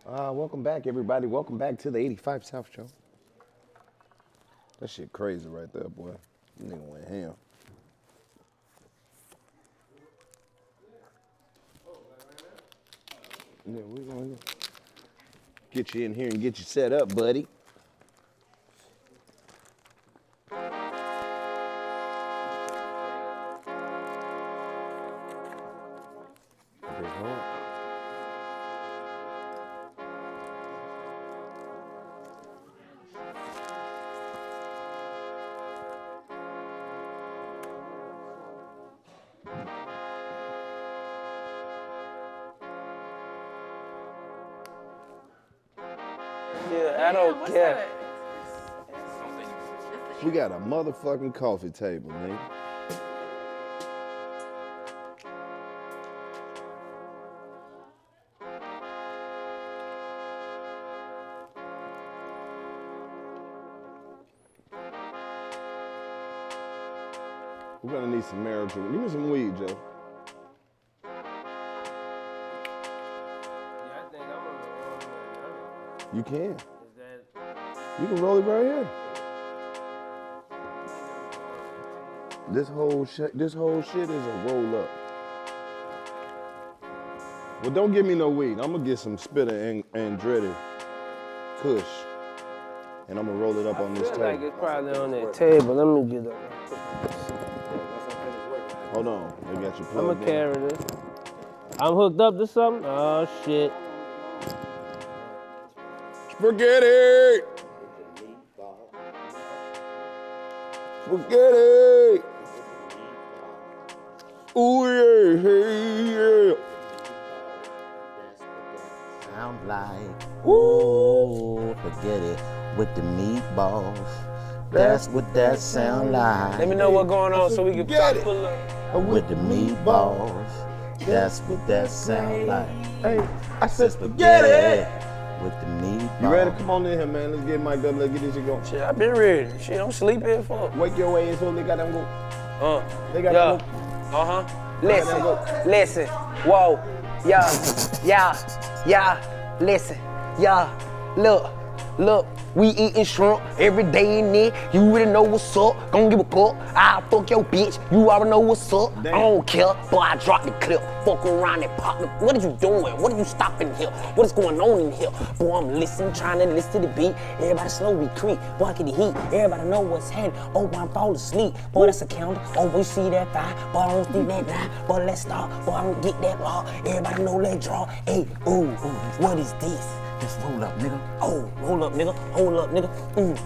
Welcome back, everybody. Welcome back to the 85 South Show. That shit crazy right there, boy. Nigga went ham. Yeah, we're gonna get you in here and get you set up, buddy. Yeah, I don't care. We got a motherfucking coffee table, man. We're gonna need some marijuana. Give me some weed, Joe. You can. You can roll it right here. This whole shit is a roll up. Well, don't give me no weed. I'm gonna get some spitta and dreaded kush, and I'm gonna roll it up on this table. Like it's probably on that table. Let me get up. Hold on, they got you plugged in. I'm gonna carry this. I'm hooked up to something. Oh shit. Spaghetti! Spaghetti! Ooh yeah, hey yeah. Sound like, ooh, forget it, with the meatballs. That's what that sound like. Let me know what's going on so we can Get it. pull up. With the meatballs. That's what that sound like. Hey, I said spaghetti! With the meatballs. You ready? Come on in here, man. Let's get mic'd up. Let's get this shit going. Shit, I been ready. Shit, I'm sleeping for. Wake your ass up. They got them go. They got Yeah. them Listen, listen, whoa, yeah, listen, yeah, look, we eating shrimp every day in there. You already know what's up, gon' give a fuck. I'll fuck your bitch, you already know what's up. Damn. I don't care, boy, I drop the clip, fuck around and pop the. What are you doing? What are you stopping here? What is going on in here? Boy, I'm listening, trying to listen to the beat. Everybody slowly creep, boy, I get the heat. Everybody know what's happening. Oh, boy, I'm falling asleep. Boy, that's a counter. Oh, we see that fire. Boy, I don't think that lie. Boy, let's start. Boy, I don't get that law. Everybody know that draw. Hey, ooh, what is this? Just roll up, nigga. Oh, roll up, nigga. Hold up, nigga.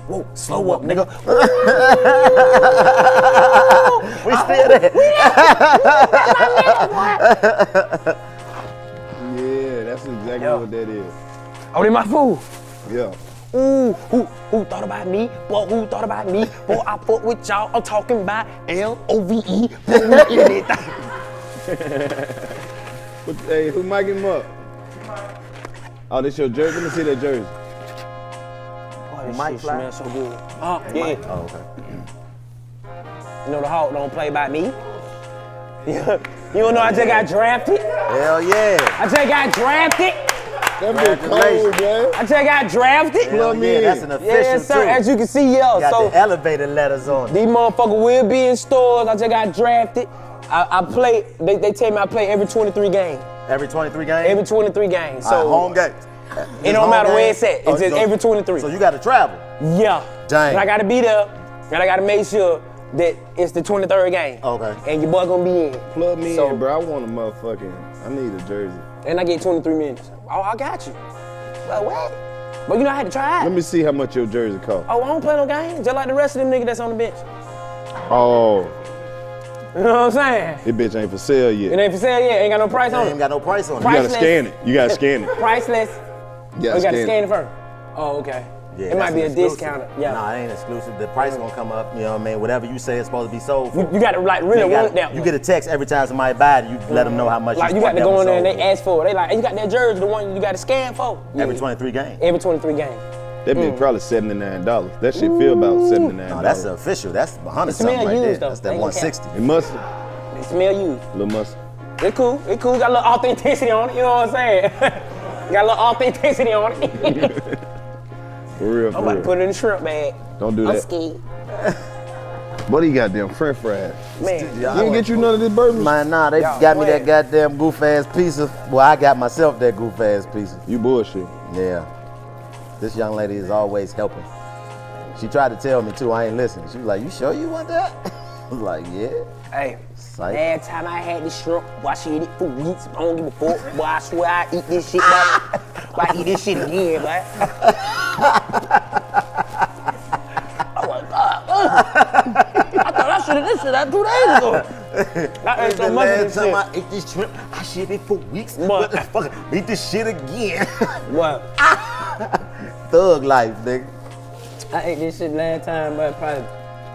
Whoa, slow up, nigga. We still there. Yeah, that's exactly what that is. Oh, they my food. Yeah. Ooh, who thought about me? Boy, who thought about me? Boy, I fuck with y'all. I'm talking about L-O-V-E. Hey, who mic him up? Oh, this your jersey? Let me see that jersey. Oh, this Mike shit fly? smells so good. Yeah. Oh, okay. You know the Hawk don't play by me. You don't know I just got drafted? Hell yeah. I just got drafted. That been cold, man. I just got drafted. Hell me yeah, in. that's an official Yes, sir. too. As you can see, yeah. Got So the elevator letters on it. these motherfuckers will be in stores. I just got drafted. I play. They tell me I play every 23 games. Every 23 games? Every 23 games. So home games. it don't matter where it's at. It's just every 23. So you got to travel. Yeah. Dang. But I gotta be there, and I gotta make sure that it's the 23rd game. Okay. And your boy gonna be in. Plug me So- in, bro. I want a motherfucking, I need a jersey. And I get 23 minutes. Oh, I got you. Well, what? But you know I had to try Let it. me see how much your jersey cost. Oh, I don't play no games, just like the rest of them niggas that's on the bench. Oh, You know what I'm saying? this bitch ain't for sale yet. It ain't for sale yet. Ain't got no price on Ain't it. got no price on it. You gotta priceless. scan it. You gotta scan it. Priceless. You Oh, you gotta it. scan it first. Oh, okay. Yeah, it might that's be a an exclusive. discounter. Yeah. Nah, it ain't exclusive. The price gonna come up, you know what I mean? Whatever you say it's supposed to be sold for. You gotta like really want that You one. get a text every time somebody buy it, you let them know how much Like you got to go in there and they ask for it. They like, hey, you got that jersey, the one you got to scan for. Every Yeah. 23 games. Every 23 games. That bitch probably $79. That shit feel about $79. No, that's the official. That's 100 It smell something right there. used, though. That's They that ain't gonna 160. It must, They smell used. little mustard. It cool. Got a little authenticity on it. You know what I'm saying? Got a little authenticity on it. For real, I'm for about to real. put it in the shrimp bag. Don't do I'm that. scared. What do you got them French fries? Man, You didn't get you none of this bourbon? Man, nah, they Y'all got me playing. that goddamn goof ass pizza. Well, I got myself that goof ass pizza. You bullshit. Yeah. This young lady is always helping. She tried to tell me too, I ain't listening. She was like, you sure you want that? I was like, yeah. hey, Psych. last time I had this shrimp, boy, I should eat it for weeks. I don't give a fuck. Boy, I swear I eat this shit, boy. Boy, I eat this shit again, boy. I'm like, God, I thought I should have this shit out 2 days ago. I ate so The much of last this time shit. I ate this shrimp, I shit it for weeks. What? Motherfucker, eat this shit again. What? Thug life, nigga. I ate this shit last time, but probably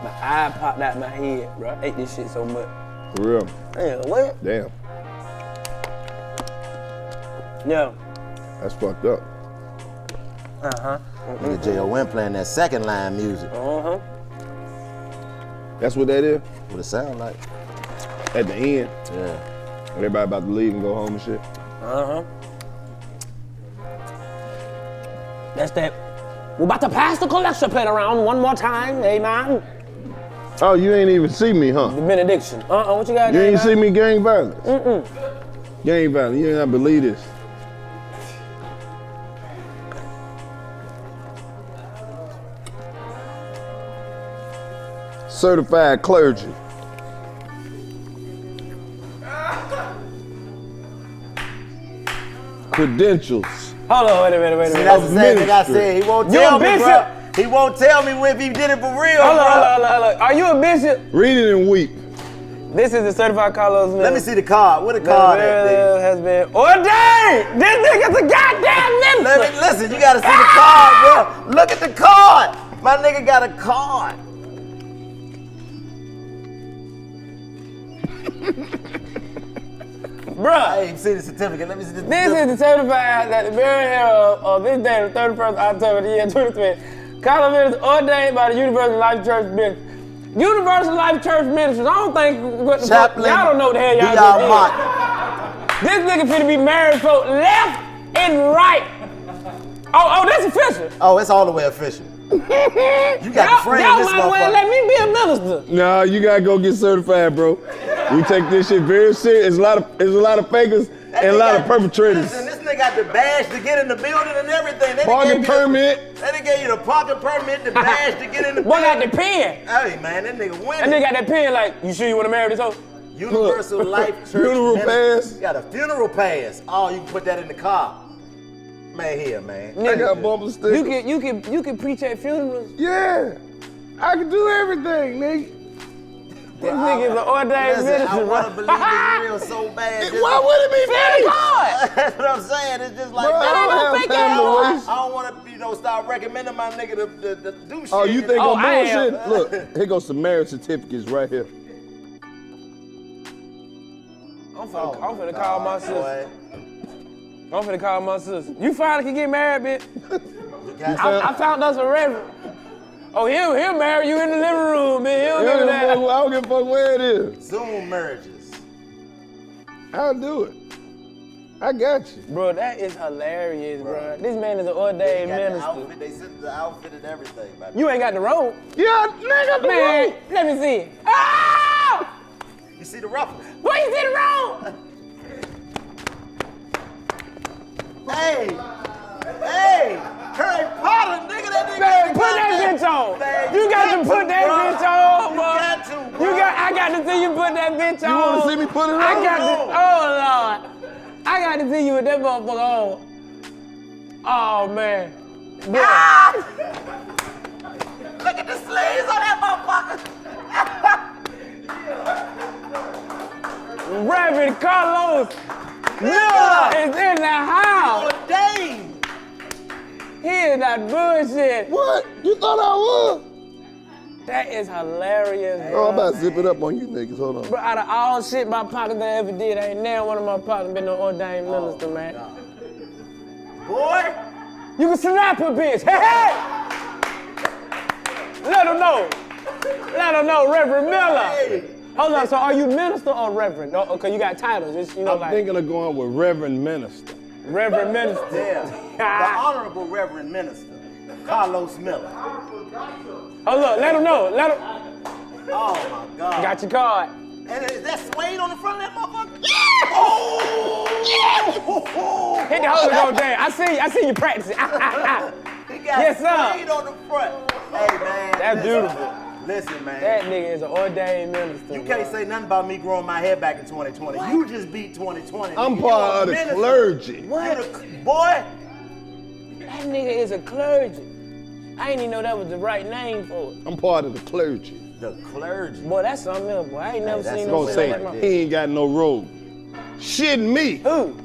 my eye popped out my head, bro. I ate this shit so much. For real. Damn, what? Damn. Yeah. That's fucked up. Uh-huh. Nigga J.O.N. playing that second line music. Uh-huh. That's what that is? What it sound like. At the end, Yeah. everybody about to leave and go home and shit. Uh-huh. That's that. We're about to pass the collection plate around one more time, amen. Oh, you ain't even see me, huh? The benediction. What you got You there? ain't see me gang violence? Gang violence, you ain't not believe this. Certified clergy. Credentials. Hold on, wait a minute. See, that's the same thing I Ministry. said. He won't You tell a me, bishop? bro. He won't tell me if he did it for real, Hold bro. on. Are you a bishop? Read it and weep. This is the certified Karlous Miller. Let me see the card. What the card at, nigga? Has been ordained. This nigga's a goddamn minister. Let me listen. You gotta see the card, bro. Look at the card. My nigga got a card. I Bruh, ain't see the certificate. Let me see the this certificate. is the certified that the very year of this day, the 31st October, the year 2020, Karlous Miller is ordained by the Universal Life Church Ministry. Universal Life Church Ministries. I don't think what the fuck, Chaplain y'all don't know what the hell y'all D.R. just Mott. did. This nigga finna be married folk left and right. Oh, that's official. Oh, it's all the way official. You got the frame Y'all this might well let motherfucker. me be a minister. Nah, you gotta go get certified, bro. We take this shit very serious. There's a lot of fakers and a lot of perpetrators. Listen, this nigga got the badge to get in the building and everything. They done Parking gave you the- permit. They done gave you the parking permit, the badge to get in the Boy building. got the pen. Hey, man, that nigga That winning. nigga got that pen like, you sure you wanna marry this hoe? Universal Look. Life Church. Funeral Ministry. pass. You got a funeral pass. Oh, you can put that in the car. Man, here, man. I got bumper stickers. You can preach at funerals. Yeah, I can do everything, nigga. This nigga is an ordained Listen, minister, I want to bro. believe it's real so bad. Why would it be fake? That's what I'm saying. It's just like, Bro, I man, don't have fake time to ass waste. I don't want to, start recommending my nigga to do shit. Oh, you think Oh, I'm I am. bullshit? Look, here goes some marriage certificates right here. I'm finna call my sister. Boy. I'm finna call my sister. You finally can get married, bitch. Got- I found us a reverend. Oh, he'll marry you in the living room, man. He'll I do don't that. give a fuck where it is. Zoom marriages. I'll do it. I got you. Bro, that is hilarious, bro. This man is an They ordained got the minister. outfit. They sent the outfit and everything, man. You ain't got the robe. Yeah, nigga, the Man, rope. let me see it. Oh! You see the ruffles? Boy, you see the robe? Hey, Harry Potter, nigga, that nigga. Man, put that bitch on. Man, You got to put that bro. bitch on, You boy. got to, bro. I got to see you put that bitch on. You wanna see me put it on? I got to, oh, Lord. I got to see you with that motherfucker on. Oh, man. Boy. Look at the sleeves on that motherfucker. Reverend Karlous Miller is in the house. Ordained. He is not bullshit. What? You thought I was? That is hilarious, Oh, bro. I'm about to zip it up on you niggas. Hold on. Bro, out of all shit my partners that ever did, ain't now one of my partners been no ordained minister, man. Boy. You can slap a bitch. Hey, hey! Let them know. Let them know, Reverend Miller. Hey. Hold on, so are you minister or reverend? No, okay, you got titles. Just, I'm thinking of going with Reverend Minister. Reverend Minister. Yeah. The Honorable Reverend Minister, Karlous Miller. Oh, look, let him know. Let him. Oh, my God. Got your card. And is that suede on the front of that motherfucker? Yeah! Oh! Yeah! Hit the Holy Ghost dance. I see you practicing. He got Yes, sir. suede on the front. Hey, man. That's beautiful. Listen, man. That nigga is an ordained minister. You can't say nothing about me growing my hair back in 2020. What? You just beat 2020. I'm part of the clergy. What? Boy. That nigga is a clergy. I didn't even know that was the right name for it. I'm part of the clergy. The clergy. Boy, that's something else, boy. I ain't never seen no Gonna say like that. he ain't got no robe. Shitting me. Who?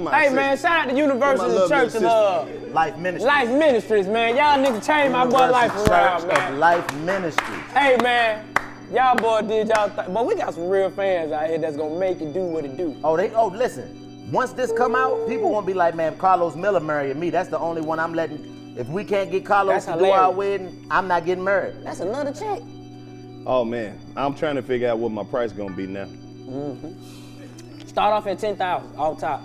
Hey, man, shout out to University Church of Life Ministries. Life Ministries, man. Y'all niggas changed my boy life around, Church man. of Life Ministries. Hey, man. Y'all boy did y'all thing. But we got some real fans out here that's gonna make it do what it do. Oh, listen. Once this come out, people won't be like, man, if Karlous Miller marrying me, that's the only one I'm letting. If we can't get Karlous to do our wedding, I'm not getting married. That's another check. Oh, man. I'm trying to figure out what my price gonna be now. Start off at 10,000 off top.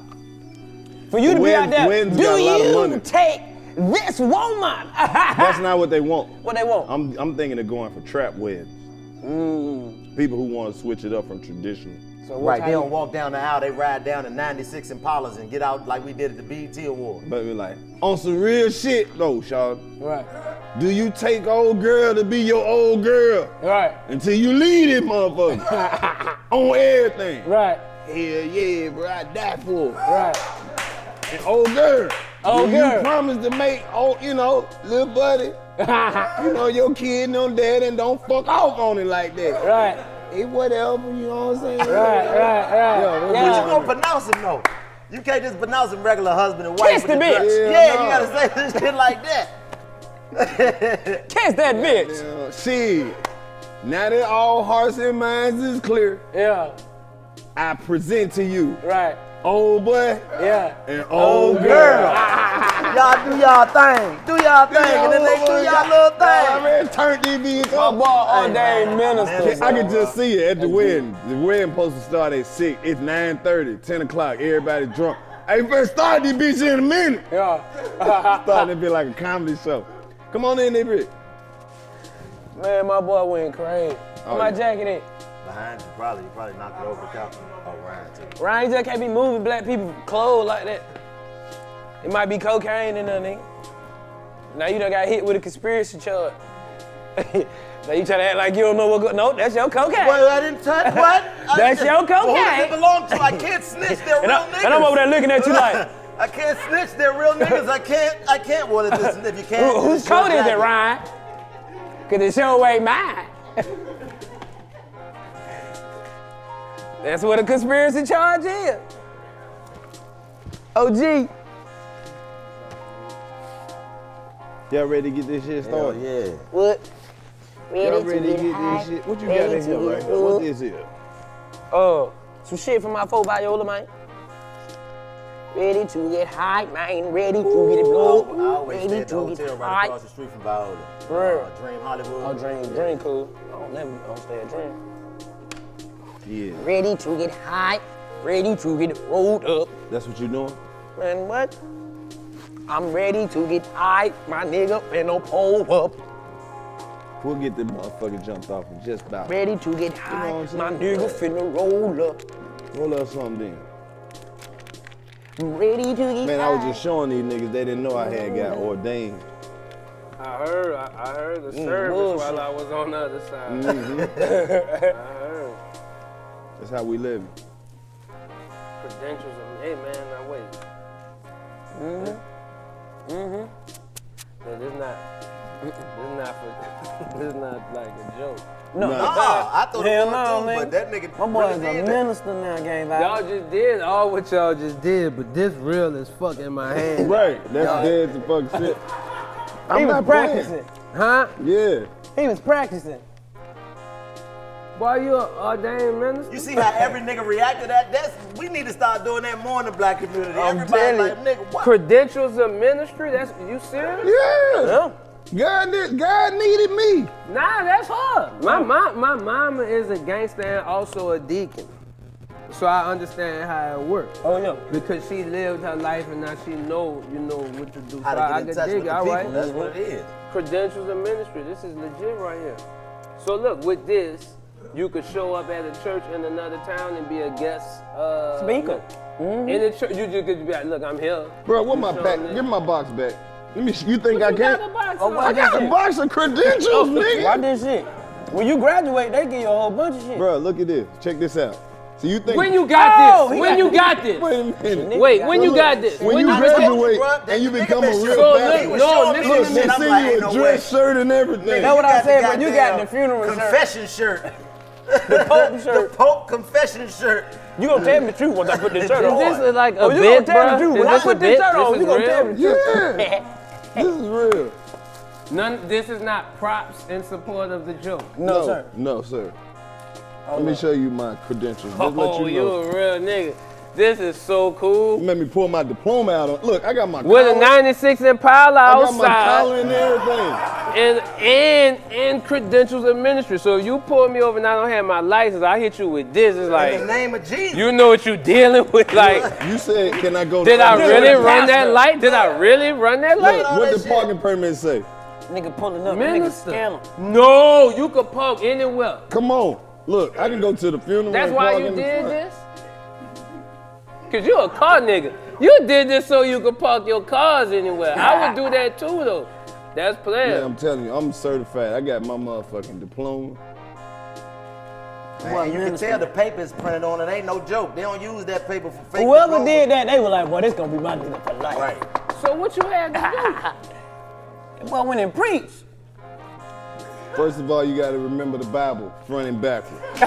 For you to be out there, Wynn's do got a lot of you money. take this woman? That's not what they want. What they want? I'm thinking of going for trap weddings. People who want to switch it up from traditional. So Right, they don't walk down the aisle, they ride down in 96 Impalas and get out like we did at the BET Award. But we're like, on some real shit though, Sean. Right. Do you take old girl to be your old girl? Right. Until you leave it, motherfucker. On everything. Right. Hell yeah, bro, I die for it. Right. And old girl. Old do girl. You promise to make, little buddy, your kid and your dad and don't fuck off on it like that. Right. Hey, whatever, you know what I'm saying? Right. Yeah. What you gonna pronounce him though? You can't just pronounce him regular husband and wife. Kiss the bitch. Yeah, you gotta say this shit like that. Kiss that bitch. Yeah, shit. Now that all hearts and minds is clear, Yeah. I present to you, Right. old boy Yeah. and old girl. Y'all do y'all thing. Do y'all thing. And then they do y'all little I thing. already turned these bitches My up. boy ordained minister. I can just see it at the wedding. The wedding supposed to start at 6. It's 9:30, 10 o'clock. Everybody drunk. Hey, you better start this bitch in a minute. Yeah. Starting to be like a comedy show. Come on in there, bitch. Man, my boy went crazy. Where my jacket at? Behind you, probably. You probably knocked it over the couch. Oh, Ryan, too. Ryan, you just can't be moving black people clothes like that. It might be cocaine in there, nigga. Now you done got hit with a conspiracy charge. Now you try to act like you don't know what no, that's your cocaine. Well, I didn't touch what? That's your cocaine. Well, who does it belong to? I can't snitch. They're real niggas. And I'm over there looking at you like, I can't snitch. They're real niggas. I can't. Well, if you can't. whose coat is it, Ryan? Cause it sure ain't mine. That's what a conspiracy charge is. OG. Y'all ready to get this shit started? Yeah. What? Y'all ready to get this shit? What you got in here right here? What this is? Some shit from my 4 Viola, man. Ready to get high, man. Ready to get it blow. I always stay at the hotel right across the street from Viola. Dream Hollywood. Oh, Dream cool. I don't stay at Dream. Yeah. Ready to get high, ready to get rolled up. That's what you doing? Man, what? I'm ready to get high, my nigga, finna pull up. We'll get this motherfucker jumped off in just about. Ready to get high, what I'm my saying? nigga finna roll up. Roll up something then. Ready to get Man, high. I was just showing these niggas, they didn't know I had got ordained. I heard the service bullshit. while I was on the other side. I heard. That's how we live. Credentials of, hey man, now wait. Yeah, this not like a joke. No. I thought Hell it no, was too, nigga. but that nigga. My boy really is a did that. minister now, gang. Y'all just did all what y'all just did, but this real as fuck in my hand. Right, that's dead to fuck shit. He was practicing. Huh? Yeah. He was practicing. Boy, you an ordained minister? You see how every nigga react to that? We need to start doing that more in the black community. I'm Everybody telling like, you. nigga, what? Credentials of ministry? That's you serious? Yeah. God needed me. Nah, that's her. My mama is a gangster and also a deacon. so I understand how it works. Oh yeah. Because she lived her life and now she know, what to do. How So to I get in can touch dig with it, the all people. right? That's what it is. Credentials of ministry. This is legit right here. So look, with this, you could show up at a church in another town and be a guest Speaker. In the church, you just could be like, look, I'm here. Bro, what my Show pack? them. Give me my box back. Let me. You think What I you got can't? the box Oh, on? what I got a shit? box of credentials, nigga. Why this shit? When you graduate, they give you a whole bunch of shit. Bro, look at this. Check this out. So you think? When you got Oh, this? he When got you this. got this? Wait a minute. Wait, when you Look, got this? When you I told graduate bro, and you the nigga become a been real showing pastor. me, he was No, showing me listen Look, some they shit. I'm send like, you ain't a no dress way. shirt and everything. That's what I got said, the but you got the goddamn funeral shirt. confession shirt. The Pope shirt. The Pope confession shirt. You gonna tell me the truth once I put this shirt on. Is this like a Oh, you bit, gonna tell bro? the truth. Is When I this a put this bit? shirt on, This you is gonna tell me the truth. Yeah. This is real. None. This is not props in support of the joke. No, sir. No, sir. Let me show you my credentials. Just let Oh, you you know. a real nigga. This is so cool. You made me pull my diploma out. Look, I got my With a collar. 96 Impala I got my collar outside and everything. and credentials of ministry. So if you pull me over and I don't have my license, I hit you with this. It's In the like, name of Jesus. you know what you dealing with. Like, You said, can I go? did I to really Pastor. run that light? Did I really run that light? Look, all what that the shit. parking permit say? Nigga pulling up, nigga Minister. scandal. No, you could park anywhere. Come on. Look, I can go to the funeral. That's and why park you in the did front. this? Cause you a car nigga. You did this so you could park your cars anywhere. I would do that too though. That's Yeah, playing. I'm telling you, I'm certified. I got my motherfucking diploma. Man, you can tell the paper is printed on it. Ain't no joke. They don't use that paper for fake Whoever diplomas. did that, they were like, boy, this gonna be my nigga for life. Right. So what you had to Boy went and preached. First of all, you got to remember the Bible, front and backward. do?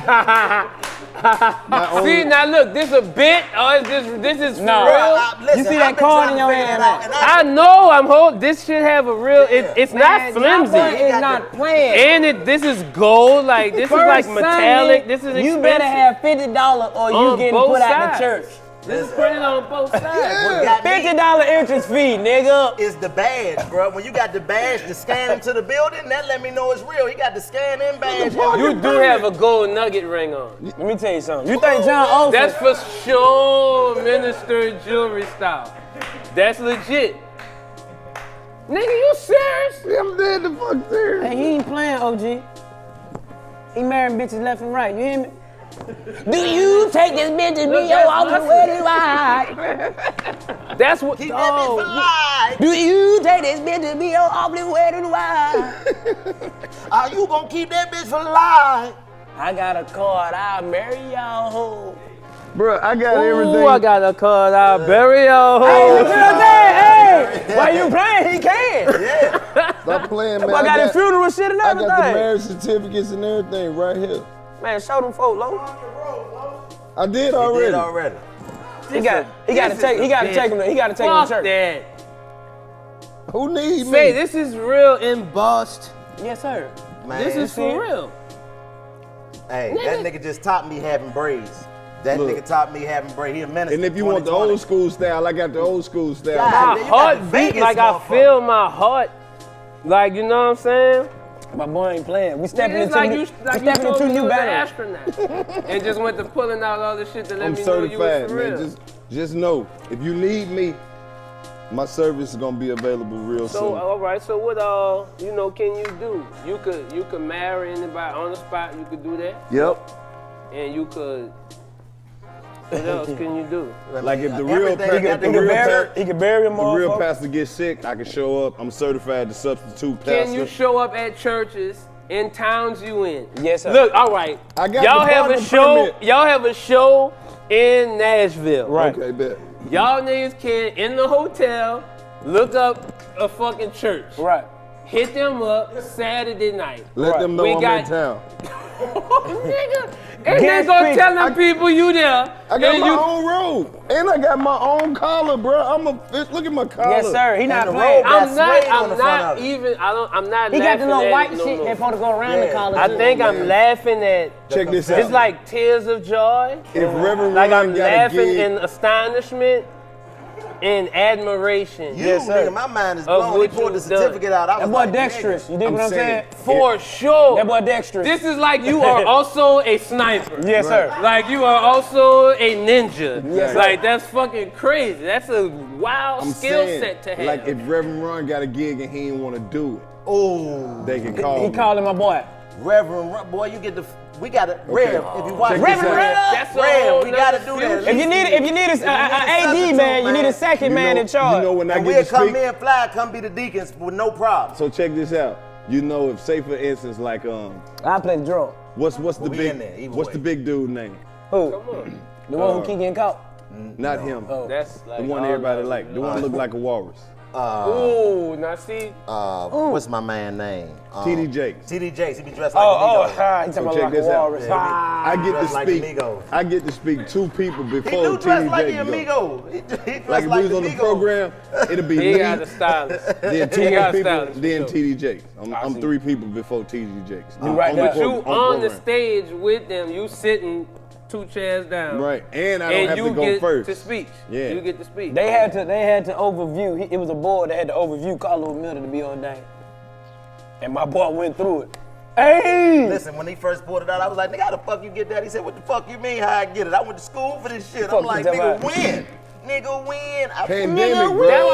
See now look, this a bit or is this is for No. real? You see that card in your hand, man? I know I'm holding. This should have a real. It's Man, not flimsy. It's not playing. And this is gold. Like this is like First metallic. Sunday, This is expensive. you better have $50 or you On getting both put out the sides. church. This is printed on both sides. What got me $50 entrance fee, nigga. is the badge, bro. When you got the badge to scan into the building, that let me know it's real. He got the scan in badge. You do have a gold nugget ring on. Let me tell you something. You think John Olsen? That's for sure minister jewelry style. That's legit. Nigga, you serious? Yeah, I'm dead the fuck serious. Hey, he ain't playing, OG. He marrying bitches left and right. You hear me? Do you take this bitch and be your that's off the nothing. wedding wife? That's what. Keep that bitch for life. Do you take this bitch and be your off the wedding wife? Are you gonna keep that bitch for life? I got a card. I'll marry y'all home. Bro, I got Ooh, everything. I got a card. I'll bury your Hey, home. look at that. Hey, while you playing, he can. Stop playing, man. I got his funeral shit and I got the everything. marriage certificates and everything right here. Man, show them folk, low. I did He already. did already. He got to take him to Fuck church. that. Who needs Say, me? this is real embossed. Yes, sir. Man, This is for real. Hey, that nigga just taught me having braids. That Look. nigga taught me having braids. He a minister. And if you want the 2020. old school style, I got the old school style. God. My You got heart the beat Vegas like I motherfucker. feel my heart. Like, you know what I'm saying? My boy ain't playing. We stepping It's into like new, you, we like you stepping told into me you new was an battle. astronaut. And just went to pulling out all the shit to let I'm me know you was certified, for man. real. Just know, if you need me, my service is gonna be available real So, soon. all right, so what all, can you do? You could marry anybody on the spot, you could do that. Yep. And you could, what else can you do? Like if the real Everything got the to real be pa- He can bury him the real motherfucker. pastor gets sick, I can show up. I'm certified to substitute pastor. Can you show up at churches in towns you in? Yes, sir. Look, all right. I got y'all the have a parking show. permit. Y'all have a show in Nashville. Right. Okay, bet. Y'all niggas can in the hotel look up a fucking church. Right. Hit them up Saturday night. Let them know We I'm got- in town. Nigga, and they Guest gonna speaker. tell them people you there. I got and my you, own robe, and I got my own collar, bro. Look at my collar. Yes, sir. He not the playing. robe got I'm not. suede on the front I'm of it. even. I'm not. He got the laughing little at white it no shit more. that's supposed to go around the Yeah. collar. I think I'm laughing at. Check this out. It's like tears of joy. if Reverend Like Ryan I'm got a laughing gig, in astonishment. in admiration. Yes, sir. Nigga, my mind is blown. He pulled the certificate out. I was that boy like, dexterous. You dig what I'm saying? For sure. That boy dexterous. This is like you are also a sniper. Yes, sir. Like you are also a ninja. Yes, like that's fucking crazy. That's a wild skill set to have. Like if Reverend Ron got a gig and he didn't want to do it, they can call He me. called him my boy. Reverend Ron, boy, you get the. We got to Rev. If you watch Check Reverend this out. Rev, That's a Rev, whole we got to nother do that. If you need an AD man, you need a second man in charge. You know when I And get we'll to come speak. in, fly, come be the deacons with no problem. So check this out. You know, if say for instance, like I play the drum. what's the we big in there, either what's way. the big dude name? Who? Come on. The one who keep getting caught. Not him. That's like The one everybody like. The one look like a walrus. Ooh, now see. What's my man name? TD Jakes. TD Jakes. He be dressed like Oh, a Migos. he So talking check about like this a out. walrus. I get to dressed like speak. Migos. I get to speak 2 people He before do dress TD like Jakes an go. amigo. He dressed Like if we was on the Migos. program, it'll be He me, got the stylist. then 2 He more got people, stylist, then for sure. TD Jakes. I'm 3 people before TD Jakes. right there. But you on the program. stage with them, you sitting 2 chairs down. Right, and I don't And have you to go get first. to speak. Yeah. You get to speak. They had to overview. It was a board that had to overview Karlous Miller to be ordained. And my boy went through it. Hey! Listen, when he first pulled it out, I was like, nigga, how the fuck you get that? He said, what the fuck you mean how I get it? I went to school for this shit. Fuck I'm like, you, nigga, Jabba. win. Nigga, win. Pandemic, Nigga, bro. That's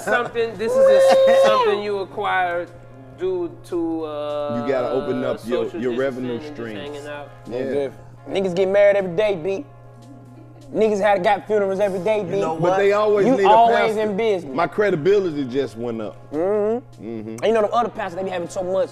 what I'm about to say. This is something you acquired due to You gotta open up your social revenue distancing and just streams. hanging out. Yeah. Niggas get married every day, B. Niggas got funerals every day, B. You know But what? they always You need a always pastor. in business. My credibility just went up. And you know the other pastors, they be having so much,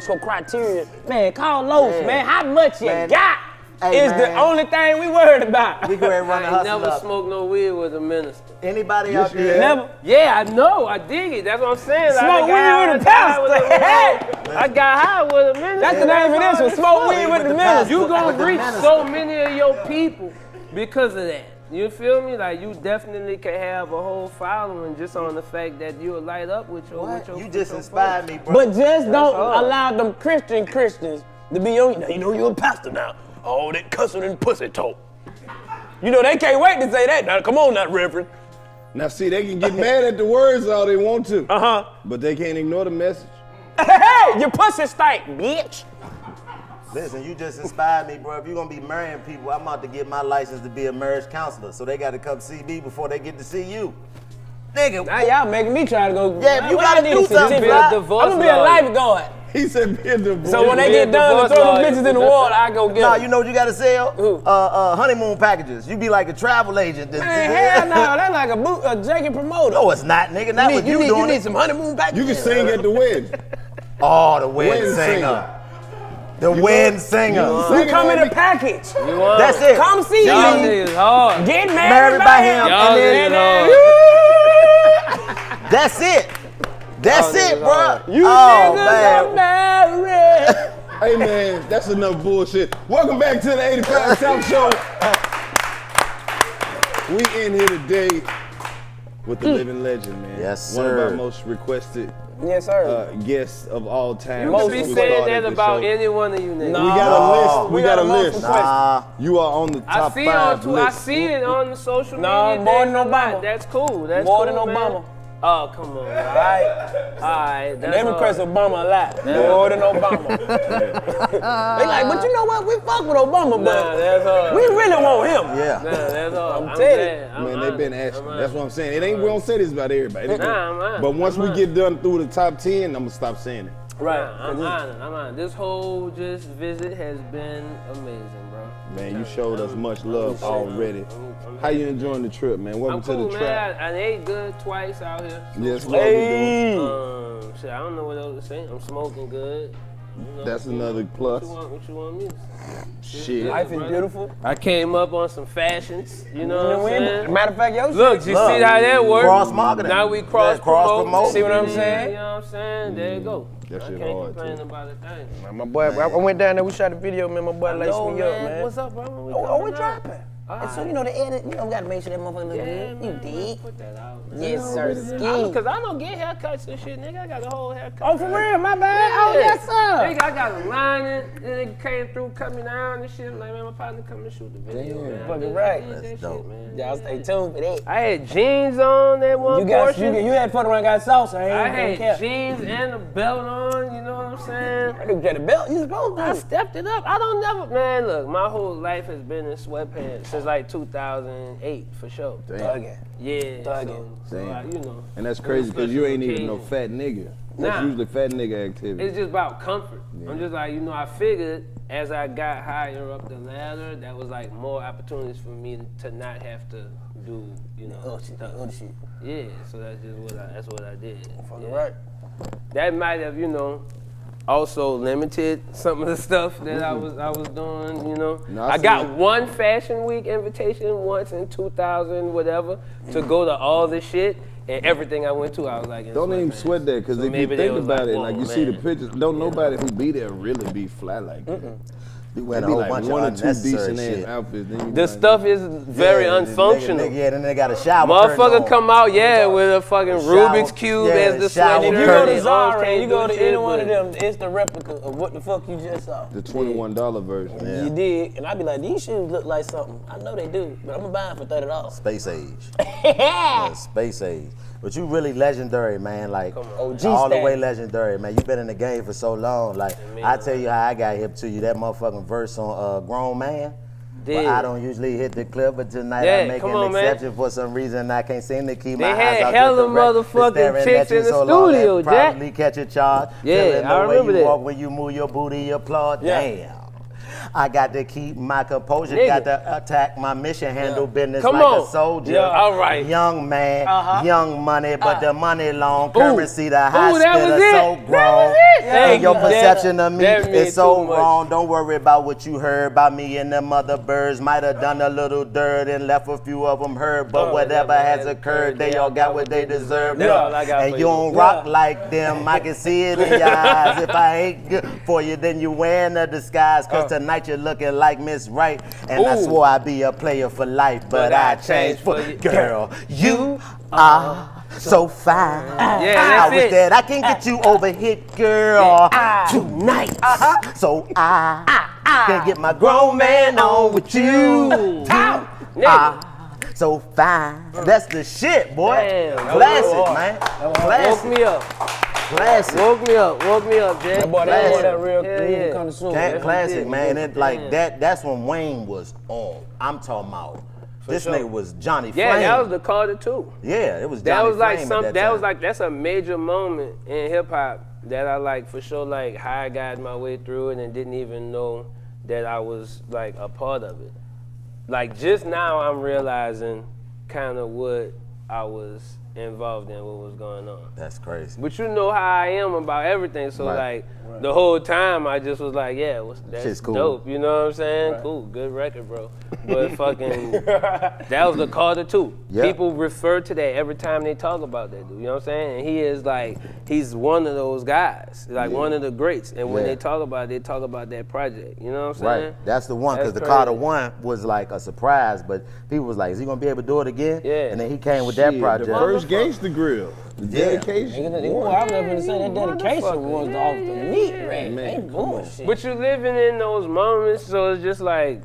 so criteria. Man, Karlous, man, how much you Man. got Hey, is the man. only thing we worried about. We go ahead and run the I ain't hustle never up. smoked no weed with a minister. Anybody Yes, out you there? have. Never. Yeah, I know. I dig it. That's what I'm saying. Smoke weed with a pastor. I got high with a minister. That's the name of this one, smoke weed with the minister. You gonna With the reach minister. so many of your people because of that. You feel me? Like you definitely can have a whole following just on the fact that you'll light up with your. What? With your You with just your inspired folks. me, bro. But just don't all. allow them Christians to be on you. Now, you know you're a pastor now. All that cussing and pussy talk. You know they can't wait to say that. Now come on, now, Reverend. Now see, they can get mad at the words all they want to, Uh-huh. but they can't ignore the message. Hey, your pussy stank, bitch. Listen, you just inspired me, bro. If you're gonna be marrying people, I'm about to get my license to be a marriage counselor. So they gotta come see me before they get to see you. Nigga, Now y'all making me try to go. Yeah, you What I gotta need do a certificate? something, bro. Divorce I'm gonna be a lawyer. lifeguard. He said, "Be a divorce." So when they be a get done and divorce throw them lawyer. bitches in the water, I go get nah, them. you know what you gotta sell? Who? Honeymoon packages. You be like a travel agent. Man, hell no, that's like a janky promoter. No, it's not, nigga. Not what you you doing. need some honeymoon packages. you can sing at the wedding. Oh, the wedding Wedding singer. singer. The wedding singer. We come in a package. You want That's it. Come see Y'all me. niggas hard. Get Married married by by him. him. Y'all And niggas then- hard. That's it. That's Y'all it, niggas bro. hard. You Oh, niggas are man. married. Hey man, that's enough bullshit. Welcome back to the 85 South Show. We in here today with the living legend, man. Yes, One of sir. our most requested Yes, sir. guests of all time. You since could be we saying started that the about show. any one of you niggas. We got a list. We got a list. Nah. You are on the I top see 5 I list. see it on the social Nah, media. more things than a lot. Obama. That's cool. That's More cool, than man. Obama. Oh, come on. All right. Alright, that's They request Obama a lot. More than Obama. They like, but you know what? We fuck with Obama, Nah, but that's hard. we really want him. Yeah. Nah, that's hard. I'm telling glad. Man, they've been asking. I'm That's what I'm saying. It ain't. We don't say this about everybody. Nah, I'm honest. But once I'm we honest. get done through the top 10, I'm gonna stop saying it. Right. I'm honored. This whole just visit has been amazing, bro. Man, you showed us much love already. I'm How you enjoying the trip, man? Welcome I'm to cool, the man. trap. I ate good twice out here. Yes, what we doing. Shit, I don't know what else to say. I'm smoking good. You know, That's another plus. What you want me to say? Shit. Life is beautiful. I came up on some fashions. You know what I'm saying? Matter of fact, yo, Look, you see how that works? Cross marketing. Now we cross promote. promote. See what I'm saying? You know what I'm saying? There you go. That I shit can't hard, complain too. about a thing. my boy, I went down there, we shot a video, man. My boy laced Yo, me up, man. man. What's up, bro? Oh, we dropping. And so, you know, the edit, you know, we gotta make sure that motherfucker look good. You dig? Put that out. Yes, sir. Ski. Because I don't get haircuts and shit, nigga. I got a whole haircut. Oh, for real? My bad. Oh, yes, sir. Nigga, I got a lining, then they came through, cut me down and shit. I'm like, man, my partner coming to shoot the video. Damn. Man. Fucking right. That shit, dope. man. Y'all stay tuned for that. I had jeans on that one portion. You had fucked around, got sauce. I had jeans and a belt on, you know what I'm saying? I could get a belt. You supposed to. I stepped it up. I don't never, man, look, my whole life has been in sweatpants since like 2008, for sure. Thuggin'. Yeah, Thuggin'. so I, you know. And that's crazy because you ain't even no occasion. fat nigga. That's Nah. usually fat nigga activity. It's just about comfort. Yeah. I'm just like, you know, I figured as I got higher up the ladder, that was like more opportunities for me to not have to do, you know, stuff. Other shit. Yeah, so that's just what I did. Fucking Yeah. right. That might have, you know, also limited some of the stuff that I was doing, you know. No, I see got it. one Fashion Week invitation once in 2000, whatever, to go to all this shit, and everything I went to, I was like, in Don't even sweatpants. sweat that because So if you maybe they think was about like, it, whoa, like you see the man. pictures, don't nobody who be there really be flat like that. You They wearing a be whole like bunch one of or two unnecessary decent shit. ass outfits. Then you be The like, stuff is very Yeah, unfunctional. Yeah, then they got a shower curtain Motherfucker on. come out, yeah, with a fucking Rubik's Cube yeah, as the shower sweatshirt. If you go to and Zara arms and you can't go do to shit, any one of but- them, it's the replica of what the fuck you just saw. the $21 version. Yeah. You did, and I be like, these shoes look like something. I know they do, but I'm gonna buy them for $30. Space age. Yeah, space age. But you really legendary, man. Like OG all the way status. legendary, man. You been in the game for so long. Like I tell you how I got hip to you. That motherfucking verse on Grown Man. But Did. I don't usually hit the clip, but tonight Yeah, I'm making come on, an man. exception for some reason. I can't seem to keep They my had eyes out hella the direct. motherfucking Been staring chicks at you in the so long, studio, that Jack. Probably catch a charge. Yeah, Feeling I the way remember you that. walk when you move your booty, you applaud. Yeah. Damn. I got to keep my composure, Nigga. got to attack my mission, handle business Come like on. a soldier. Yeah, all right. Young man, young money, but the money long. Currency, the high Ooh, that was spitter, it. so That grown. was it. And Thank your you. perception of me That means is so too much. wrong. Don't worry about what you heard about me and them other birds. Might have done a little dirt and left a few of them hurt, but whatever has occurred, they all got what they deserve. That's all I got And for you you. don't rock like them. I can see it in your eyes. If I ain't good for you, then you wearing a disguise. Cause tonight you're looking like Miss Right. And I Ooh. swore I'd be a player for life, but I changed for you. Girl, you are so fine. Yeah, I that's wish it. that I can get you over here, girl, tonight. So I can get my grown man on with you. So fine. That's the shit, boy. Damn. Classic, man. Woke Classic. me up. Classic. Woke me up, Jack. Boy, Classic. that real Yeah, movie yeah. coming soon. That That's classic, what man. it It like Yeah. that's when Wayne was on. I'm talking about. This sure. nigga was Johnny Yeah, Flame. that was the Carter too. Yeah, it was That Johnny was like Flame some. at That time. was like that's a major moment in hip hop that I like for sure. Like how I got my way through it and didn't even know that I was like a part of it. Like just now I'm realizing kind of what I was involved in, what was going on. That's crazy. But you know how I am about everything, so Right. like the whole time I just was like, yeah, that's Shit's cool. dope. You know what I'm saying? Cool, good record, bro. But fucking, that was the Carter too. Yeah. People refer to that every time they talk about that dude. You know what I'm saying? And he is like, he's one of those guys, like one of the greats. And when Yeah. they talk about it, they talk about that project. You know what I'm saying? Right, that's the one, because the That's Carter crazy. one was like a surprise, but people was like, is he gonna be able to do it again? Yeah. And then he came with that Shit, project. the first Gangsta Grill, the Yeah. dedication. I was gonna say that dedication Motherfucker. was off the meat, right? Man, Ain't come on. bullshit. But you living in those moments, so it's just like,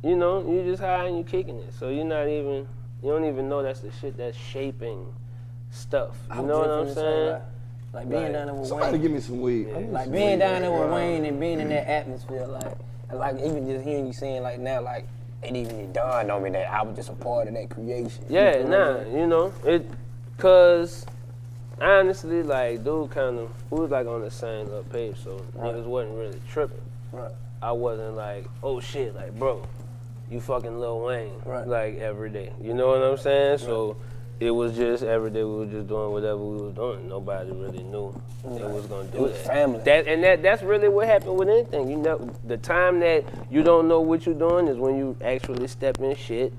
you know, you just high and you kicking it. So you don't even know that's the shit that's shaping stuff. You know what I'm saying? Like being down there with Somebody Wayne. give me some weed. Like being down there with Wayne and being in that atmosphere, like even just hearing you saying like now, like it even dawned on me that I was just a part of that creation. Yeah, nah, you know, cause honestly, like, dude we was like on the same little page, so niggas wasn't really tripping. Right. I wasn't like, oh shit, like, bro, you fucking Lil Wayne, Right. like, every day. You know what I'm saying? So it was just every day we were just doing whatever we was doing. Nobody really knew it was gonna do was that. family. That's really what happened with anything. You know, the time that you don't know what you're doing is when you actually step in shit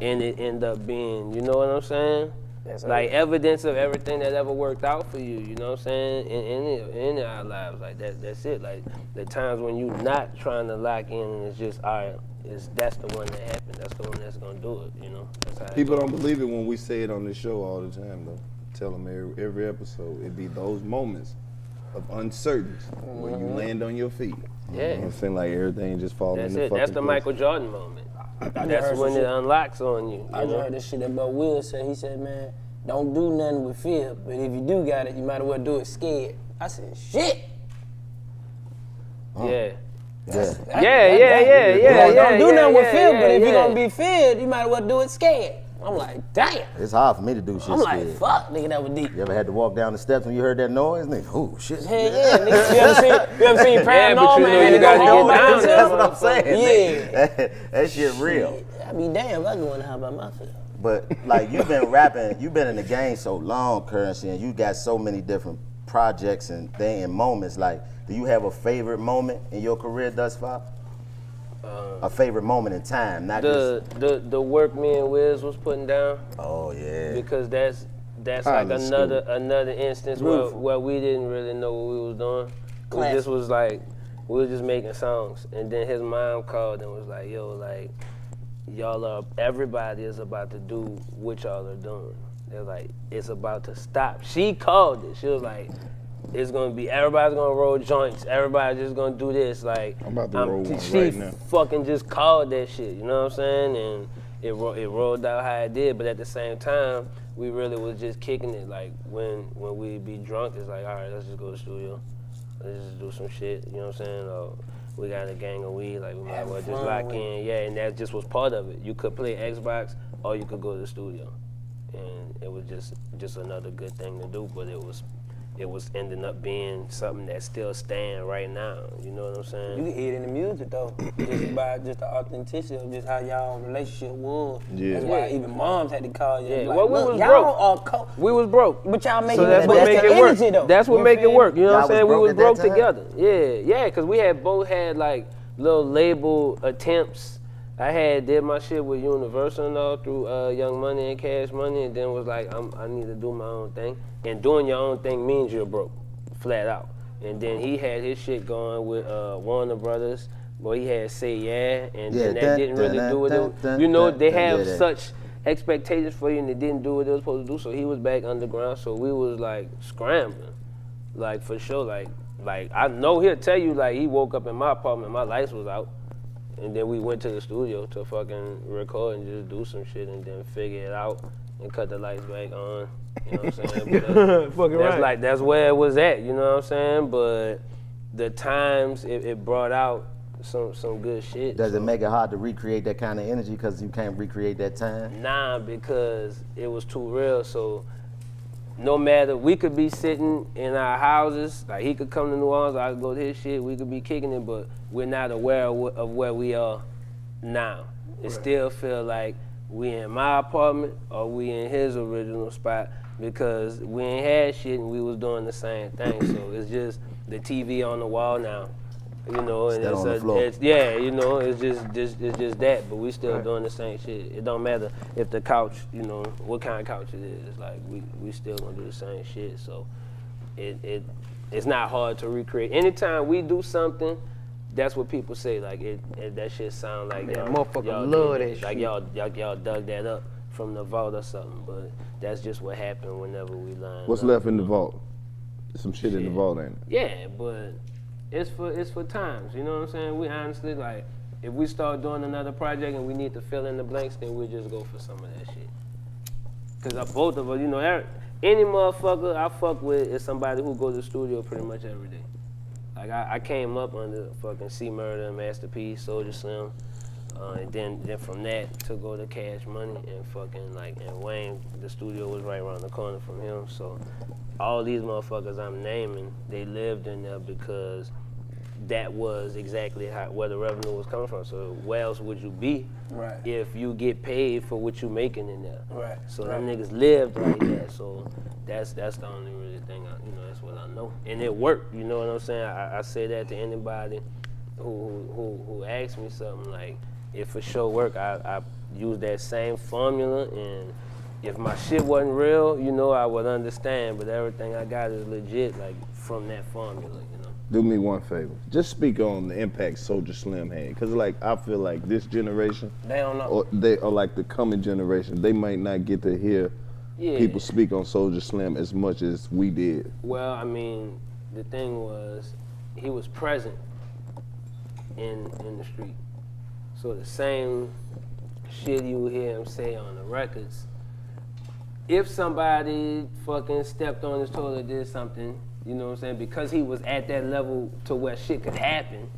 and it end up being, you know what I'm saying? Yes, sir. Like evidence of everything that ever worked out for you, you know what I'm saying? In our lives, like that's it. Like the times when you're not trying to lock in and it's just, all right, that's the one that happened. That's the one that's gonna do it. You know. That's how People don't believe it when we say it on this show all the time, though. Tell them every episode, it be those moments of uncertainty when you land on your feet. Yeah. You know what I'm saying? Like everything just falls That's into it. fucking That's the place. Michael Jordan moment. That's heard when some it shit. unlocks on you. I just heard this shit that about Will said. He said, man, don't do nothing with fear, but if you do got it, you might as well do it scared. I said, shit. Yeah. Yeah. Yeah. Don't do nothing with fear, but if yeah. you're gonna be feared, you might as well do it scared. I'm like, damn. It's hard for me to do shit I'm like, scared. fuck, nigga, that was deep. You ever had to walk down the steps when you heard that noise? Nigga, oh shit. Hell yeah, nigga. You ever seen Yeah, but Paranormal? you know and you it gotta go get home by down itself? there. That's what I'm saying. Yeah. nigga. That shit real. I be damn, I go in the house by myself. But like you've been rapping, you've been in the game so long, Currency, and you got so many different projects and moments. Like, do you have a favorite moment in your career thus far? A favorite moment in time, not just. The work me and Wiz was putting down. Oh yeah. Because that's like Pilot another instance where we didn't really know what we was doing. We just was like, we was just making songs, and then his mom called and was like, yo, like, everybody is about to do what y'all are doing. They're like, it's about to stop. She called it. She was like, it's gonna be, everybody's gonna roll joints. Everybody's just gonna do this. Like, I'm about to roll one she right now. fucking just called that shit. You know what I'm saying? And it rolled out how it did. But at the same time, we really was just kicking it. Like when we be drunk, it's like, all right, let's just go to the studio. Let's just do some shit. You know what I'm saying? Or we got a gang of weed. Like we might as well just lock in. Yeah, and that just was part of it. You could play Xbox or you could go to the studio. And it was just another good thing to do. But it was ending up being something that still stand right now. You know what I'm saying? You can hear it in the music though, just by just the authenticity of just how y'all relationship was. Yeah. That's why even moms had to call you. Yeah, Like, well, we look, was y'all broke. are We was broke. but y'all make So it. that's but what make the it work. energy, though. That's what You make it feel work. me? You know what I'm Y'all was saying? We broke was at that broke time? together. Yeah, because we both had like little label attempts. I did my shit with Universal and all through Young Money and Cash Money, and then was like, I need to do my own thing. And doing your own thing means you're broke, flat out. And then he had his shit going with Warner Brothers. Boy, he had Say Yeah, and then that didn't really do what it. You know, they have such expectations for you, and they didn't do what they were supposed to do. So he was back underground. So we was like scrambling, like for sure. Like I know he'll tell you like he woke up in my apartment, my lights was out, and then we went to the studio to fucking record and just do some shit, and then figure it out and cut the lights back on. You know what I'm saying? But that's where it was at. You know what I'm saying? But the times it brought out some good shit. Does it make it hard to recreate that kind of energy because you can't recreate that time? Nah, because it was too real. So no matter, we could be sitting in our houses, like he could come to New Orleans, I could go to his shit, we could be kicking it, but we're not aware of where we are now. It still feel like we in my apartment or we in his original spot because we ain't had shit and we was doing the same thing. So it's just the TV on the wall now. You know, and Still on the floor. it's you know, it's just that, but we still doing the same shit. It don't matter if the couch, you know, what kind of couch it is. It's like we still gonna do the same shit. So it's not hard to recreate. Anytime we do something, that's what people say. Like that shit sound like y'all motherfucker love did it. that Like shit. y'all dug that up from the vault or something. But that's just what happened whenever we line What's up. left in the vault? There's some shit in the vault, ain't it? Yeah, but it's for times, you know what I'm saying? We honestly, like, if we start doing another project and we need to fill in the blanks, then we'll just go for some of that shit. Because both of us, you know, any motherfucker I fuck with is somebody who goes to the studio pretty much every day. Like, I came up under fucking C-Murder, Masterpiece, Soulja Slim, and then from that to go to Cash Money and fucking, like, and Wayne, the studio was right around the corner from him, so all these motherfuckers I'm naming, they lived in there because that was exactly where the revenue was coming from. So where else would you be if you get paid for what you making in there? Right. So them niggas lived right there. So that's the only really thing that's what I know. And it worked, you know what I'm saying? I say that to anybody who asks me something, like, if for sure work, I use that same formula, and if my shit wasn't real, you know, I would understand. But everything I got is legit, like from that formula, you know. Do me one favor. Just speak on the impact Soulja Slim had. Because, like, I feel like this generation, They don't know. or like the coming generation, they might not get to hear people speak on Soulja Slim as much as we did. Well, I mean, the thing was, he was present in the street. So the same shit you would hear him say on the records, if somebody fucking stepped on his toe or did something, you know what I'm saying, because he was at that level to where shit could happen,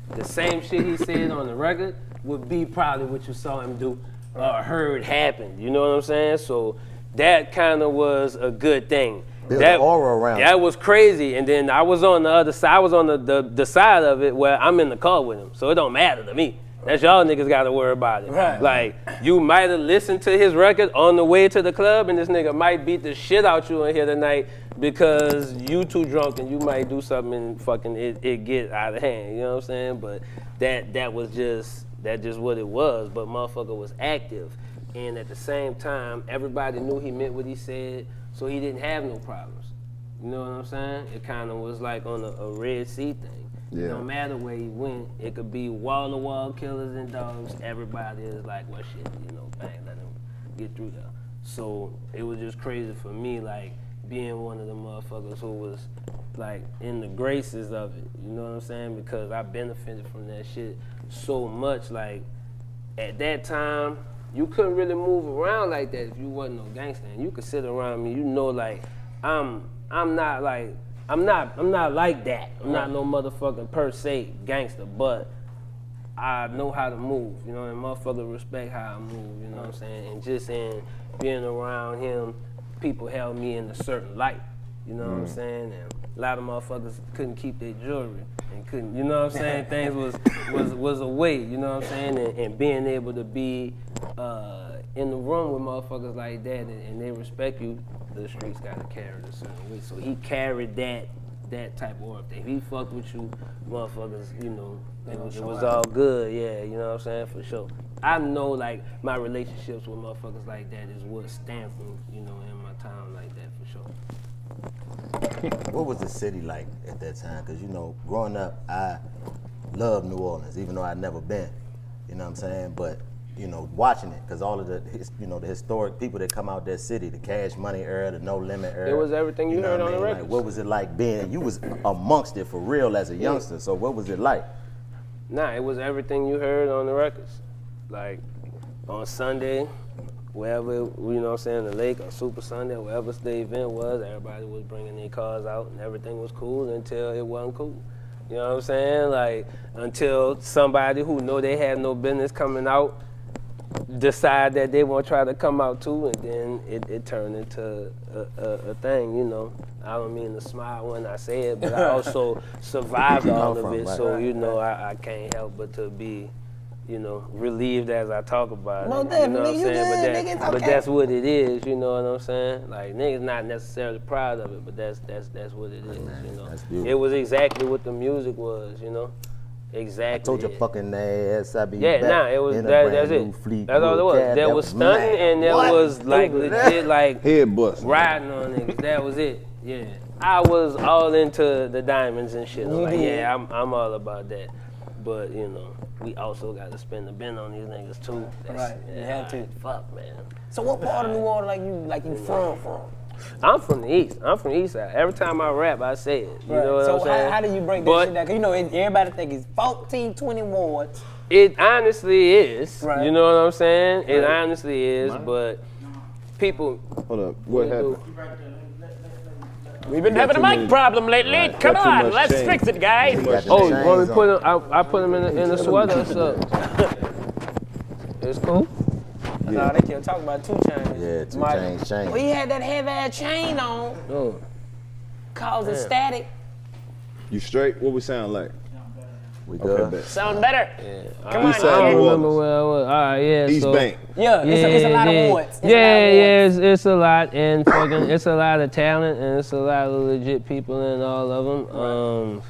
the same shit he said on the record would be probably what you saw him do or heard happen, you know what I'm saying? So that kind of was a good thing. Build That an aura around that it. was crazy, and then I was on the other side. I was on the side of it where I'm in the car with him, so it don't matter to me. That's y'all niggas got to worry about it. Right. Like, you might have listened to his record on the way to the club, and this nigga might beat the shit out you in here tonight because you too drunk and you might do something and fucking it get out of hand. You know what I'm saying? But that was just what it was. But motherfucker was active, and at the same time, everybody knew he meant what he said, so he didn't have no problems. You know what I'm saying? It kind of was like on a Red Sea thing. Yeah. No matter where he went, it could be wall-to-wall killers and dogs. Everybody is like, well, shit, you know, bang, let him get through there. So it was just crazy for me, like, being one of the motherfuckers who was, like, in the graces of it. You know what I'm saying? Because I benefited from that shit so much. Like, at that time, you couldn't really move around like that if you wasn't no gangster. And you could sit around me, you know, like, I'm not like that. I'm not no motherfucking per se gangster, but I know how to move, you know, and motherfuckers respect how I move, you know what I'm saying? And just in being around him, people held me in a certain light, you know what I'm saying? And a lot of motherfuckers couldn't keep their jewelry and couldn't, you know what I'm saying? Things was a way, you know what I'm saying? And being able to be in the room with motherfuckers like that and they respect you, the streets gotta carry it a certain way. So he carried that type of aura. If he fucked with you, motherfuckers, you know, it was all good, yeah, you know what I'm saying, for sure. I know, like, my relationships with motherfuckers like that is what stamped me, you know, in my time like that, for sure. What was the city like at that time? Because, you know, growing up, I loved New Orleans, even though I'd never been, you know what I'm saying? But, you know, watching it, because all of the, you know, the historic people that come out that city, the Cash Money era, the No Limit era. It was everything you heard know on what the I mean? records. Like, what was it like being, you was amongst it for real as a youngster, so what was it like? Nah, it was everything you heard on the records. Like, on Sunday, wherever, you know what I'm saying, the lake or Super Sunday, wherever the event was, everybody was bringing their cars out and everything was cool until it wasn't cool. You know what I'm saying? Like, until somebody who know they have no business coming out decide that they want to try to come out too, and then it turned into a thing, you know. I don't mean to smile when I say it, but I also survived all of it, so, you know, I can't help but to be, you know, relieved as I talk about Most it. You know what I'm definitely, you saying? good, nigga, it's But okay. that's what it is, you know what I'm saying? Like, niggas not necessarily proud of it, but that's what it is, you know. That's beautiful. It was exactly what the music was, you know. Exactly. I told your fucking ass I'd be Yeah, back nah, it was in a that's brand it. new Fleetwood That's all it was. cab. There That was stunting mad. and there What? was like legit like Head bust. riding on niggas. That was it. Yeah. I was all into the diamonds and shit. I'm like, yeah, I'm all about that. But, you know, we also got to spend the bin on these niggas too. Right, you have to. Fuck, man. So what part of New Orleans like you from? I'm from the East. I'm from the East Side. Every time I rap, I say it. You know what So I'm saying? how do you break that But shit down? 'Cause you know everybody think it's 14, 20 wards. it honestly is. Right. You know what I'm saying? It honestly is, but people... Hold up, what happened? We've been having a mic problem lately. Right, Come got too on, much let's change. fix it, guys. Got the Oh, chains want me to on. put him? I put him in the sweater or something. It's cool. No, they kept talking about 2 chains. Yeah, 2 Mike. chains, Well, he had that heavy ass chain on, Oh. causing static. You straight? What we sound like? We Okay, good? bet. Sound better. Come East I side don't New remember Orleans. where I was. All right, yeah. East so, Bank. Yeah, it's a lot of wards. It's a lot of Yeah, wards. it's a lot, and fucking, it's a lot of talent, and it's a lot of legit people in all of them.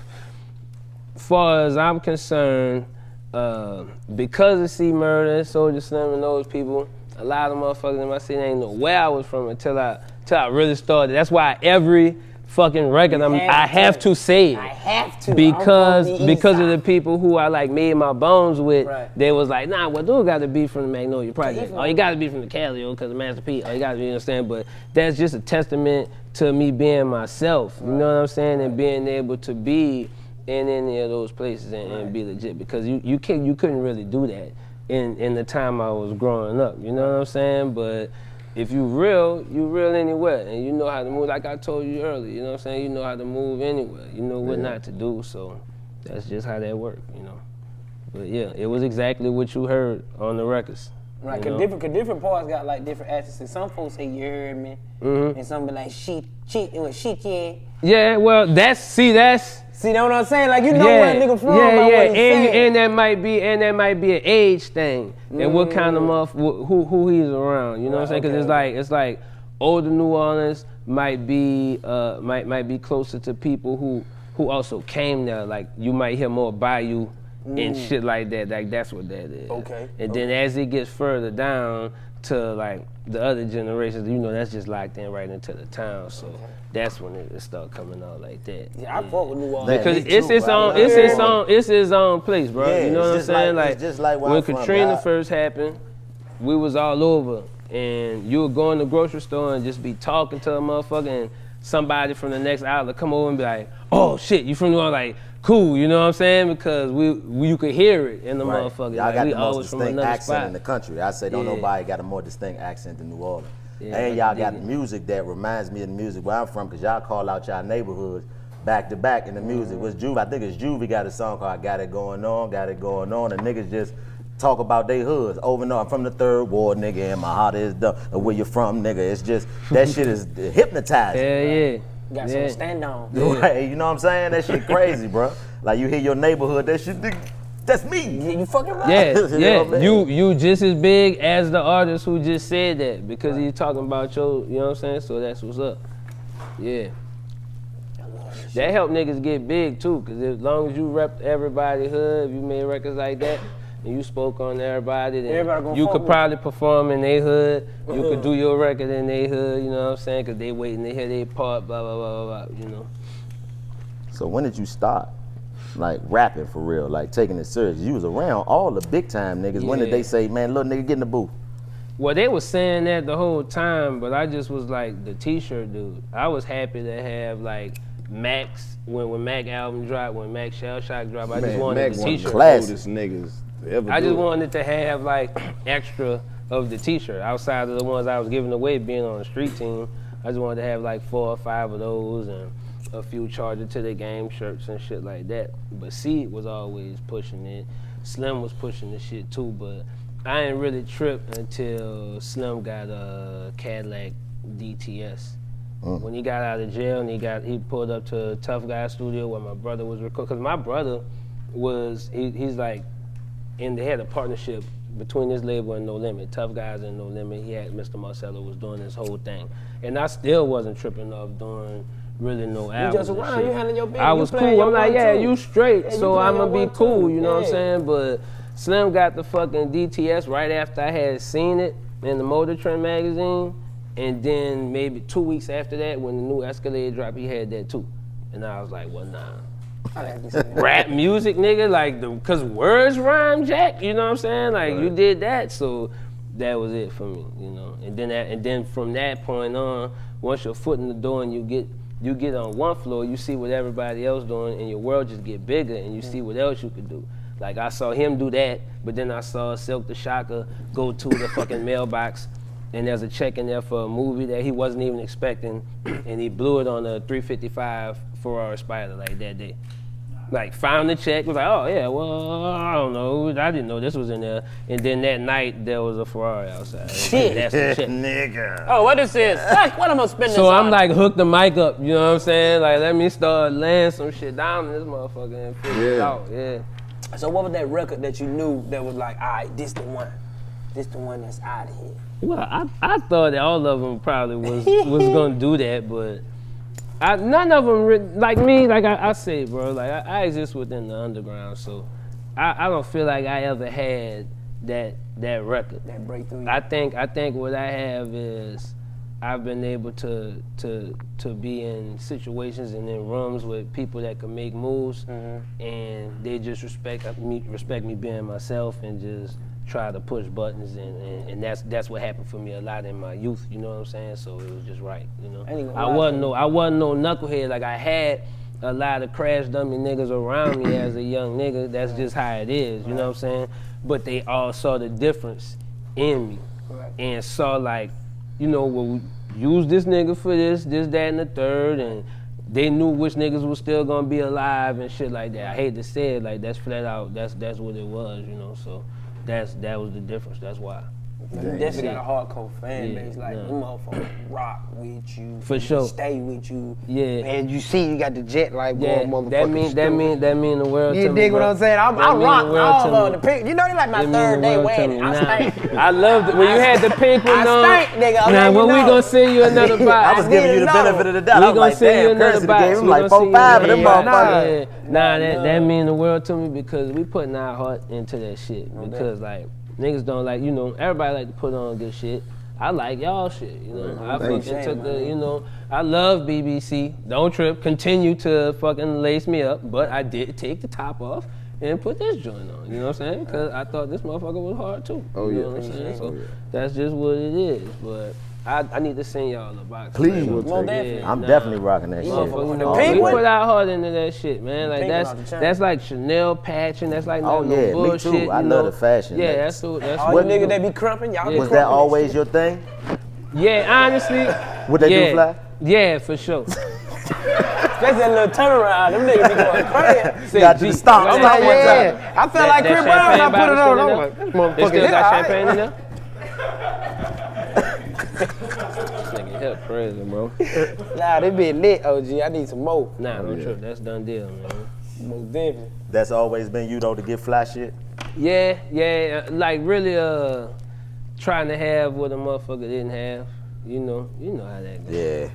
Far as I'm concerned, because of C Murder, Soulja Slim, and those people, A lot of motherfuckers in my city ain't know where I was from until I really started. That's why every fucking record I have to say it. I have to. Because of the people who I like made my bones with, they was like, nah, well, dude got to be from the Magnolia Project. Oh, you got to be from the Calio because of Master P. Oh, you got to be, you understand? But that's just a testament to me being myself. You know what I'm saying? And being able to be in any of those places and be legit. Because you couldn't really do that in the time I was growing up. You know what I'm saying? But if you real anywhere, and you know how to move, like I told you earlier, you know what I'm saying? You know how to move anywhere. You know what not to do, so that's just how that worked, you know. But yeah, it was exactly what you heard on the records. Right, cause different parts got like different accents. Some folks say you heard me, and some be like shit, it was shit, yeah. Yeah, well, see, know what I'm saying? Like you know where a nigga from. And that might be an age thing, and what kind of who he's around. You know what I'm saying? Because it's like older New Orleans might be closer to people who also came there. Like you might hear more Bayou and shit like that. Like that's what that is. Okay. And then as it gets further down to like the other generations, you know, that's just locked in right into the town. So that's when it start coming out like that. Yeah, I fuck with New Orleans. Because it's its own place, bro. Yeah, you know what I'm saying? Like, it's just like where when I'm from, Katrina God. first happened, we was all over. And you would go in the grocery store and just be talking to a motherfucker, and somebody from the next outlet come over and be like, oh shit, you from New Orleans? Like, cool, you know what I'm saying? Because you could hear it in the motherfucker. Y'all like, got we the most always from distinct another accent spot. in the country. I say don't nobody got a more distinct accent than New Orleans. Yeah, and y'all got music that reminds me of the music where I'm from, because y'all call out y'all neighborhoods back to back in the music. Was Juve, I think it's Juvie got a song called Got It Going On, and niggas just talk about they hoods over and over. I'm from the 3rd Ward, nigga, and my heart is dumb. Or where you from, nigga. It's just, that shit is hypnotizing. Yeah. Got something to stand on. Right, you know what I'm saying? That shit crazy, bro. Like you hear your neighborhood, that shit, that's me. You fucking right. Yeah, You know what I mean? you just as big as the artist who just said that, because he's talking about your, you know what I'm saying? So that's what's up. Yeah. That helped niggas get big too, because as long as you rep everybody hood, if you made records like that, and you spoke on everybody, then you could probably perform in their hood. You could do your record in their hood, you know what I'm saying? Because they waiting to hear their part, blah, blah, blah, blah, blah, you know. So when did you start, like, rapping for real, like taking it serious? You was around all the big time niggas. When did they say, man, little nigga, get in the booth? Well, they was saying that the whole time, but I just was like the t-shirt dude. I was happy to have like Max, when Mac album dropped, when Mac Shell Shock dropped, I just wanted the t-shirt. Classiest niggas ever. I just wanted to have like extra of the t-shirt outside of the ones I was giving away being on the street team. I just wanted to have like 4 or 5 of those and a few Charger to the Game shirts and shit like that. But C was always pushing it. Slim was pushing the shit too, but I ain't really tripped until Slim got a Cadillac DTS. When he got out of jail and he pulled up to Tough Guy Studio where my brother was recording. Cause my brother he's like, and they had a partnership between this label and No Limit, Tough Guys and No Limit. He had Mr. Marcello was doing this whole thing, and I still wasn't tripping off doing really no albums. You just around, you handling your business. I was cool. I'm like, yeah, you straight, so I'm gonna be cool. You know what I'm saying? But Slim got the fucking DTS right after I had seen it in the Motor Trend magazine, and then maybe 2 weeks after that, when the new Escalade dropped, he had that too, and I was like, well, nah. Rap music, nigga, like, cause words rhyme, Jack. You know what I'm saying? Like, you did that, so that was it for me, you know. And then from that point on, once your foot in the door and you get on one floor, you see what everybody else doing, and your world just get bigger, and you see what else you could do. Like, I saw him do that, but then I saw Silk the Shocker go to the fucking mailbox, and there's a check in there for a movie that he wasn't even expecting, and he blew it on a 355 Ferrari Spider like that day. Like, found the check, was like, oh yeah, well, I don't know, I didn't know this was in there. And then that night, there was a Ferrari outside. Shit. That's the check. Nigga. Oh, what this is? Fuck, what am I spending So this I'm on? like, hook the mic up, you know what I'm saying? Like, let me start laying some shit down in this motherfucker and figure it out, So what was that record that you knew that was like, all right, this the one. This the one that's out of here. Well, I thought that all of them probably was gonna do that, but none of them, like me, like I say, bro, like I exist within the underground, so I don't feel like I ever had that record. That breakthrough. I think what I have is I've been able to be in situations and in rooms with people that can make moves, and they just respect me being myself and just try to push buttons, and that's what happened for me a lot in my youth. You know what I'm saying? So it was just right. You know, I wasn't no knucklehead. Like I had a lot of crash dummy niggas around me as a young nigga. That's just how it is. You know what I'm saying? But they all saw the difference in me and saw like, you know, well, use this nigga for this, that, and the third, and they knew which niggas was still gonna be alive and shit like that. I hate to say it, like that's flat out. That's what it was, you know. So that was the difference. That's why. You definitely got a hardcore fan base. Like, them motherfuckers rock with you. For sure. Stay with you. Yeah. And you see you got the jet light going, motherfucker. That mean the world to me. You dig what I'm saying? I rock all of the pink. You know they like my third day wedding. I stank. I loved it. When you had the pink one on. I stank, nigga. Now, when we gonna send you another box? I was giving you the benefit of the doubt. I was like, damn, Curren gave him like 4, 5 of them motherfuckers. Nah, that mean the world to me because we putting our heart into that shit. Because like, niggas don't like, you know, everybody like to put on good shit. I like y'all shit, you know. I fucking took the, you know, I love BBC. Don't trip, continue to fucking lace me up, but I did take the top off and put this joint on, you know what I'm saying? Because I thought this motherfucker was hard too. You know what I'm saying? So that's just what it is, but I need to send y'all a box. Please. I'm definitely rocking that shit. We put our heart into that shit, man. Like that's like Chanel patching. That's like no bullshit. Me too. I love the fashion. Yeah, that's what niggas that be crumping, y'all be Was that always your thing? Yeah, honestly. Would they do fly? Yeah, for sure. Especially that little turnaround. Them niggas be going crazy. Got to the stomp. I'm like, yeah. I felt like Chris Brown when I put it on. I'm like, this motherfucker They still got hit champagne in there? This nigga hell crazy, bro. Nah, they be lit, OG. I need some more. Nah, no trip. That's done deal, man. Most definitely. That's always been you though, to get fly shit? Yeah. Like really trying to have what a motherfucker didn't have. You know how that goes. Yeah.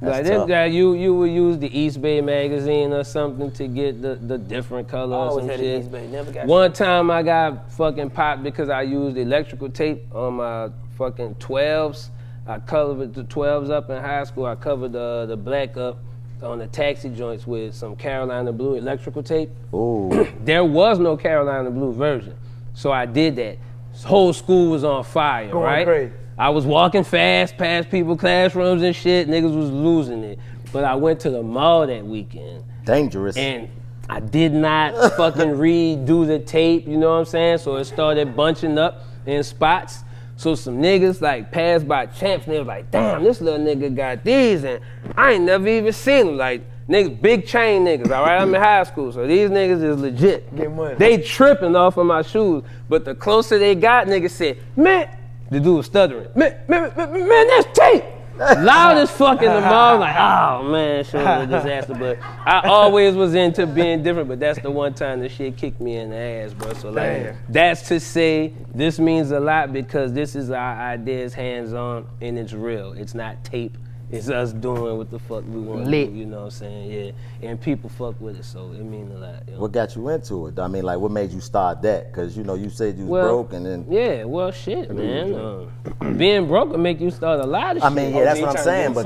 Like this guy, you would use the East Bay magazine or something to get the different color or some shit. East Bay. Never got One time I got fucking popped because I used electrical tape on my fucking 12s. I covered the 12s up in high school. I covered the black up on the taxi joints with some Carolina Blue electrical tape. Ooh. There was no Carolina Blue version, so I did that. This whole school was on fire, right? Crazy. I was walking fast past people's classrooms and shit. Niggas was losing it. But I went to the mall that weekend. Dangerous. And I did not fucking redo the tape, you know what I'm saying? So it started bunching up in spots. So some niggas like passed by champs and they was like, damn, this little nigga got these and I ain't never even seen them. Like, niggas, big chain niggas, all right? I'm in high school, so these niggas is legit. Get money. They tripping off of my shoes, but the closer they got, niggas said, man, the dude was stuttering. Man, that's tape. Loud as fuck in the mall, like, oh man, shit was a disaster. But I always was into being different, but that's the one time the shit kicked me in the ass, bro. So like, that's to say this means a lot because this is our ideas hands-on and it's real. It's not tape. It's us doing what the fuck we want to do, you know what I'm saying? Yeah, and people fuck with it, so it means a lot. You know? What got you into it? I mean, like, what made you start that? Because, you know, you said you was broke and then... Yeah, well, shit, man. Being broke will make you start a lot of shit. I mean, yeah, that's what I'm saying, but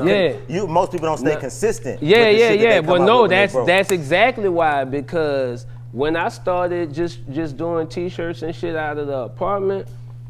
most people don't stay consistent. Yeah, but no, that's exactly why, because when I started just doing T-shirts and shit out of the apartment,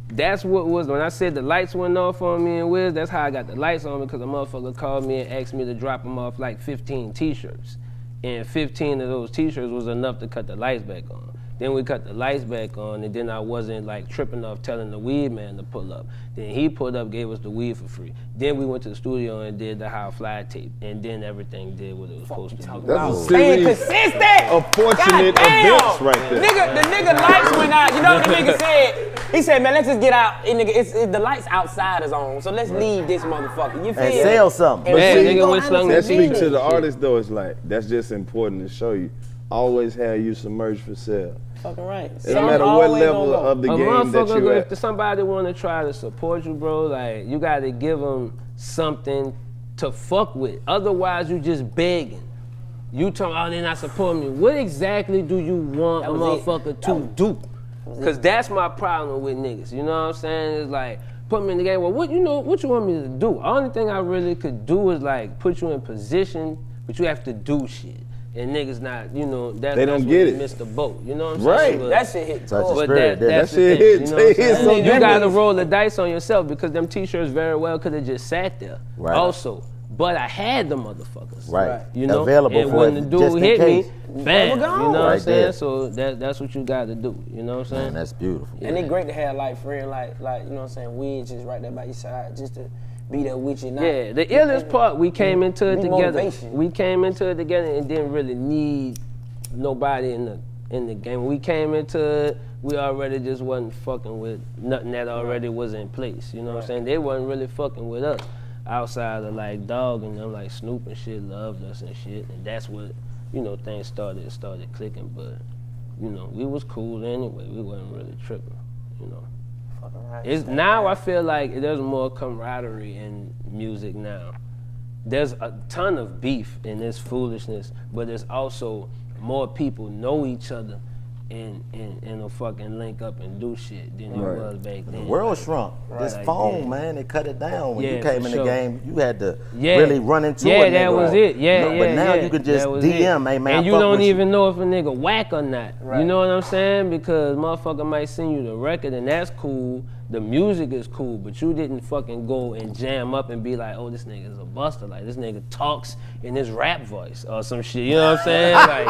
that's what was, when I said the lights went off on me and Wiz, that's how I got the lights on me, because a motherfucker called me and asked me to drop him off like 15 T-shirts. And 15 of those T-shirts was enough to cut the lights back on. Then we cut the lights back on, and then I wasn't like tripping off telling the weed man to pull up. Then he pulled up, gave us the weed for free. Then we went to the studio and did the How Fly tape, and then everything did what it was supposed to do. That's a Staying series consistent. of fortunate events right there. The nigga lights went out. You know what the nigga said? He said, man, let's just get out. And nigga, the lights outside is on, so let's leave this motherfucker. You feel And me? sell something. That speaks to the artist though. It's like, that's just important to show you. Always have you some merch for sale. Fucking right. It don't matter what level of the game that you at. If somebody want to try to support you, bro, like, you got to give them something to fuck with. Otherwise, you just begging. You talking, oh, they're not supporting me. What exactly do you want a motherfucker to do? Cause that's my problem with niggas. You know what I'm saying? It's like, put me in the game. Well, what you want me to do? Only thing I really could do is like put you in position, but you have to do shit. And niggas not, they don't get it. Miss the boat. You know what I'm Right. saying? But That shit hit Touch the cold. spirit. that's That the shit thing, hit. you know what I'm It hit saying? so You gotta different. roll the dice on yourself because them t-shirts very well could have just sat there. Right. Also, but I had the motherfuckers. Right. You know, Available and for when it, the dude just in hit case. me, bam. You know what I'm Right saying? there. So that's what you gotta do. You know what I'm saying? Man, that's beautiful. And it's great to have like friend like you know what I'm saying, Wiz just right there by your side, just to be there with you. Yeah, the illest part, we came into it Be together. motivation. We came into it together and didn't really need nobody in the game. When we came into it, we already just wasn't fucking with nothing that already was in place. You know what I'm saying? They wasn't really fucking with us outside of like Dog and them, like Snoop and shit loved us and shit. And that's what, things started clicking. But, we was cool anyway. We wasn't really tripping, It's now I feel like there's more camaraderie in music now. There's a ton of beef in this foolishness, but there's also more people know each other and will fucking link up and do shit than it was back then. The world shrunk. This Like, phone, yeah. man, they cut it down. When Yeah, you came for in sure. the game, you had to Yeah. really run into Yeah, a nigga. that was it. Yeah, But now you can just that was DM, it. hey man, and you fuck don't with even know if a nigga whack or not. Right. You know what I'm saying? Because motherfucker might send you the record and that's cool. The music is cool, but you didn't fucking go and jam up and be like, oh, this nigga is a buster. Like, this nigga talks in his rap voice or some shit. You know what I'm saying? Like,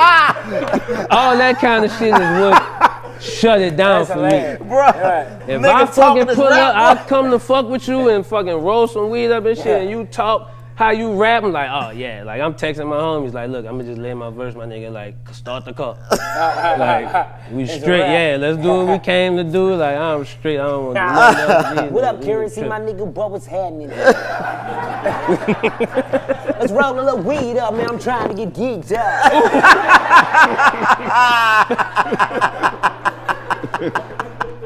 all that kind of shit is what shut it down for me. Bro, If nigga I talking fucking his pull rap up, voice. I come to fuck with you and fucking roll some weed up and shit, and you talk how you rap, I'm like, oh yeah, like I'm texting my homies, like, look, I'm gonna just lay my verse, my nigga, like, start the car. Like, we straight, yeah, let's do what we came to do, like, I'm straight, I don't want to do nothing else with these What up, niggas. Curren? See my nigga Bubba's happening. Let's roll a little weed up, man. I'm trying to get geeked up.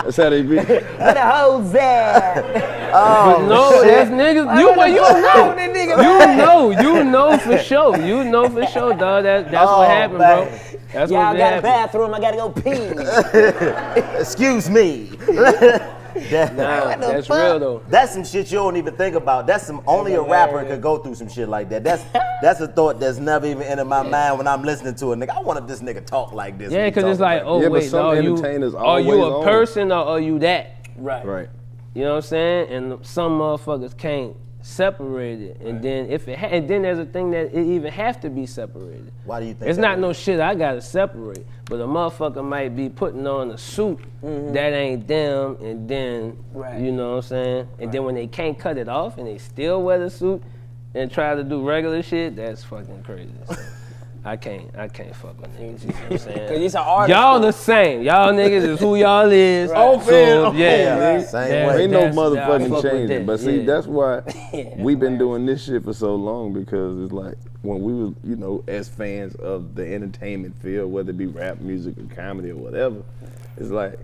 That's how they be. Where the hoes at? But no, that's niggas, you know, you know for sure, dog, that's what happened, bro. man. That's Y'all what got a happened. bathroom, I gotta go pee. Excuse me. Nah, that's real though. That's some shit you don't even think about. That's some only a rapper could go through some shit like that. That's a thought that's never even entered my mind when I'm listening to a nigga. I wonder if this nigga talk like this. Yeah, when he because it's talk like, about oh Yeah, but wait, some are you entertainers a always on. person or are you that? Right. You know what I'm saying? And some motherfuckers can't separate it. And then and then there's a thing that it even have to be separated. Why do you think It's that not is? no shit I gotta separate, but a motherfucker might be putting on a suit that ain't them, and then you know what I'm saying? And then when they can't cut it off and they still wear the suit and try to do regular shit, that's fucking crazy. So I can't fuck with niggas, you know what I'm saying? Cause it's an artist. Y'all the same. Y'all niggas is who y'all is. Oh, So, man. yeah. Same That's- way. Ain't no that's- I fuck motherfucking with changing. that, But see, yeah. that's why we've been doing this shit for so long, because it's like when we was, as fans of the entertainment field, whether it be rap, music, or comedy or whatever, it's like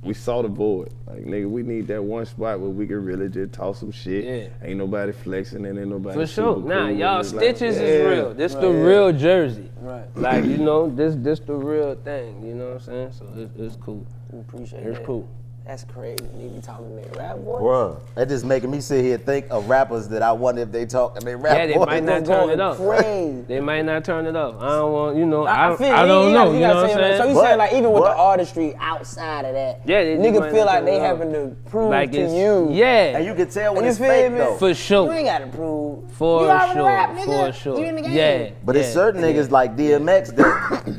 we saw the void. Like, nigga, we need that one spot where we can really just talk some shit. Yeah. Ain't nobody flexing and ain't nobody For sure. super Nah, cool. y'all It's like, stitches yeah. is real. This the real jersey. Right. Like, this the real thing. You know what I'm saying? So it's cool. Appreciate It's that. cool. That's crazy. Nigga be talking to that rap voice. Bruh, that just making me sit here think of rappers that I wonder if they talk and they rap. Yeah, they voice. might not turn it off. Crazy. They might not turn it off. I don't want, I feel I don't know. You know what I'm So saying? you But- saying like even with but- the artistry outside of that, Yeah, they just niggas might feel not like turn they it off. having to prove Like to it's, you. yeah. And you can tell when You it's feel fake me? though. For You sure. ain't gotta prove. For you already sure. rap, nigga. For sure. You in the game. Yeah. But it's certain niggas like DMX that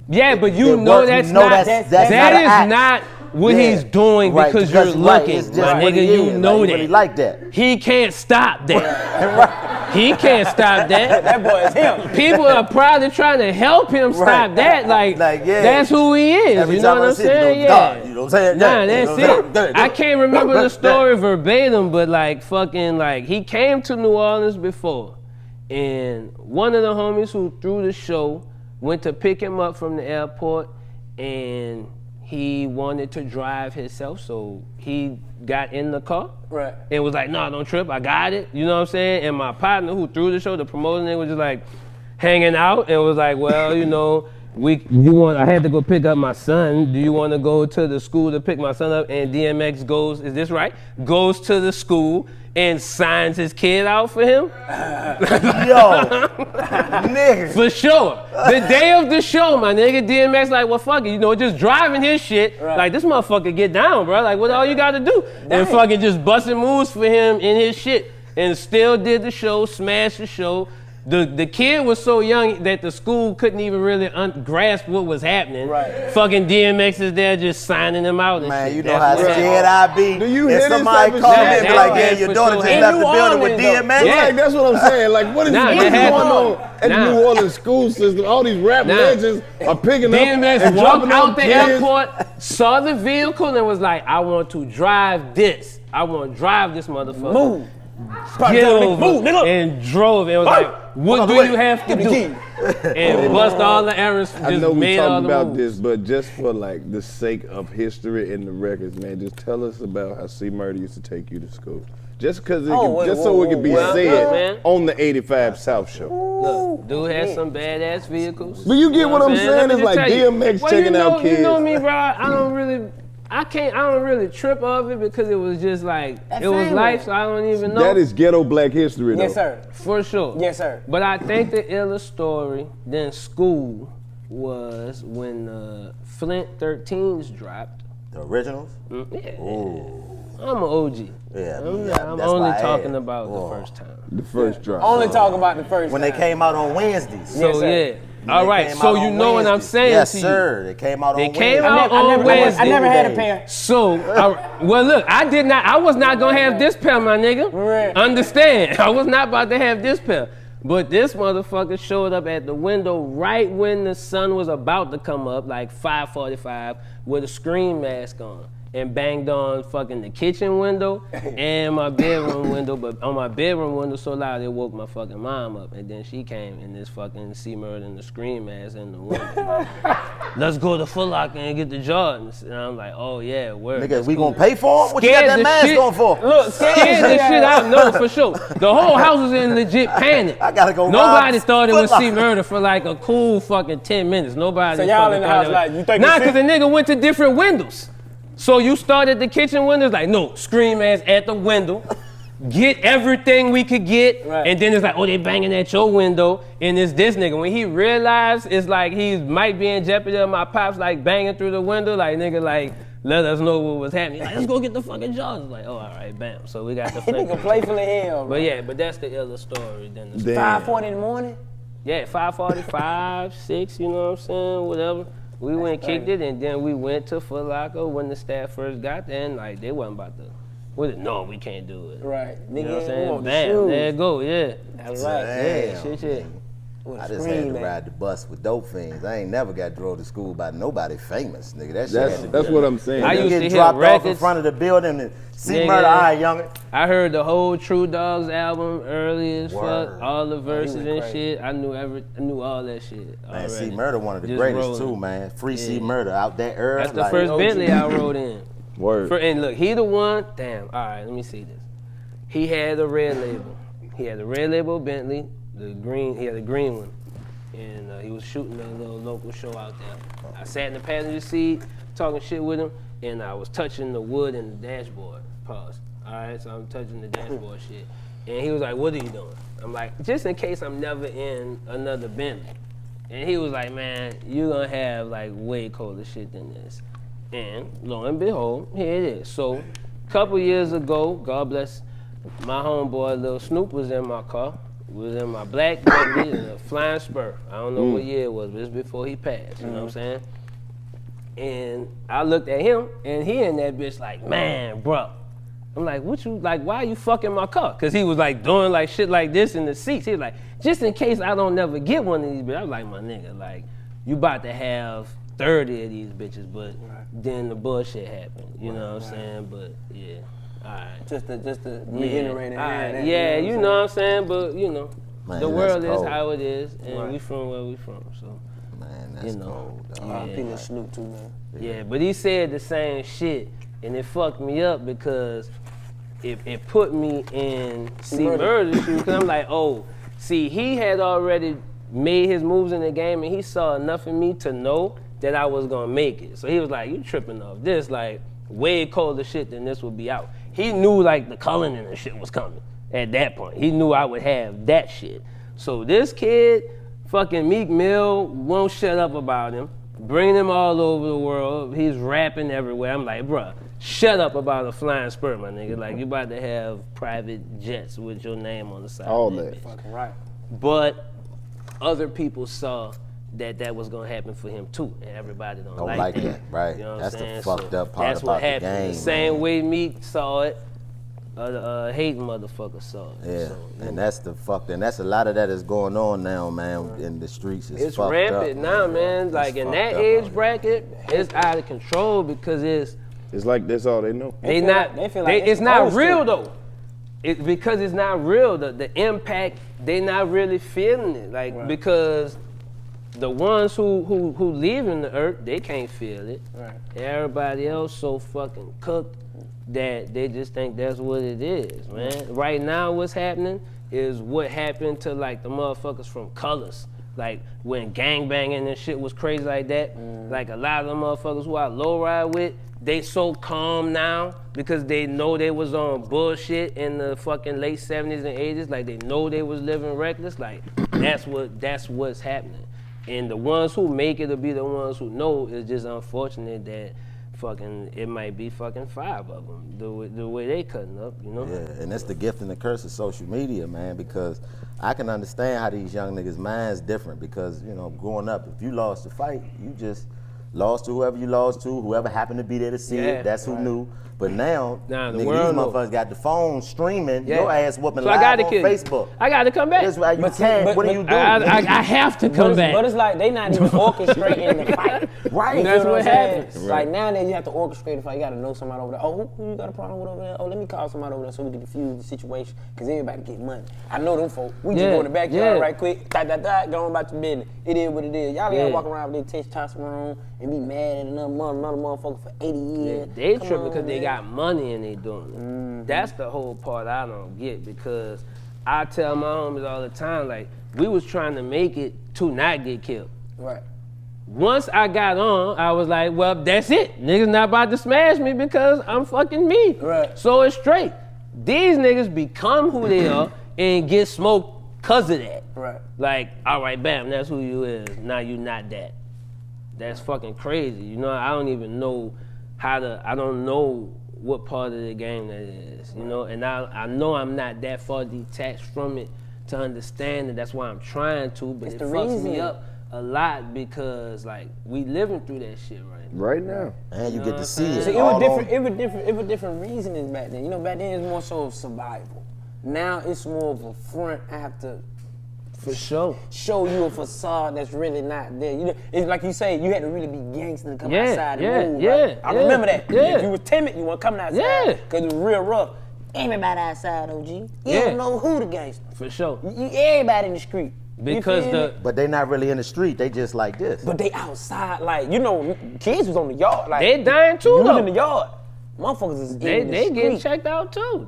Yeah, but you that know work- that's you know not that's that not an is act. not what Yeah. he's doing Right, because you're right, looking. it's just My what nigga, he you is. know Like, he that. really like that. He can't stop that. He can't stop that. That boy is him. People are probably trying to help him stop Right. that. Like, yeah. that's who he is. Every you know time what I I'm see him, saying? you know, God, you know what I'm saying? Nah, Yeah, you that's know what I'm saying? it. I can't remember the story verbatim, but like fucking like he came to New Orleans before, and one of the homies who threw the show went to pick him up from the airport, and he wanted to drive himself, so he got in the car. Right. And was like, nah, don't trip, I got it. You know what I'm saying? And my partner who threw the show, the promoter nigga, was just like hanging out and was like, well, I had to go pick up my son. Do you want to go to the school to pick my son up? And DMX goes, is this right? Goes to the school and signs his kid out for him. Nigga. For sure. The day of the show, my nigga, DMX like, well, fuck it, just driving his shit. Right. Like, this motherfucker get down, bro. Like, what all you got to do? Dang. And fucking just busting moves for him in his shit. And still did the show, smashed the show. The kid was so young that the school couldn't even really grasp what was happening. Right. Fucking DMX is there just signing them out and man, shit. you know how scared I be. Do you hear somebody call me and be like, yeah, your daughter just left the building with DMX? Yeah. Like, that's what I'm saying. Like, what is going on at the New Orleans school system? All these rap legends are picking up DMX and walked dropping out the kids. airport, saw the vehicle, and was like, I want to drive this. I want to drive this motherfucker. Move. Get over and drove. It was like, what do you have to do? And bust all the errors. I know we talked about this, but just for like the sake of history and the records, man, just tell us about how C Murder used to take you to school. Just because so it could be said on the 85 South Show. Look, dude has some badass vehicles. But you get what I'm saying? It's like DMX checking out kids. You know me, bro. I don't really trip of it because it was just like, it was life, so I don't even know. That is ghetto black history, though. Yes, sir. For sure. Yes, sir. But I think the illest story than school was when Flint 13s dropped. The originals? Yeah. Ooh. I'm an OG. Yeah, I'm only talking about the first time. The first drop. Only talk about the first when time. they came out on Wednesdays. So All right, so you know what I'm saying yes, to you. Yes, sir. They came out on Wednesday. They came out on Wednesday. I never had a pair. So, well, look, I was not going to have this pair, my nigga. Right. Understand? I was not about to have this pair. But this motherfucker showed up at the window right when the sun was about to come up, like 5:45, with a screen mask on. And banged on fucking the kitchen window and my bedroom window, but on my bedroom window so loud it woke my fucking mom up. And then she came in this fucking C Murder and the scream mask in the window. Let's go to Foot Locker and get the Jordans. And I'm like, oh yeah, word. Nigga, we gonna pay for them? What you got that mask on for? Look, scared the shit out. No, for sure. The whole house was in legit panic. I gotta go. Nobody thought it was C Murder for like a cool fucking 10 minutes. Nobody. So y'all in the house like, you think nah, cause the nigga went to different windows. So you start at the kitchen windows, like, no, scream ass at the window, get everything we could get, and then it's like, oh, they banging at your window, and it's this nigga. When he realized it's like he might be in jeopardy of my pops, like, banging through the window, like, nigga, like, let us know what was happening. Like, let's go get the fucking Jordans. Like, oh, all right, bam. So we got the nigga playful as hell, bro. But that's the illest story. Then the 5:40 in the morning? Yeah, 5:45, 6, you know what I'm saying, whatever. We went kicked it, and then we went to Foot Locker when the staff first got there, and like they wasn't about to. No, we can't do it. Right, you know what I'm saying? Bam, there it go, yeah. That's right. Damn. Shit. I just had to ride the bus with dope fiends. I ain't never got drove to school by nobody famous, nigga. That's what I'm saying. I used to get hear dropped records off in front of the building and see Murder, all right, youngin'. I heard the whole True Dogs album early as fuck, all the verses and shit. I knew all that shit. Man, C Murder one of the greatest too, man. Free C Murder out that era. That's the first Bentley I rode in. Word. And look, he the one. Damn. All right, let me see this. He had a red label. He had a red label Bentley. He had a green one. And he was shooting a little local show out there. I sat in the passenger seat, talking shit with him, and I was touching the wood and the dashboard. Pause. All right, so I'm touching the dashboard shit. And he was like, what are you doing? I'm like, just in case I'm never in another Bentley. And he was like, man, you're gonna have like way colder shit than this. And lo and behold, here it is. So a couple years ago, God bless, my homeboy Lil Snoop was in my car. Was in my black Bentley and a flying spur. I don't know what year it was, but it's before he passed, you know what I'm saying? And I looked at him, and he in that bitch like, man, bro. I'm like, why are you fucking my car? Cause he was like doing like shit like this in the seats. He was like, just in case I don't never get one of these bitches. I was like, my nigga, like, you about to have 30 of these bitches, but then the bullshit happened, you know what I'm saying? But yeah. All right. Just to reiterate it. Yeah, you know what I'm saying? But, you know, man, the world is how it is, and we from where we from, so. Man, that's cold, dog. Yeah. Snoop too, man. Yeah, but he said the same shit, and it fucked me up because it put me in C Murder's shoes, because I'm like, oh, see, he had already made his moves in the game, and he saw enough in me to know that I was gonna make it. So he was like, you tripping off this, like way colder shit than this would be out. He knew like the Cullen and shit was coming at that point. He knew I would have that shit. So this kid, fucking Meek Mill, won't shut up about him, bringing him all over the world. He's rapping everywhere. I'm like, bruh, shut up about a flying spur, my nigga. Like, you about to have private jets with your name on the side. All of that. Fucking right. But other people saw that was gonna happen for him too, and everybody don't like that. Right? You know what That's I'm saying? the fucked up part that's about what happened. the game. The same man. way Meek saw it, hating motherfuckers saw it. Yeah, So, and that's the fucked, and that's a lot of that is going on now, man, in the streets. it's fucked rampant up, now, man. Like It's in fucked that up age out bracket, it's out of control because it's like that's all they know. They feel like it's not supposed to. real though. Because it's not real. The impact, they not really feeling it. Like because the ones who leaving the earth, they can't feel it. Right. Everybody else so fucking cooked that they just think that's what it is, man. Right now what's happening is what happened to like the motherfuckers from Colors. Like when gangbanging and shit was crazy like that, like a lot of them motherfuckers who I low ride with, they so calm now because they know they was on bullshit in the fucking late 70s and 80s. Like they know they was living reckless. Like that's what's happening. And the ones who make it to be the ones who know is just unfortunate that fucking it might be fucking 5 of them the way they cutting up, you know? Yeah, and that's the gift and the curse of social media, man, because I can understand how these young niggas' minds different because, you know, growing up, if you lost a fight, you just lost to whoever you lost to, whoever happened to be there to see it, that's who knew. But now, Nah, the nigga, world these know. motherfuckers got the phone streaming, Yeah. your ass whooping So I live gotta on kill you. Facebook. I got to come back. That's why you But- can't. but- What are you doing? I have to come back. But it's like they not even orchestrating the fight. Right. You That's feel what I'm saying? happens. Like nowadays you have to orchestrate the fight. You got to know somebody over there. Oh, who you got a problem with over there? Oh, let me call somebody over there so we can diffuse the situation. Because everybody get money. I know them folk. We just Yeah, go in the backyard yeah. right quick. Go on about your business. It is what it is. Y'all Yeah. gotta walk around with their testosterone and be mad at another motherfucker for 80 years. They Come tripping on, because they man. got money and they doing it. That's the whole part I don't get because I tell my homies all the time, like, we was trying to make it to not get killed. Right. Once I got on, I was like, well, that's it. Niggas not about to smash me because I'm fucking me. Right. So it's straight. These niggas become who they are and get smoked because of that. Right. Like, all right, bam, that's who you is. Now you not that. That's fucking crazy. You know, I don't even know I don't know what part of the game that is, you know? And I know I'm not that far detached from it to understand it. That's why I'm trying to, but it the fucks me reason. up a lot because, like, we living through that shit right now. Right now. And you get to see it. So it all was different. on- It was different reasonings back then. You know, back then it was more so of survival. Now it's more of a front. I have to For sure. show you a facade that's really not there. You know, it's like you say, you had to really be gangster to come Yeah, outside yeah, and move. yeah, Right? I yeah, remember that. yeah. If you was timid, you weren't coming outside. Yeah. Cause it was real rough. Everybody outside, OG. You Yeah. don't know who the gangster. For sure. Everybody in the street. You Because feel the me? But they not really in the street. They just like this. But they outside, like, you know, kids was on the yard. Like, they dying too you was though. in the yard. Motherfuckers is They in the they getting street. checked out too.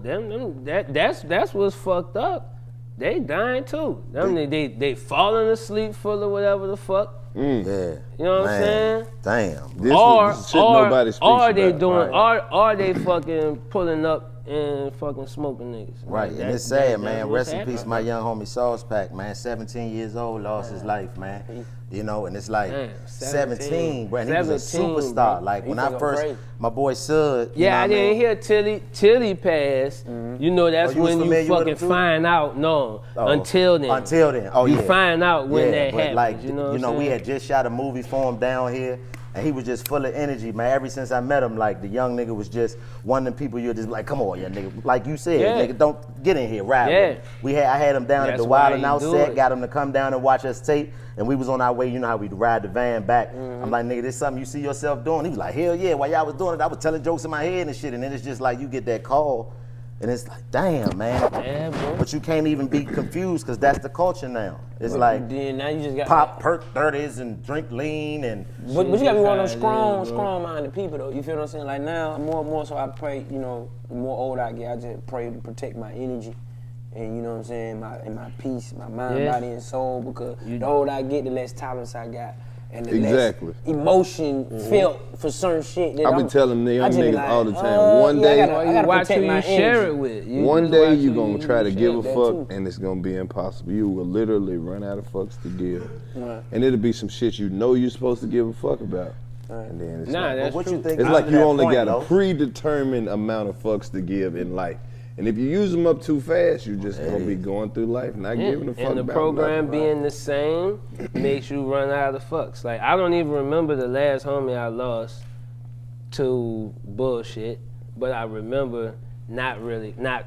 That's what's fucked up. They dying too. They falling asleep full of whatever the fuck. Yeah. You know what I'm saying? Damn. This is shit nobody speaks or they about. doing Right. or they fucking pulling up and fucking smoking niggas. Right, Like, and it's that's sad, man. what's Rest in peace, happening. my young homie Sauce Pack, man. 17 years old, lost his life, man. You know, and it's like Damn, 17, bro. And he was a 17, superstar. bro. Like He when I took first, a break. my boy Sud. you know Yeah, I what didn't mean? hear Tilly passed. You know, that's Oh, you was when you familiar with fucking him, too? find out. No, Oh, until then. Until then, oh you yeah. find out when that but happens. like, you know, what I'm we saying? had just shot a movie for him down here, and he was just full of energy, man. Ever since I met him, like the young nigga was just one of them people you're just like, come on, yeah, nigga. Like you said, Yeah. nigga, don't get in here, ride Yeah. with me. I had him down at That's the why Wild and you Out do set, it. got him to come down and watch us tape, and we was on our way. You know how we ride the van back. I'm like, nigga, this something you see yourself doing? He was like, hell yeah. While y'all was doing it, I was telling jokes in my head and shit, and then it's just like you get that call, and it's like, damn, man. Yeah, bro. But you can't even be confused because that's the culture now. It's like Then now you just got pop perk 30s and drink lean and But you gotta be one of Shit, those yeah, bro. strong-minded people though. You feel what I'm saying? Like now, more and more so I pray, you know, the more older I get, I just pray to protect my energy and you know what I'm saying, my peace, my mind, body, and soul. Because the older I get, the less tolerance I got, and the less emotion felt for certain shit. I've been telling the young niggas all the time. One day, I gotta watch who protect my you share energy. it with. One day you gonna try to give a that fuck, too. and it's gonna be impossible. You will literally run out of fucks to give, Right. and it'll be some shit you know you're supposed to give a fuck about. And then it's like, that's What true. you think? it's like after you that only point, got though? a predetermined amount of fucks to give in life. And if you use them up too fast, you're just gonna be going through life not giving a fuck And the about program nothing. being the same makes you run out of fucks. Like, I don't even remember the last homie I lost to bullshit, but I remember not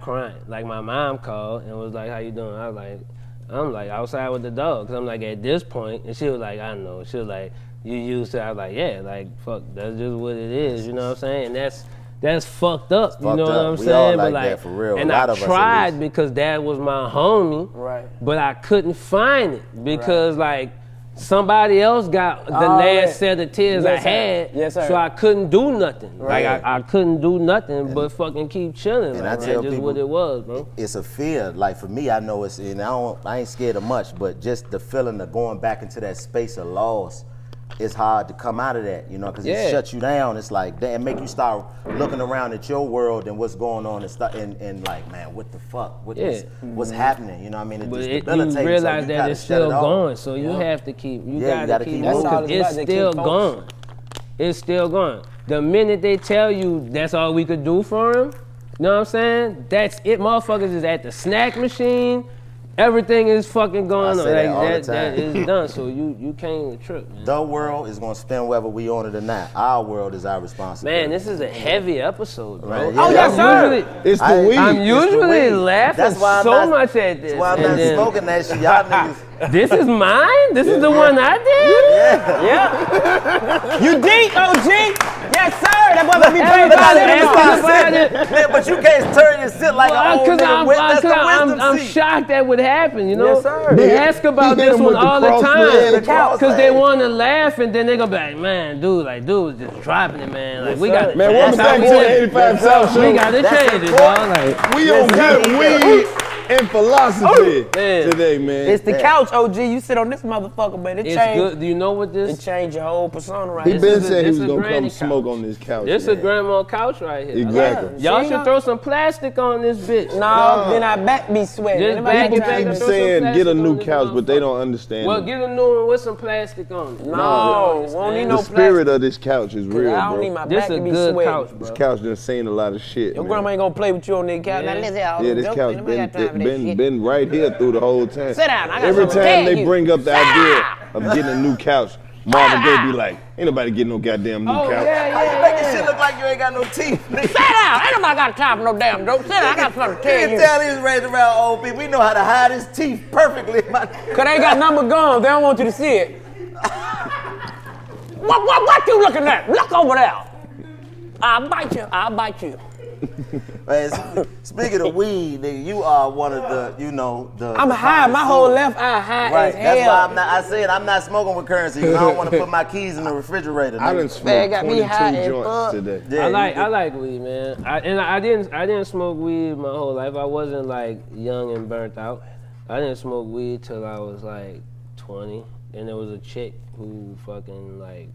crying. Like, my mom called and was like, how you doing? I'm like outside with the dog. Cause I'm like, at this point, and she was like, I know. She was like, you used to. I was like, yeah, like, fuck, that's just what it is. You know what I'm saying? And that's fucked up. You know what I'm We saying? all But like that, for real. And A lot I of us, at tried least. because that was my homie. Right. But I couldn't find it because like somebody else got the last set of tears I Yes, sir. had. Yes, sir. So I couldn't do nothing. Right. Like I couldn't do nothing but fucking keep chilling. And Like, I that's tell just people, what it was, bro. It's a fear. Like for me, I know it's, and I ain't scared of much, but just the feeling of going back into that space of loss, it's hard to come out of that, you know, because it shuts you down. It's like, damn, make you start looking around at your world and what's going on and like, man, what the fuck? What's happening? You know what I mean? It But just you debilitates. So realize you that gotta it's shut still it off. going, so you have to keep. You Yeah, you gotta gotta keep keep moving. moving. That's all It's it's still about, to keep going. It's still going. The minute they tell you that's all we could do for him, you know what I'm saying? That's it. Motherfuckers is at the snack machine. Everything is fucking going on. say that all the That time. is done. So you can't trip, man. The world is gonna spin whether we on it or not. Our world is our responsibility. Man, this is a heavy episode, bro. Right, Oh, yes, sir. It's the weed. I'm It's the usually weed. laughing That's why I'm so not- much at this. That's why I'm and not then, smoking that shit. Y'all niggas. This is mine? This is the one I did? Yeah. You deep, OG? Yes, sir. That boy gonna be paid by Everybody asking about it. Yeah, but you can't turn and sit like an old nigga. That's the wisdom I'm seat. shocked that would happen, you know? Yes, sir. They ask about He hit this him one with the all the cross time. leg. Because they want to laugh and then they gonna be like, man, dude was just dropping it, man. Like, we got Man, welcome back to the 85 South Show. We got to That's change it, important. dog. Like, We on good weed and philosophy today, man. It's the couch, OG. You sit on this motherfucker, man. It it's changed. good. Do you know what It this? changed your whole persona right He here. been is a- saying he this was a gonna granny come smoke couch. on this couch. This man. a grandma couch right here. Exactly. Y'all See, should throw some plastic on this bitch. No, then our back be sweating. Just Anybody back People got time keep to- throw some saying get a plastic new on this couch, but they motherfucker. don't understand. Well, get a new one with some plastic on it. No, won't need the no spirit plastic. of this couch is real, I don't need bro. my This back a to be good sweating. couch, This bro. couch done seen a lot of shit. Your man. grandma ain't gonna play with you on that couch. Yeah. Now listen, all Yeah, them this jokes, couch anybody got time for that shit. been right here through the whole time. Sit down, I got Every something to time tell they you. bring up the Sit idea down. of getting a new couch, Marvin Gaye be like, ain't nobody getting no goddamn new couch. How you make this shit look like you ain't got no teeth, nigga? Sit down. Ain't nobody got time for no damn joke. Sit down. I got something to You tell can you. tell he was raised around old people. We know how to hide his teeth perfectly. Cause they ain't got number guns. They don't want you to see it. What you looking at? Look over there. I'll bite you. I'll bite you. Man, speaking of weed, nigga, you are one of the, you know, the. I'm high. My whole left eye high Right, as that's hell. why I'm not. I said I'm not smoking with currency because I don't want to put my keys in the refrigerator. I nigga. done smoked got me high 22 as joints fuck. today. Yeah, I like weed, man. I didn't smoke weed my whole life. I wasn't like young and burnt out. I didn't smoke weed till I was like 20, and there was a chick who fucking like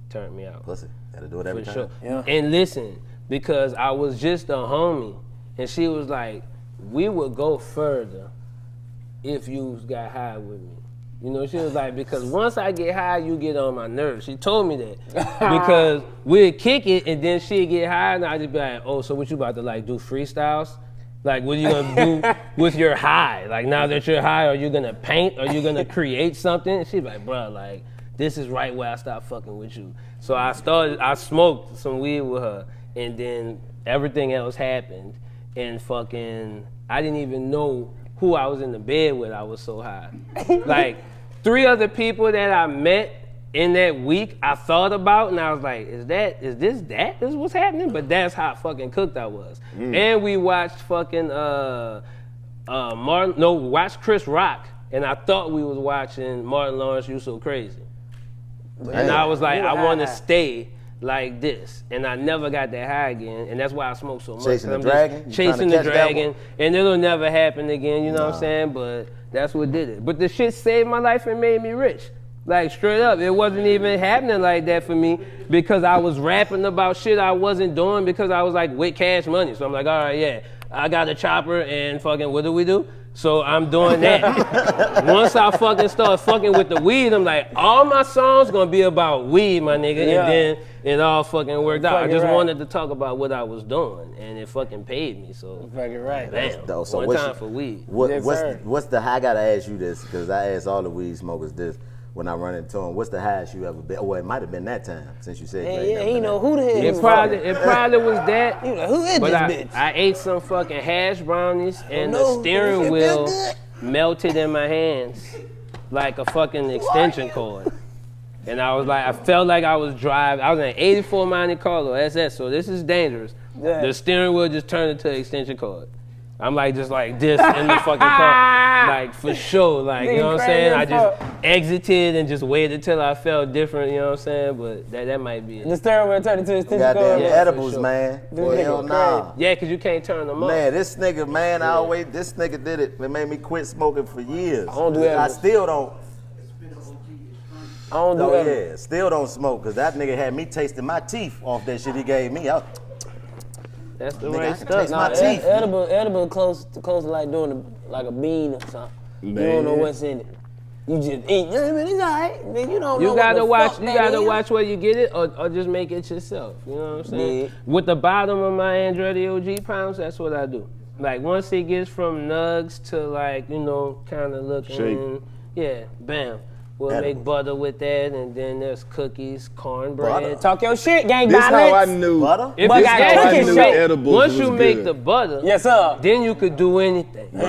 turned me out. Pussy, gotta do it every For time. sure. Yeah. And listen, because I was just a homie, and she was like, we would go further if you got high with me. You know, she was like, because once I get high, you get on my nerves. She told me that. Because we'd kick it, and then she'd get high, and I'd just be like, oh, so what you about to like do freestyles? Like, what are you gonna do with your high? Like, now that you're high, are you gonna paint? Are you gonna create something? And she'd be like, bro, like, this is right where I stop fucking with you. So I smoked some weed with her, and then everything else happened, and fucking, I didn't even know who I was in the bed with. I was so high. Like, 3 other people that I met in that week, I thought about, and I was like, is this what's happening? But that's how fucking cooked I was. And we watched fucking, watched Chris Rock, and I thought we was watching Martin Lawrence, You So Crazy. And I was like, I want to stay. like this, and I never got that high again, and that's why I smoke so much. Chasing the I'm dragon? just You trying chasing to the catch that dragon, and it'll never happen again. You know what I'm saying? But that's what did it. But the shit saved my life and made me rich. Like straight up, it wasn't even happening like that for me because I was rapping about shit I wasn't doing because I was like with cash money. So I'm like, all right, yeah, I got a chopper and fucking what do? So I'm doing that. Once I fucking start fucking with the weed, I'm like, all my songs gonna be about weed, my nigga. Yeah. And then it all fucking worked out. I Fucking just right. wanted to talk about what I was doing, and it fucking paid me. So Fucking right. bam, dope. So one what's time your- for weed. Yes, sir. What's the I gotta ask you this because I ask all the weed smokers this when I run into them. What's the highest you ever been? Oh, it might have been that time since you said. you ain't Yeah, never he been know that. who the hell he It was probably was that. You like, who is But this bitch? I ate some fucking hash brownies and no, the steering it feel wheel good. melted in my hands like a fucking extension cord. And I was like, I felt like I was driving. I was in an 84 Monte Carlo SS, so this is dangerous. Yeah. The steering wheel just turned into an extension cord. I'm like just like this in the fucking car, like for sure, like you know what I'm saying. I just exited and just waited till I felt different, you know what I'm saying. But that might be it. The steering wheel turned into his extension Goddamn cord. Yeah, for edibles, sure. man. This Boy, nigga hell crazy. nah. Yeah, cause you can't turn them off. Man, this nigga, man, this nigga did it. It made me quit smoking for years. I don't do that. I still don't. I don't do Oh that. yeah, still don't smoke because that nigga had me tasting my teeth off that shit he gave me. That's the Nigga, I right can stuff. taste my Nah, teeth. edible close to like doing like a bean or something. You don't know Man. what's in it. You just eat. You know what I mean? It's alright. Man, you don't know You gotta what the watch. fuck You that gotta is. watch where you get it, or just make it yourself. You know what I'm saying? Yeah. With the bottom of my Andretti OG pounds, that's what I do. Like once it gets from nugs to like kind of looking, Shake. yeah, bam. We'll Edibles. make butter with that, and then there's cookies, cornbread. Talk your shit, gang This how I violence. knew. Butter? If But it's got that, how I cookies knew shake. edibles once was you make good. the butter, Yes, sir. then you could do anything. You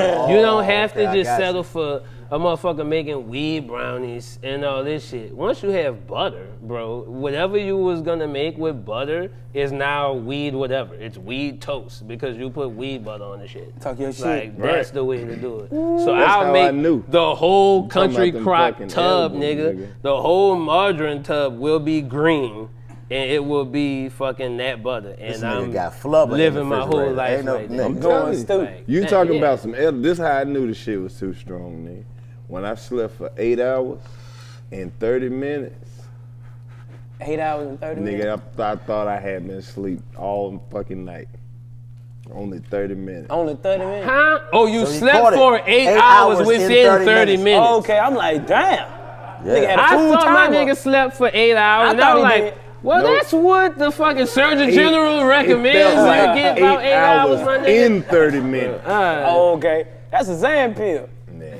don't have okay, to I just got you. settle for a motherfucker making weed brownies and all this shit. Once you have butter, bro, whatever you was gonna make with butter is now weed whatever. It's weed toast because you put weed butter on the shit. Talk your shit. Like Right. that's the way to do it. So That's I'll how make I knew. the whole talking country about them crock fucking tub, edibles, nigga. nigga. The whole margarine tub will be green. And it will be fucking that butter. And This nigga I'm got flubber in the living my whole refrigerator. life Ain't no like that. nigga. I'm Going telling you. stupid. Like, You man, talking yeah. about some edibles. This how I knew the shit was too strong, nigga. When I slept for 8 hours and 30 minutes, 8 hours and 30 minutes. nigga, I thought I had been asleep all fucking night. Only 30 minutes. Only 30 minutes. Huh? Oh, you So you slept caught it. for 8 8 hours hours within in 30 30 minutes. minutes. Okay, I'm like, damn. Nigga had a Yeah. I full thought my timer. nigga slept for 8 hours, I and I thought was he like, did. well, Nope. that's what the fucking Surgeon Eight- General recommends. It felt like You get about 8 hours, my nigga. in 30 minutes. Oh, okay. That's a Xan pill. Man.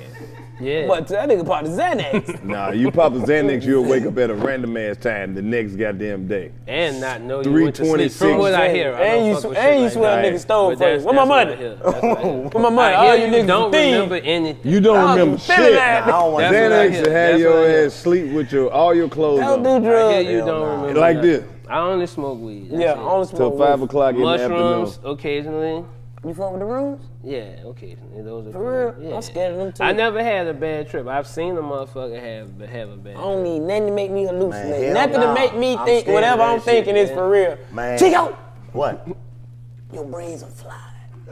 Yeah. But that nigga part of Xanax. Nah, you pop a Xanax, you'll wake up at a random ass time the next goddamn day. and not know you went to sleep. 3:26. From what I hear, I And don't you fuck with and you shit swear like a that. nigga stole But from you. that's Where my what I money? hear. That's what I hear. Where my money? I All hear you you niggas don't thieves. remember anything. You don't Y'all remember some feminine shit. ass. I don't want That's to what I Xanax hear. should have That's your what I hear. ass sleep with all your clothes Don't do on. I hear drugs. you Hell don't nah. remember Like that. this. I only smoke weed. That's Yeah, it. only Till smoke 5 weed. o'clock in the afternoon. Mushrooms occasionally. You fuck with the rooms? Yeah, occasionally. Those are For real? Yeah. I'm scared of them too. I never had a bad trip. I've seen a motherfucker have a bad I don't need nothing to make me hallucinate. Man, hell Nothing nah. to make me I'm think scared whatever of that I'm thinking shit, is for real. Man. Chico, What? your brains are flying.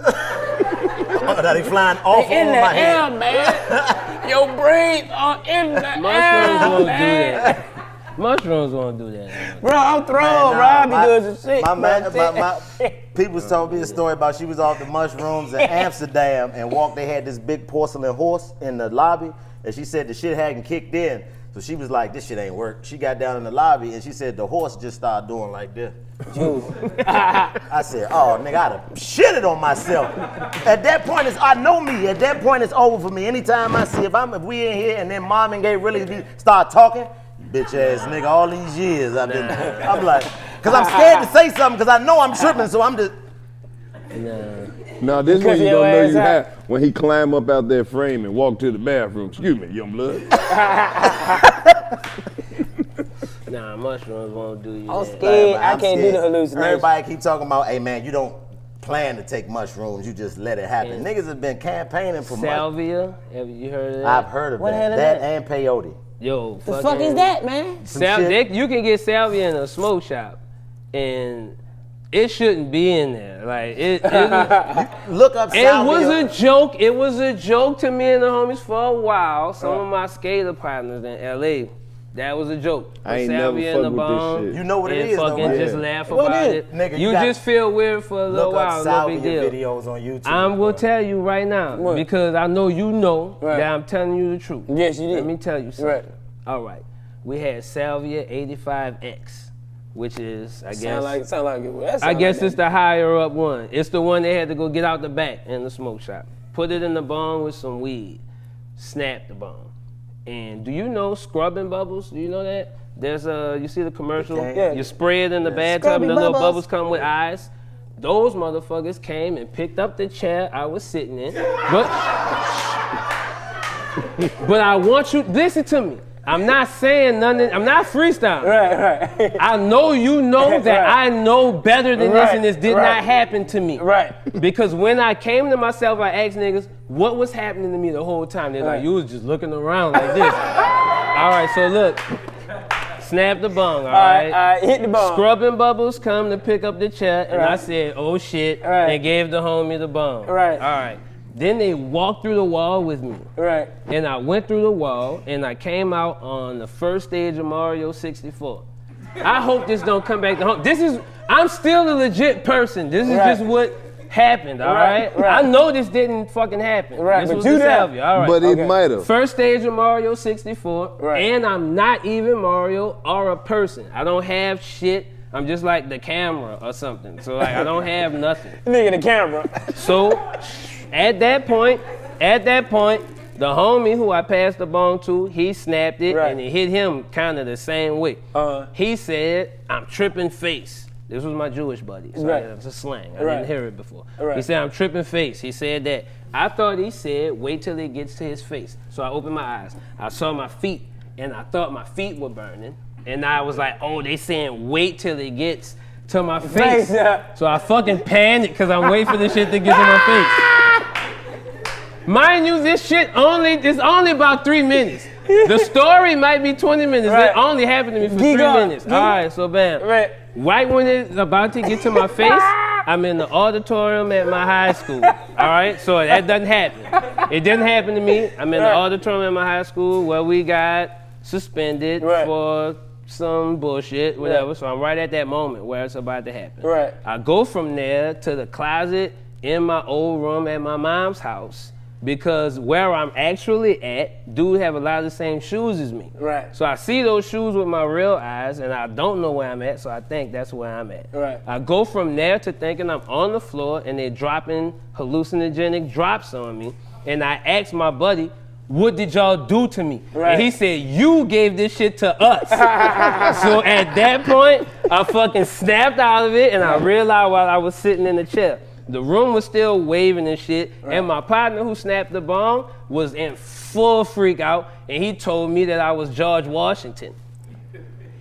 Oh, that he flying off In over the my air, head. man. Your brains are in the Mushrooms air, won't do man. that. Mushrooms won't do that. Bro, I'm thrown, Man, bro. I nah, be doing some shit. My man, bro. my people told me a story about she was off the mushrooms in Amsterdam and walked. They had this big porcelain horse in the lobby, and she said the shit hadn't kicked in. So she was like, this shit ain't work. She got down in the lobby and she said the horse just started doing like this. I said, oh, nigga, I'd have shitted on myself. At that point, I know me. At that point, it's over for me. Anytime I see, if we in here and then mom and Gay really start talking, bitch ass nigga, all these years I'm like, cause I'm scared to say something cause I know I'm tripping, so I'm just. No, this Because one you your gonna know ass you out. have when he climb up out that frame and walk to the bathroom. Excuse me, young blood. Nah, mushrooms won't do you I'm that. scared. I I'm can't do scared. the hallucination. Everybody keep talking about, hey man, you don't plan to take mushrooms, you just let it happen. Yeah. Niggas have been campaigning for mushrooms. Salvia, have you heard of that? I've heard of What the hell that. is That and peyote. Yo, The fuck is that, man? Some shit. You can get salvia in a smoke shop. and it shouldn't be in there. Like it Look up it was a joke. It was a joke to me and the homies for a while. Some of my skater partners in LA, that was a joke. I ain't never fucked with this shit. You know what it and is, though, fucking right? just laugh about it. Nigga, you just feel weird for a little Look while. up No big salvia deal. videos on YouTube. I'm gonna tell you right now because I know you know that I'm telling you the truth. Yes, you did. Let me tell you something. Right. All right. We had Salvia 85X, which is, I guess. I guess it's the higher up one. It's the one they had to go get out the back in the smoke shop. Put it in the bong with some weed. Snap the bong. And do you know scrubbing bubbles? Do you know that? There's you see the commercial? Yeah. You spray it in the bathtub and the little bubbles come with eyes. Those motherfuckers came and picked up the chair I was sitting in. But I want you, listen to me. I'm not saying nothing, I'm not freestyling. Right. I know you know that I know better than this and this did not happen to me. Right. Because when I came to myself, I asked niggas, what was happening to me the whole time? They're like, you was just looking around like this. All right, so look. Snap the bong, all right? Hit the bong. Scrubbing bubbles come to pick up the chair, and I said, oh shit, and gave the homie the bong. Right. All right. Then they walked through the wall with me. Right. And I went through the wall, and I came out on the first stage of Mario 64. I hope this don't come back to home. I'm still a legit person. This is just what happened, all right? I know this didn't fucking happen. Right, This but was you the there. salvia, all right. But it might have. First stage of Mario 64, Right. and I'm not even Mario or a person. I don't have shit. I'm just like the camera or something. So like I don't have nothing. Nigga, the camera. So at that point, the homie who I passed the bong to, he snapped it and it hit him kind of the same way. He said, I'm tripping face. This was my Jewish buddy, so it's a slang. I didn't hear it before. He said, I'm tripping face. He said that. I thought he said, wait till it gets to his face. So I opened my eyes. I saw my feet, and I thought my feet were burning. And I was like, oh, they saying wait till it gets to my face. So I fucking panicked because I'm waiting for this shit to get to my face. Mind you, this shit it's only about 3 minutes. The story might be 20 minutes. It only happened to me for 3 minutes. All right, so bam. Right when it's about to get to my face, I'm in the auditorium at my high school. All right, so that doesn't happen. It didn't happen to me. I'm in the auditorium at my high school where we got suspended for some bullshit, whatever. So I'm right at that moment where it's about to happen. I go from there to the closet in my old room at my mom's house because where I'm actually at, dude have a lot of the same shoes as me. So I see those shoes with my real eyes and I don't know where I'm at, so I think that's where I'm at. I go from there to thinking I'm on the floor and they're dropping hallucinogenic drops on me, and I asked my buddy, what did y'all do to me? And he said, you gave this shit to us. So at that point, I fucking snapped out of it and I realized while I was sitting in the chair, the room was still waving and shit, and my partner who snapped the bong was in full freak out, and he told me that I was George Washington.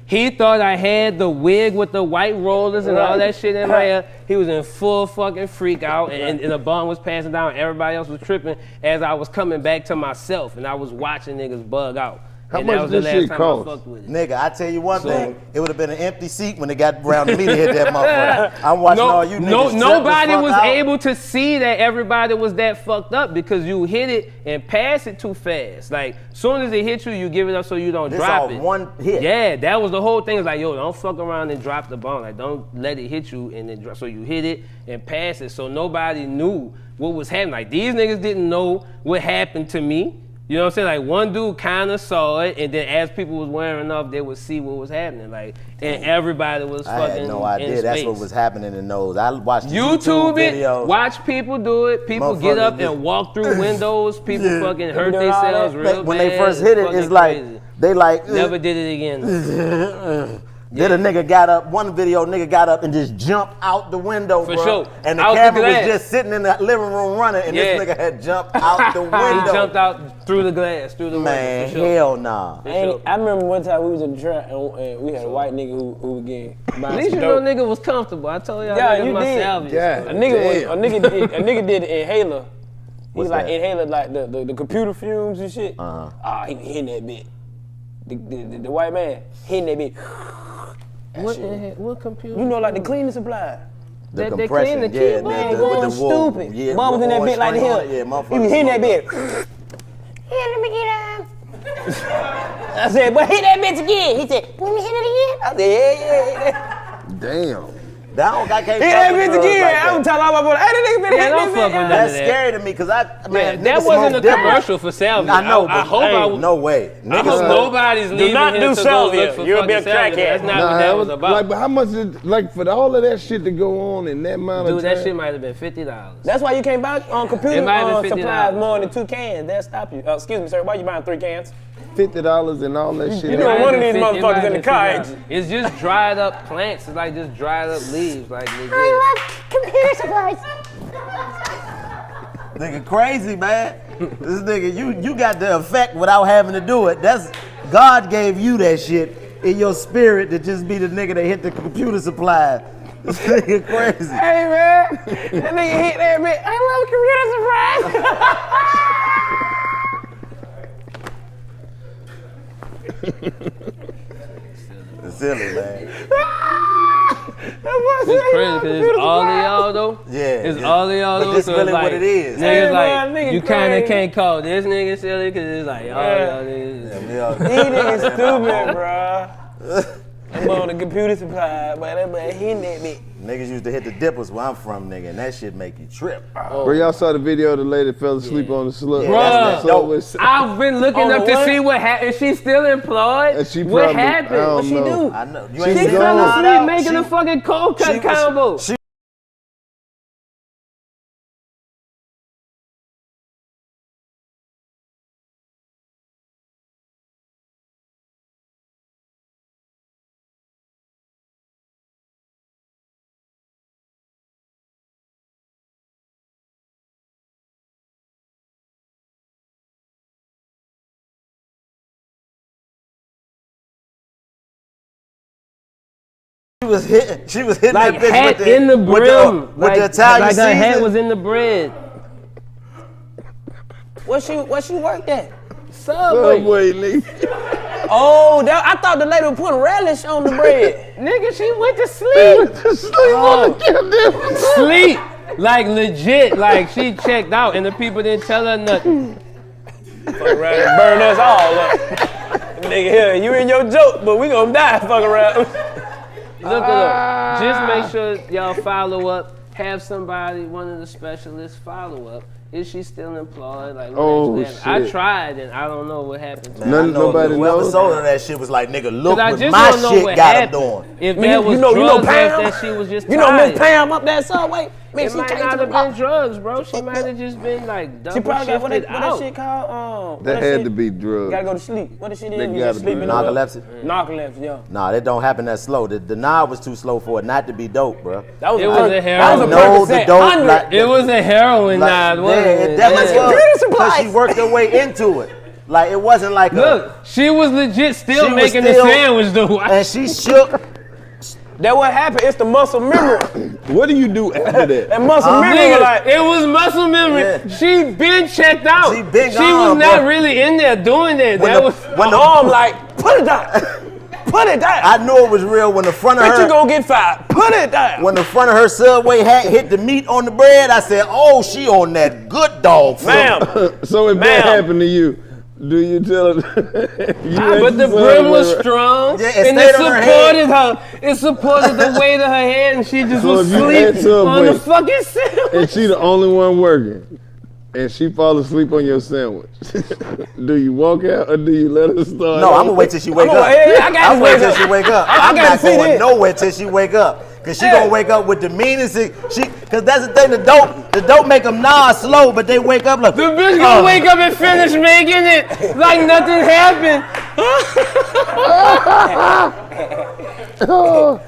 He thought I had the wig with the white rollers and all that shit in my hair. He was in full fucking freak out, and the bong was passing down. Everybody else was tripping as I was coming back to myself, and I was watching niggas bug out. How and much that was the this last shit time cost? I fucked with it. Nigga, I tell you one thing, it would have been an empty seat when they got around to me to hit that motherfucker. I'm watching all you niggas. Nobody was able to see that everybody was that fucked up because you hit it and pass it too fast. Like, soon as it hit you, you give it up so you don't drop it. One hit. Yeah, that was the whole thing. It's like, yo, don't fuck around and drop the ball. Like, don't let it hit you and then drop. So you hit it and pass it. So nobody knew what was happening. Like, these niggas didn't know what happened to me. You know what I'm saying? Like, one dude kind of saw it, and then as people was wearing off, they would see what was happening. Like, and everybody was fucking I had no idea in that's space. what was happening in those. I watched the YouTube videos. it, watch people do it. People get up and walk through windows. People fucking hurt themselves real bad. When they first hit it, it's like, crazy. they like... Never did it again. Then a nigga got up, one video, nigga got up and just jumped out the window, For bro. sure. And the Out the camera was glass. just sitting in the living room running, and this nigga had jumped out the window. He jumped out through the glass, through the Man, window. For sure. hell nah. I remember one time we was in the trap and we had a white nigga who was getting At least you know nnigga was comfortable. I told y'all Yeah, niggas you my did. salvage. Yeah. A nigga did an inhaler. What's He's like that? inhaler like the computer fumes and shit. He was hitting that bit. The white man hitting that bit. What the heck? What computer? You know, like the cleaning supply. The They compression, clean the yeah, keyboard. Man, with going the wool. stupid. Yeah, Mom was in that orange bit like the string on hell. it, yeah, motherfucker. You was hitting that bit. Here, let me get out. I said, but hit that bitch again. He said, let me hit it again. I said, yeah. Damn. I can't Hit that bitch again. Like I'm telling all my boys, hey, that nigga finna hit don't that fuck with bitch. that. That's scary to me because man, that niggas wasn't a smoke different. commercial for salvia. I know, I but hope hey, I would. no way. I Niggas hope smoke. nobody's leaving not here do to go salvia. look for You'll be fucking a salvia. crackhead. That's not what that was about. Like, but how much is like for all of that shit to go on in that amount of Dude, time? that shit might have been $50. That's why you can't buy computer It might have been $50. supplies more than 2 cans. They'll stop you. Excuse me, sir. Why you buying 3 cans? $50 and all that shit. You know one of these motherfuckers in the car, ain't you? It's just dried up plants. It's like just dried up leaves. Like legit. Computer supplies. Nigga crazy, man. This nigga, you got the effect without having to do it. That's God gave you that shit in your spirit to just be the nigga that hit the computer supply. This nigga crazy. Hey, man. That nigga hit that bitch. I love computer supplies. It's silly, man. It's crazy because it's all of y'all though. Yeah. It's all of y'all But though. this So really it's like, what it is. Niggas Hey, like, man, nigga you kind of crazy. can't call this nigga silly because it's like, all y'all niggas. He nigga stupid, bro. I'm on the computer supply, but that boy hitting that bitch. Niggas used to hit the dippers where I'm from, nigga, and that shit make you trip. Bro, y'all saw the video of the lady that fell asleep on the slug. Yeah, that's So dope. it was- I've been looking On up the to what? see what happened. Is she still employed? And she What probably- happened? I don't What she know. do? I know. You She ain't She seen gone. fell her asleep out? making a fucking cold cut she was- combo. she- She was hitting Like that bitch hat with the, in the with brim. with like, the Italian like her hat season. was in the bread. What she worked at? Subway, nigga. Oh, I thought the lady was putting relish on the bread. Nigga, she went to sleep. Sleep. Like legit. Like she checked out and the people didn't tell her nothing. Fuck around and burn us all up. Nigga, here, you in your joke, but we gonna die fuck around. Look at her. Just make sure y'all follow up. Have somebody, one of the specialists, follow up. Is she still employed? Like, what Oh, actually happened? I shit. tried and I don't know what happened to her. Man, I know Nobody whoever knows. sold her that shit was like, nigga, look 'Cause I what just my don't know shit what got him happened. doing. If Man, that was you know drugs, Pam? that she was just You know tired. Miss Pam up that subway? Man, It she might came to not the have block. been drugs, bro. She might have just been like double She probably got what shifted that out. shit called? That had to be drugs. Gotta go to sleep. What the shit is? They You gotta just be. sleeping. Narcolepsy? Narcolepsy, yeah. Nah, that don't happen that slow. The nod was too slow for it not to be dope, bro. That was It was a that heroin. was a No, the Percocet dope, 100. like- It was a heroin nod, wasn't yeah, it? it definitely Yeah. was. Computer supplies. Cause she worked her way into it. Like it wasn't like Look, she was legit still She was making still- the sandwich though. and she shook. That what happened. It's the muscle memory. What do you do after that? That muscle memory, Nigga, like it was muscle memory. Yeah. She been checked out. She been was gone, not bro. really in there doing that. When That the- was when my arm, like put it down, put it down. I knew it was real when the front of Bet you her gonna get fired. Put it down. when the front of her Subway hat hit the meat on the bread. I said, "Oh, she on that good dog food." Ma'am, So if that Ma'am. happened to you, do you tell her? but the brim was strong, Yeah, it and it stayed on her supported her. It supported the weight of her head, and she just So was if you had asleep on the Subway- fucking sandwich. And she the only one working, and she fall asleep on your sandwich. Do you walk out or do you let her start? No, I'm gonna wait till she wake up. yeah, I gotta I'm wait wake till up. she wake up. I I'm gotta not see going this. nowhere till she wake up. Cause she gonna wake up with the meanest thing. Cause that's the thing. The dope make them nod slow, but they wake up like The bitch gonna wake up and finish making it like nothing happened. You want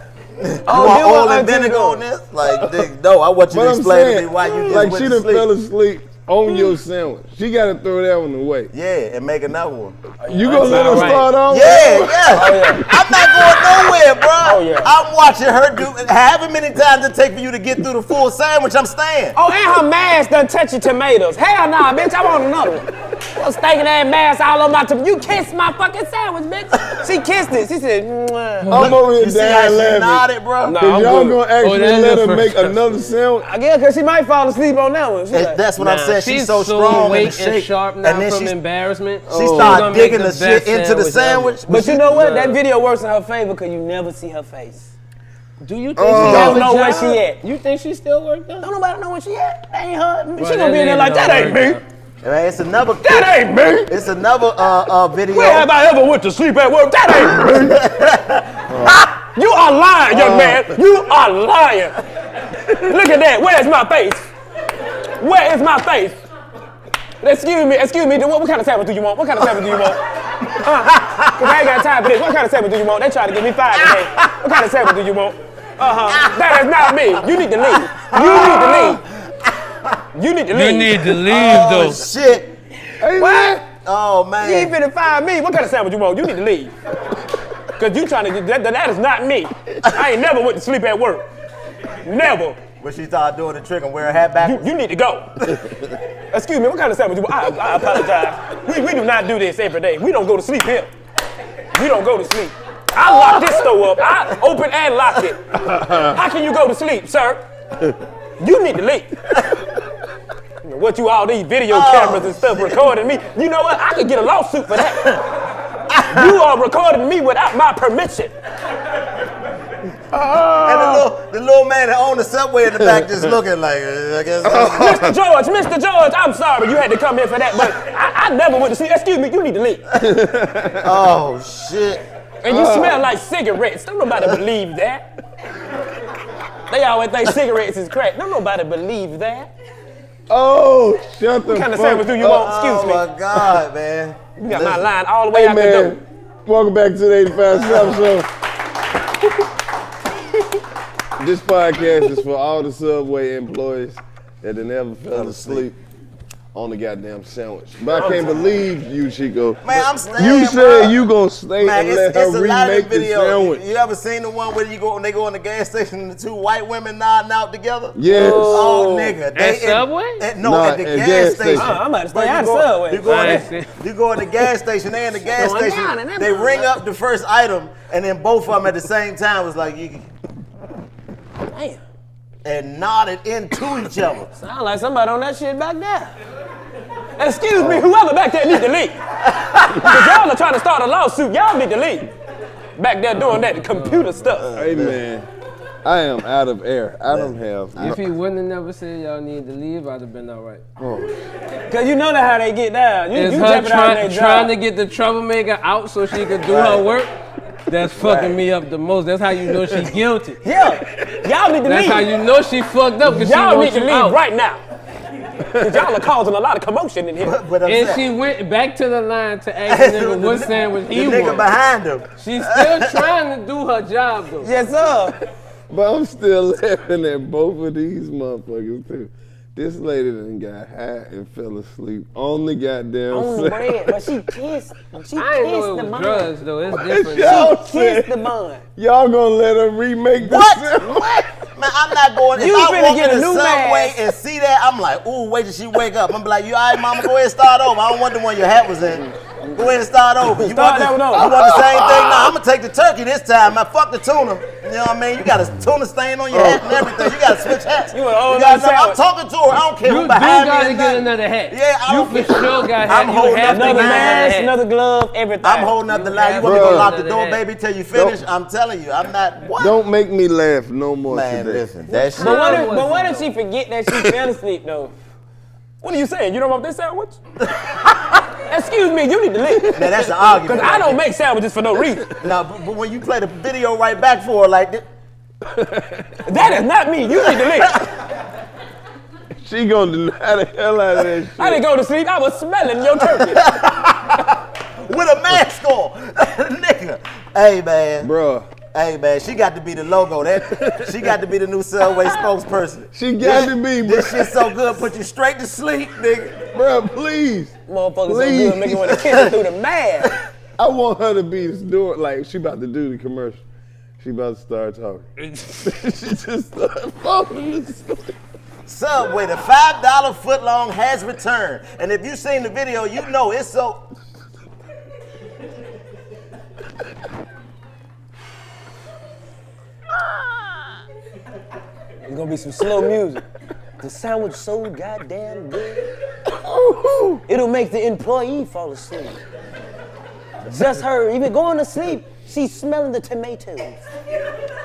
then oil what and auntie vinegar go? on this? Like, no, I want you But to I'm explain to saying, me why you just like went she to done sleep. fell asleep on your sandwich. She gotta throw that one away. Yeah, and make another one. You gonna let her all right. start on? Yeah. I'm not going nowhere, bro. yeah. I'm watching her do however many times it take for you to get through the full sandwich. I'm staying. Oh, and her mask done touch your tomatoes. Hell nah, bitch, I want another one. Well, stinking ass mask all on my tip. You kissed my fucking sandwich, bitch. She kissed it. She said, mwah. I'm over here You see how dying she laughing. nodded, bro? Nah, Cause I'm y'all good. gonna actually that let is her for make sure. another sandwich? I guess because she might fall asleep on that one. She like, That's what I'm saying. She's so strong in the awake and shake. sharp now And then from she embarrassment. She gonna started make digging the best shit into the sandwich sandwich. but you know what? That video works in her favor because you never see her face. Do you think Oh. she Don't has a know where job? she at. You think she still worked there? Don't nobody know where she at. That ain't her. Well, She gonna be in there like, that ain't me. Man, it's another. That ain't me. It's another video. Where have I ever went to sleep at work? That ain't me. You are lying, young man. You are lying. Look at that. Where's my face? Where is my face? Excuse me. What kind of sandwich do you want? What kind of sandwich do you want? Cause I ain't got time for this. What kind of sandwich do you want? They trying to get me fired today. What kind of sandwich do you want? That is not me. You need to leave. You need to leave. You need to leave Oh though. shit! What? Oh You ain't man! finna fire me. What kind of sandwich you want? You need to leave. Cause you trying to get that is not me. I ain't never went to sleep at work. Never. When she started doing the trick and wear her hat back. You need to go. Excuse me, what kind of sandwich you want? I apologize. We do not do this every day. We don't go to sleep here. We don't go to sleep. I locked this store up. I opened and locked it. How can you go to sleep, sir? You need to leave. What you all these video cameras and stuff recording me? You know what? I could get a lawsuit for that. You are recording me without my permission. And the little man that owned the Subway in the back just looking like, I guess. Mr. George, I'm sorry you had to come here for that, but I never went to sleep. Excuse me, you need to leave. Oh shit! And you smell like cigarettes. Don't nobody believe that. They always think cigarettes is crack. Don't nobody believe that. Oh, shut the What kind of fuck sandwich do you up. want? Excuse Oh me. my god, man! You got my line all the way Hey out the door. man, welcome back to the 85 Sub Show. This podcast is for all the Subway employees that never fell asleep on the goddamn sandwich. But I can't believe you, Chico. Man, I'm staying. You said bro. you gonna stay Man, and let it's a her lot of remake the video. sandwich. You ever seen the one where when they go in the gas station and the two white women nodding out together? Yes. Oh, nigga. At Subway? No, at the gas station. I'm about to Bro, stay out of you Subway. go in the gas station, they in the gas Going station, down in that they ring up the first item, and then both of them at the same time was like, Damn. and nodded into each other. Sound like somebody on that shit back there. Excuse me, whoever back there need to leave. Because y'all are trying to start a lawsuit. Y'all need to leave. Back there doing that computer stuff. Hey man, I am out of air. I don't have. If he wouldn't have never said y'all need to leave, I'd have been all right. Because you know how they get down. Is you her jeopardizing their trying to job. get the troublemaker out so she could do her work? That's fucking me up the most. That's how you know she guilty. Yeah. Y'all need to That's leave. how you know she fucked up because she Y'all need wants to you leave out. right now. Because y'all are causing a lot of commotion in here. But I'm And saying, she went back to the line to ask the nigga what sandwich the he nigga wanted. behind him. She's still trying to do her job though. Yes, sir. But I'm still laughing at both of these motherfuckers too. This lady done got high and fell asleep on the goddamn On the sandwich. bread, but she kissed. She I ain't kissed know the it was bun. drugs though. It's different. Y'all Kissed said the bun. y'all gonna let her remake the What? sandwich? What? Man, I'm not going. If You I finna walk get in a the new Subway mask. and see that, I'm like, ooh, wait till she wake up. I'm be like, you all right, mama? Go ahead and start over. I don't want the one your hat was in. Go ahead and start over. You Start want that one over. You want the same thing? Nah, I'm gonna take the turkey this time. Man, fuck the tuna. You know what I mean? You got a tuna stain on your hat and everything. You gotta switch hats. You want a whole gotta nother know- I'm sandwich. talking to her. I don't care You who do behind me. gotta or get nothing. another hat. Yeah, I You don't for care. sure got I'm hat. holding You have up to the get Another line. another mask, hat. another glove, everything. I'm holding up the line. You have want me to to get lock the another door, hat. baby, till you finish? I'm telling you, I'm not. What? Don't make me laugh no more Man, today. listen, that shit. But what if she forget that she fell asleep though? What are you saying? You don't want this sandwich? Excuse me, you need to leave. Now that's an argument. Because I don't make sandwiches for no reason. No, but when you play the video right back for her like this, That is not me. You need to leave. She gonna deny the hell out of that shit. I didn't go to sleep. I was smelling your turkey. with a mask on, nigga. Hey man, Bruh, hey man, she got to be the logo. She got to be the new Subway spokesperson. she got to be, This bruh. shit so good, put you straight to sleep, nigga. Bruh, please. Motherfuckers so Please. good, make you want to kiss her through the mask. I want her to be doing, like, she about to do the commercial. She about to start talking. She just started falling asleep. Subway, the $5 footlong has returned. And if you've seen the video, you know it's so. It's gonna be some slow music. The sandwich so goddamn good. It'll make the employee fall asleep. Just her, even going to sleep, she's smelling the tomatoes,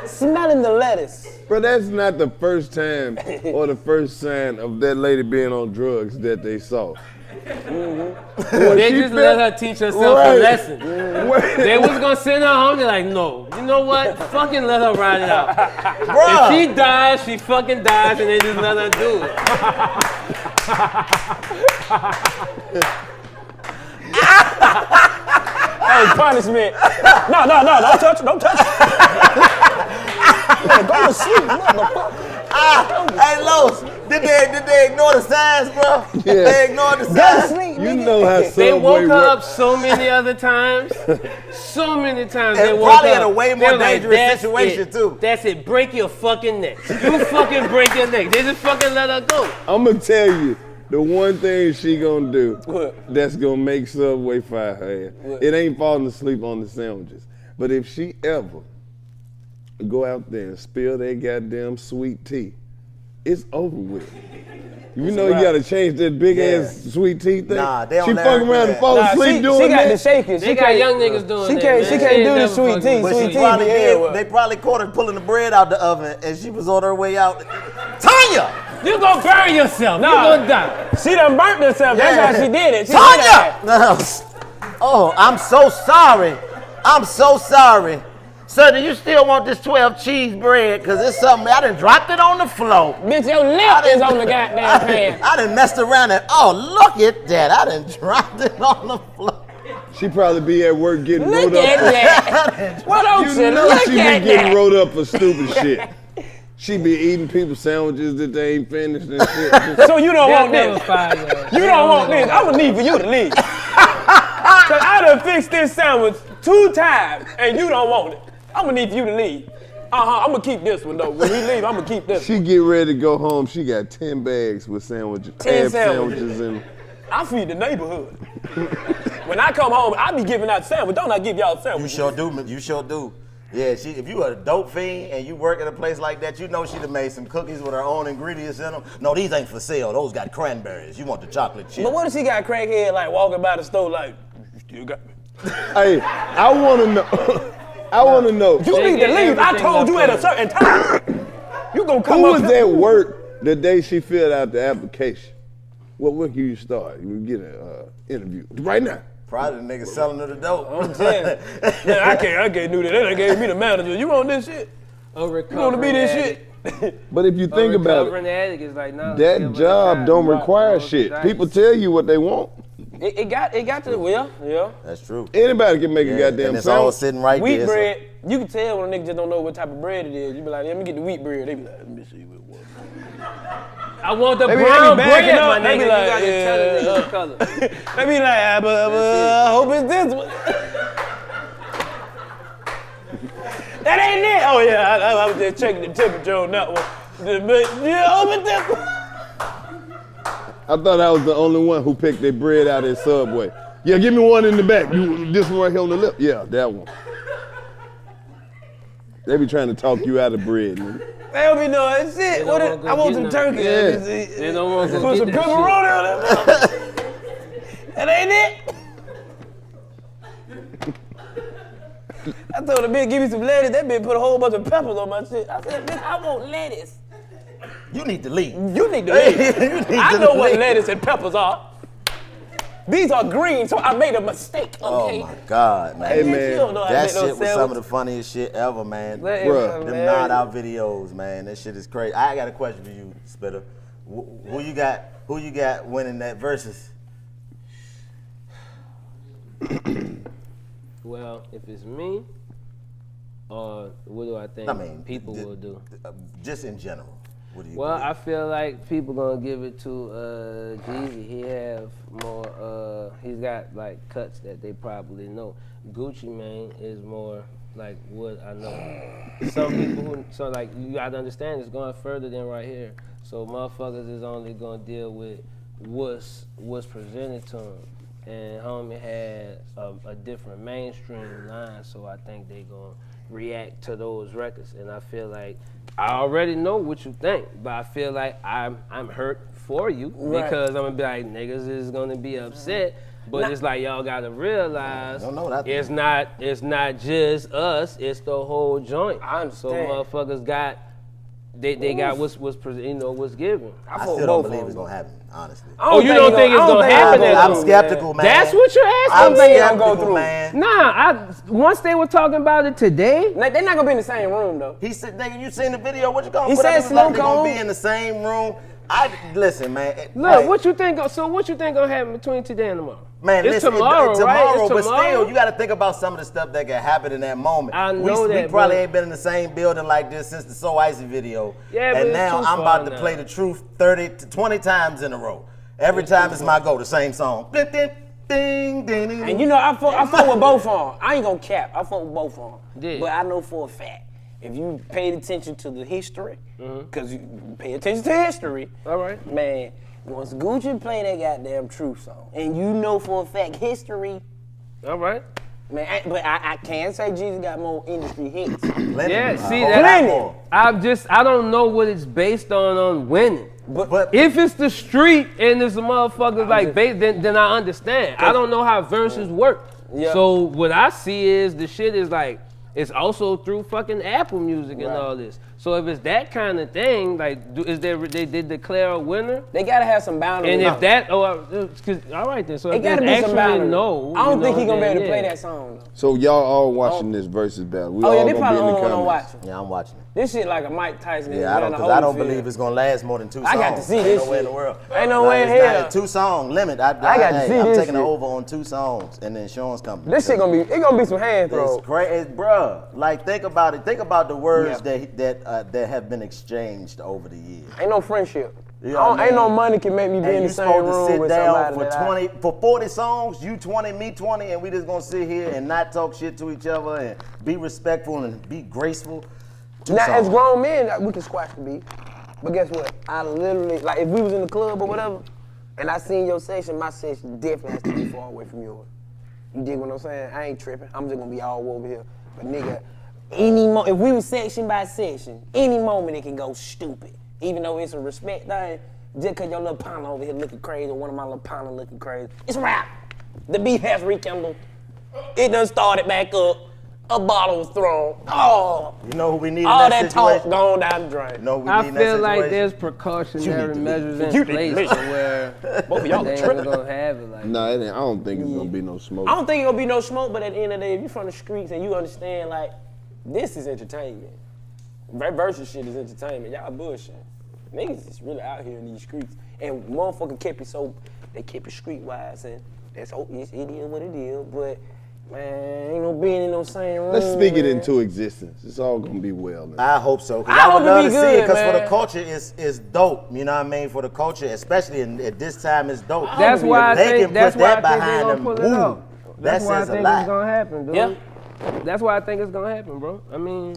smelling the lettuce. But that's not the first time or the first sign of that lady being on drugs that they saw. They just let her teach herself a lesson. They was gonna send her home. They're like, no, you know what? Fucking let her ride it out. Bruh. If she dies, she fucking dies, and they just let her do it. Hey, punishment. No, don't touch it, don't touch it. Man, go to sleep, motherfucker. Hey, Los, did they ignore the signs, bro? Yeah. They ignored the Go to signs. sleep, You nigga. know how They Subway woke her up works. so many other times. So many times And they woke probably up. in a way They more were like, dangerous "That's situation, it. too." That's it. Break your fucking neck. You fucking break your neck. They just fucking let her go. I'm gonna tell you, the one thing she gonna do What? that's gonna make Subway fire her ass, it ain't falling asleep on the sandwiches. But if she ever go out there and spill that goddamn sweet tea, it's over with. You know you gotta change that big ass sweet tea thing. Nah, they don't she let fuck her do around and that. fall asleep doing She got that. the shakers. They got young niggas doing She that. can't. man. She can't do ain't the never sweet fucking tea. But Sweet she tea. probably be did. everywhere. They probably caught her pulling the bread out the oven, and she was on her way out. Tanya! You gonna bury yourself. You gonna die. She done burnt herself. That's Yeah. how she did it. She Tanya! No. Oh, I'm so sorry. I'm so sorry. Sir, do you still want this 12 cheese bread? Because it's something, I done dropped it on the floor. Bitch, your lip is on the goddamn pan. I done messed around and, oh, look at that. I done dropped it on the floor. She probably be at work getting Look rolled at up. that. What else? You know Look she be at getting that. rolled up for stupid shit. She be eating people's sandwiches that they ain't finished and shit. So you don't They'll want never this. fire her. You don't want this. I'm gonna need for you to leave. Cause I done fixed this sandwich 2 times and you don't want it. I'm gonna need for you to leave. I'm gonna keep this one though. When he leave, I'm gonna keep this one. She get ready to go home. She got 10 bags with sandwiches. 10 ab sandwiches. and I feed the neighborhood. When I come home, I be giving out sandwiches. Don't I give y'all You sandwiches? sure do. You sure do. Yeah, if you a dope fiend and you work at a place like that, you know she'd have made some cookies with her own ingredients in them. No, these ain't for sale. Those got cranberries. You want the chocolate chip. But what if she got crackhead like walking by the store like, You still got me. Hey, I wanna know. I wanna know. You need to get leave. I everything told you at a up certain time. You gonna come Who up was here. at work the day she filled out the application? What work you start? You get an interview right now. Probably the nigga selling her the dope. I'm saying, man, I can't do that. They gave me the manager. You want this shit? A You want to recovering be this addict. shit? But if you A think about recovering it, addict is like, nah, that give her job the don't shot. require Roll the shit. dice. People tell you what they want. it got to, well, Yeah. That's true. Anybody can make a Yeah, goddamn and it's all sandwich. sitting right Wheat there. bread. You can tell when a nigga just don't know what type of bread it is. You be like, let me get the wheat bread. They be like, let me see what. I want the They be brown backing bread, up. my They nigga. be You like, got to tell yeah. it the color. They be like, I hope it's this one. That ain't it. Oh yeah, I was just checking the temperature on that one. Yeah, open this one. I thought I was the only one who picked their bread out at Subway. Yeah, give me one in the back. This one right here on the left. Yeah, that one. They be trying to talk you out of bread, man. They don't be knowing shit. don't What wanna it, go I want get some none. turkey. Yeah. They don't want to Put go some get that shit. pepperoni on it. That ain't it. I told the bitch, give me some lettuce. That bitch put a whole bunch of peppers on my shit. I said, bitch, I want lettuce. You need to leave. You need to leave. You need I to know what leave. lettuce and peppers are. These are green, so I made a mistake, Oh okay? my God, man. Hey, You man. don't know how to That make no shit was some of sandwich. the funniest shit ever, man. That is Bruh. Them hilarious. nod out videos, man. That shit is crazy. I got a question for you, Spitta. Who you got winning that versus? Well, if it's me, what do I think I mean, people will do? Just in general. What do you Well, believe? I feel like people gonna give it to Jeezy. He have more. He's got like cuts that they probably know. Gucci Mane is more like what I know. Some people who, so like you gotta understand, it's going further than right here. So motherfuckers is only gonna deal with what's presented to them. And homie had a different mainstream line, so I think they gonna react to those records. And I feel like I already know what you think, but I feel like I'm hurt for you because I'm gonna be like, niggas is gonna be upset. But it's like y'all gotta realize it's not just us, it's the whole joint. I understand. So motherfuckers got they got what's given. I still don't believe it's gonna happen, honestly. Oh, you don't think it's gonna happen? I'm skeptical, man. That's what you're asking. I'm skeptical, man. Nah, once they were talking about it today. They're not gonna be in the same room though. He said, nigga, you seen the video? What you gonna He put said up? They're Snoop gonna Dogg. be in the same room. Listen, man. Look, what you think? So what you think gonna happen between today and tomorrow? Man, it's listen, tomorrow, right? It's but tomorrow. still, you got to think about some of the stuff that can happen in that moment. I know we that, probably but- ain't been in the same building like this since the So Icy video. Yeah, but and it's now too I'm far about to now. play the truth 30 to 20 times in a row. Every time it's my go, the same song. Ding, ding, ding, ding, ding. And you know, I fuck with both of them. I ain't gonna cap. I fuck with both of them. Yeah. But I know for a fact, if you paid attention to the history, because you pay attention to history, All right. man, once Gucci play that goddamn truth song, and you know for a fact history, All right. man, I can say Jesus got more industry hits. Yeah, see Oh, that. I don't know what it's based on winning. But If it's the street and it's the motherfuckers then I understand. I don't know how verses work. Yeah. So what I see is the shit is like, it's also through fucking Apple Music and all this. So if it's that kind of thing, like, they did declare a winner? They gotta have some boundaries. And if that, all right then. So it if gotta there's be some actually boundaries. no, I don't think he gonna be then able to play yeah. that song though. So y'all all watching this versus battle. We all Oh yeah, they gonna probably be in don't the wanna comments. watch it. yeah, I'm watching it. This shit like a Mike Tyson. Yeah, because I don't believe it's gonna last more than 2 songs. I got to see Ain't this no way in shit. the world. Ain't no way in hell. 2 song limit. I got to see I'm this taking it shit. over on 2 songs, and the insurance company. This shit gonna be some hand throws. It's crazy, bruh. Like, think about it. Think about the words that have been exchanged over the years. Ain't no friendship. You know what I Ain't no mean? money can make me be And in you the same supposed to room sit with down somebody for 40 songs, you 20, me 20, and we just gonna sit here and not talk shit to each other and be respectful and be graceful. 2 Now, songs. as grown men, we can squash the beat. But guess what? I literally, like, if we was in the club or whatever, and I seen your section, my section definitely has to be far away from yours. You dig what I'm saying? I ain't tripping. I'm just gonna be all over here. But nigga, if we was section by section, any moment it can go stupid. Even though it's a respect thing, just cause your little partner over here looking crazy or one of my little partner looking crazy, it's a wrap. The beef has rekindled. It done started back up. A bottle was thrown. Oh, You know who we need in all that that talk situation? gone down the drain. You know who we I need in feel that like situation? there's precautionary measures in You need to place leave. to where Both of y'all they are ain't tripping. gonna have it like Nah, it ain't, I don't think it's gonna be no smoke. I don't think it gonna be no smoke, but at the end of the day, if you from the streets and you understand, like, this is entertainment. Versus shit is entertainment. Y'all bullshit. Niggas is really out here in these streets. And motherfucker kept it they kept it streetwise, and it is what it is, but man, ain't no being in no same room. Let's speak it man. into existence. It's all gonna be well now. I hope so. 'Cause I I would hope it love be to see good, it because for the man. culture, it's dope. You know what I mean? For the culture, especially at this time, it's dope. That's why I they think can that's put why I that think they're behind gonna them. pull it Woo. off. That That's why I says a think lot. it's gonna happen, dude. Yeah. That's why I think it's gonna happen, bro. I mean,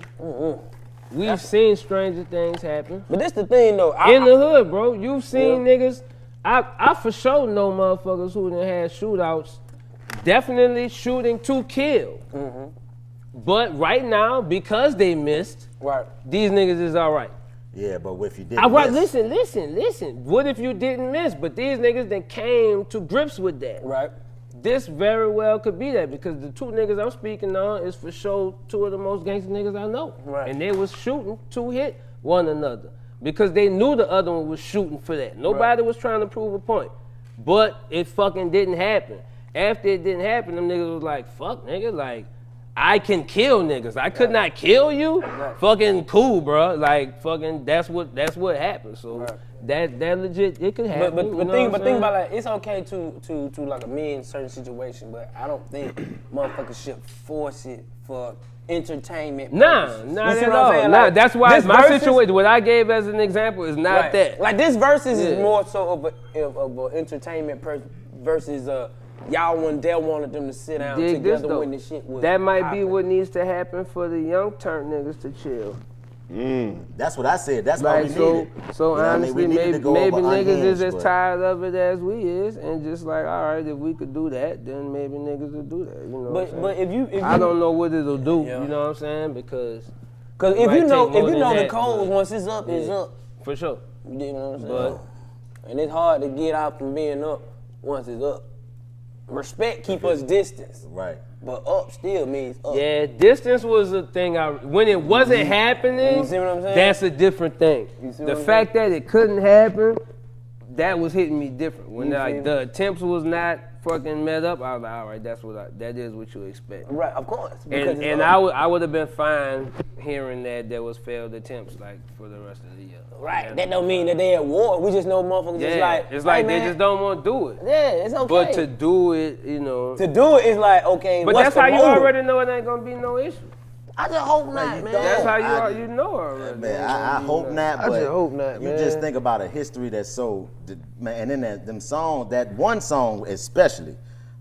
we've seen stranger things happen. But this the thing, though. In the hood, bro. You've seen niggas. I for sure know motherfuckers who done had shootouts, definitely shooting to kill. But right now, because they missed, Right. these niggas is all right. Yeah, but if you did, All right, listen. What if you didn't miss? But these niggas then came to grips with that. Right. This very well could be that because the 2 niggas I'm speaking on is for sure 2 of the most gangster niggas I know. Right. And they was shooting to hit one another because they knew the other one was shooting for that. Nobody was trying to prove a point. But it fucking didn't happen. After it didn't happen, them niggas was like, fuck, nigga, like, I can kill niggas. I could not kill you. Fucking cool, bro. Like, fucking, that's what happened. So that legit, it could happen. But you know think what I'm saying? about like it's okay to like a me in certain situation, but I don't think motherfuckers should force it for entertainment. Nah, purposes. not You see at what I'm all. saying? Nah, Like, that's why this my versus- situation, what I gave as an example, is not Right. that. Like this versus Yeah. is more so of a entertainment versus y'all wanted them to sit down Dig this together though. when the shit was That might be popping. what needs to happen for the young turn niggas to chill. That's what I said. That's why we Like needed. so You know what I mean? honestly, We needed to maybe go over niggas is unhinged, as but- tired of it as we is, and just like, all right, if we could do that, then maybe niggas will do that. You know what I'm But saying? if you I don't know what it'll do. You know what I'm saying? Because if might you know take more than the that, codes, but- once it's up, it's up. for sure. You know what I'm saying? And it's hard to get out from being up once it's up. Respect keep us distance. Right. But up still means up. Yeah, distance was a thing. When it wasn't happening, You see what I'm saying? that's a different thing. You see The what I'm fact that it couldn't happen, that was hitting me different. When You like feel the attempts was not fucking met up, I was like, all right, that is what you expect. Right, of course. because And, it's and up. I would have been fine hearing that there was failed attempts like for the rest of the year. Right, that don't mean that they at war. We just know motherfuckers just like, it's like hey, they man, just don't want to do it. Yeah, it's okay. But to do it, you know. To do it is like, okay, But what's that's the how you motive? already know it ain't gonna be no issue. I just hope not, you man. don't. That's how I- you know already. Man, I hope not, but just hope not, you man. just think about a history that's so, man, and then them songs, that one song especially,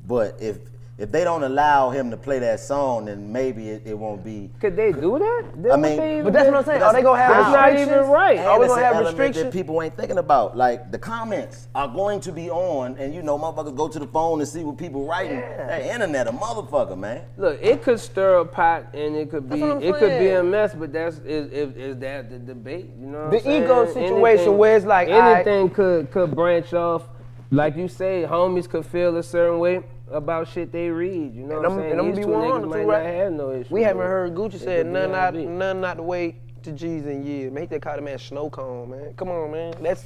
but if they don't allow him to play that song, then maybe it won't be. Could they do that? I mean, But that's what I'm saying. Are they gonna have That's not restrictions? even right. Are we And gonna it's have an element restrictions? that people ain't thinking about. Like the comments are going to be on, and you know, motherfuckers go to the phone and see what people writing. That internet, a motherfucker, man. Look, it could stir a pot and it could be That's what I'm it could be a saying. mess, but is that the debate? You know what I'm The saying? ego situation where it's like, anything could branch off. Like you say, homies could feel a certain way about shit they read. You know what I'm saying? And I'm These be two 100 niggas might too, not right? have no issue. We haven't bro. heard Gucci It said could be R&B. none not the way to G's in years. Man, they call the man snow cone, man. Come on, man. That's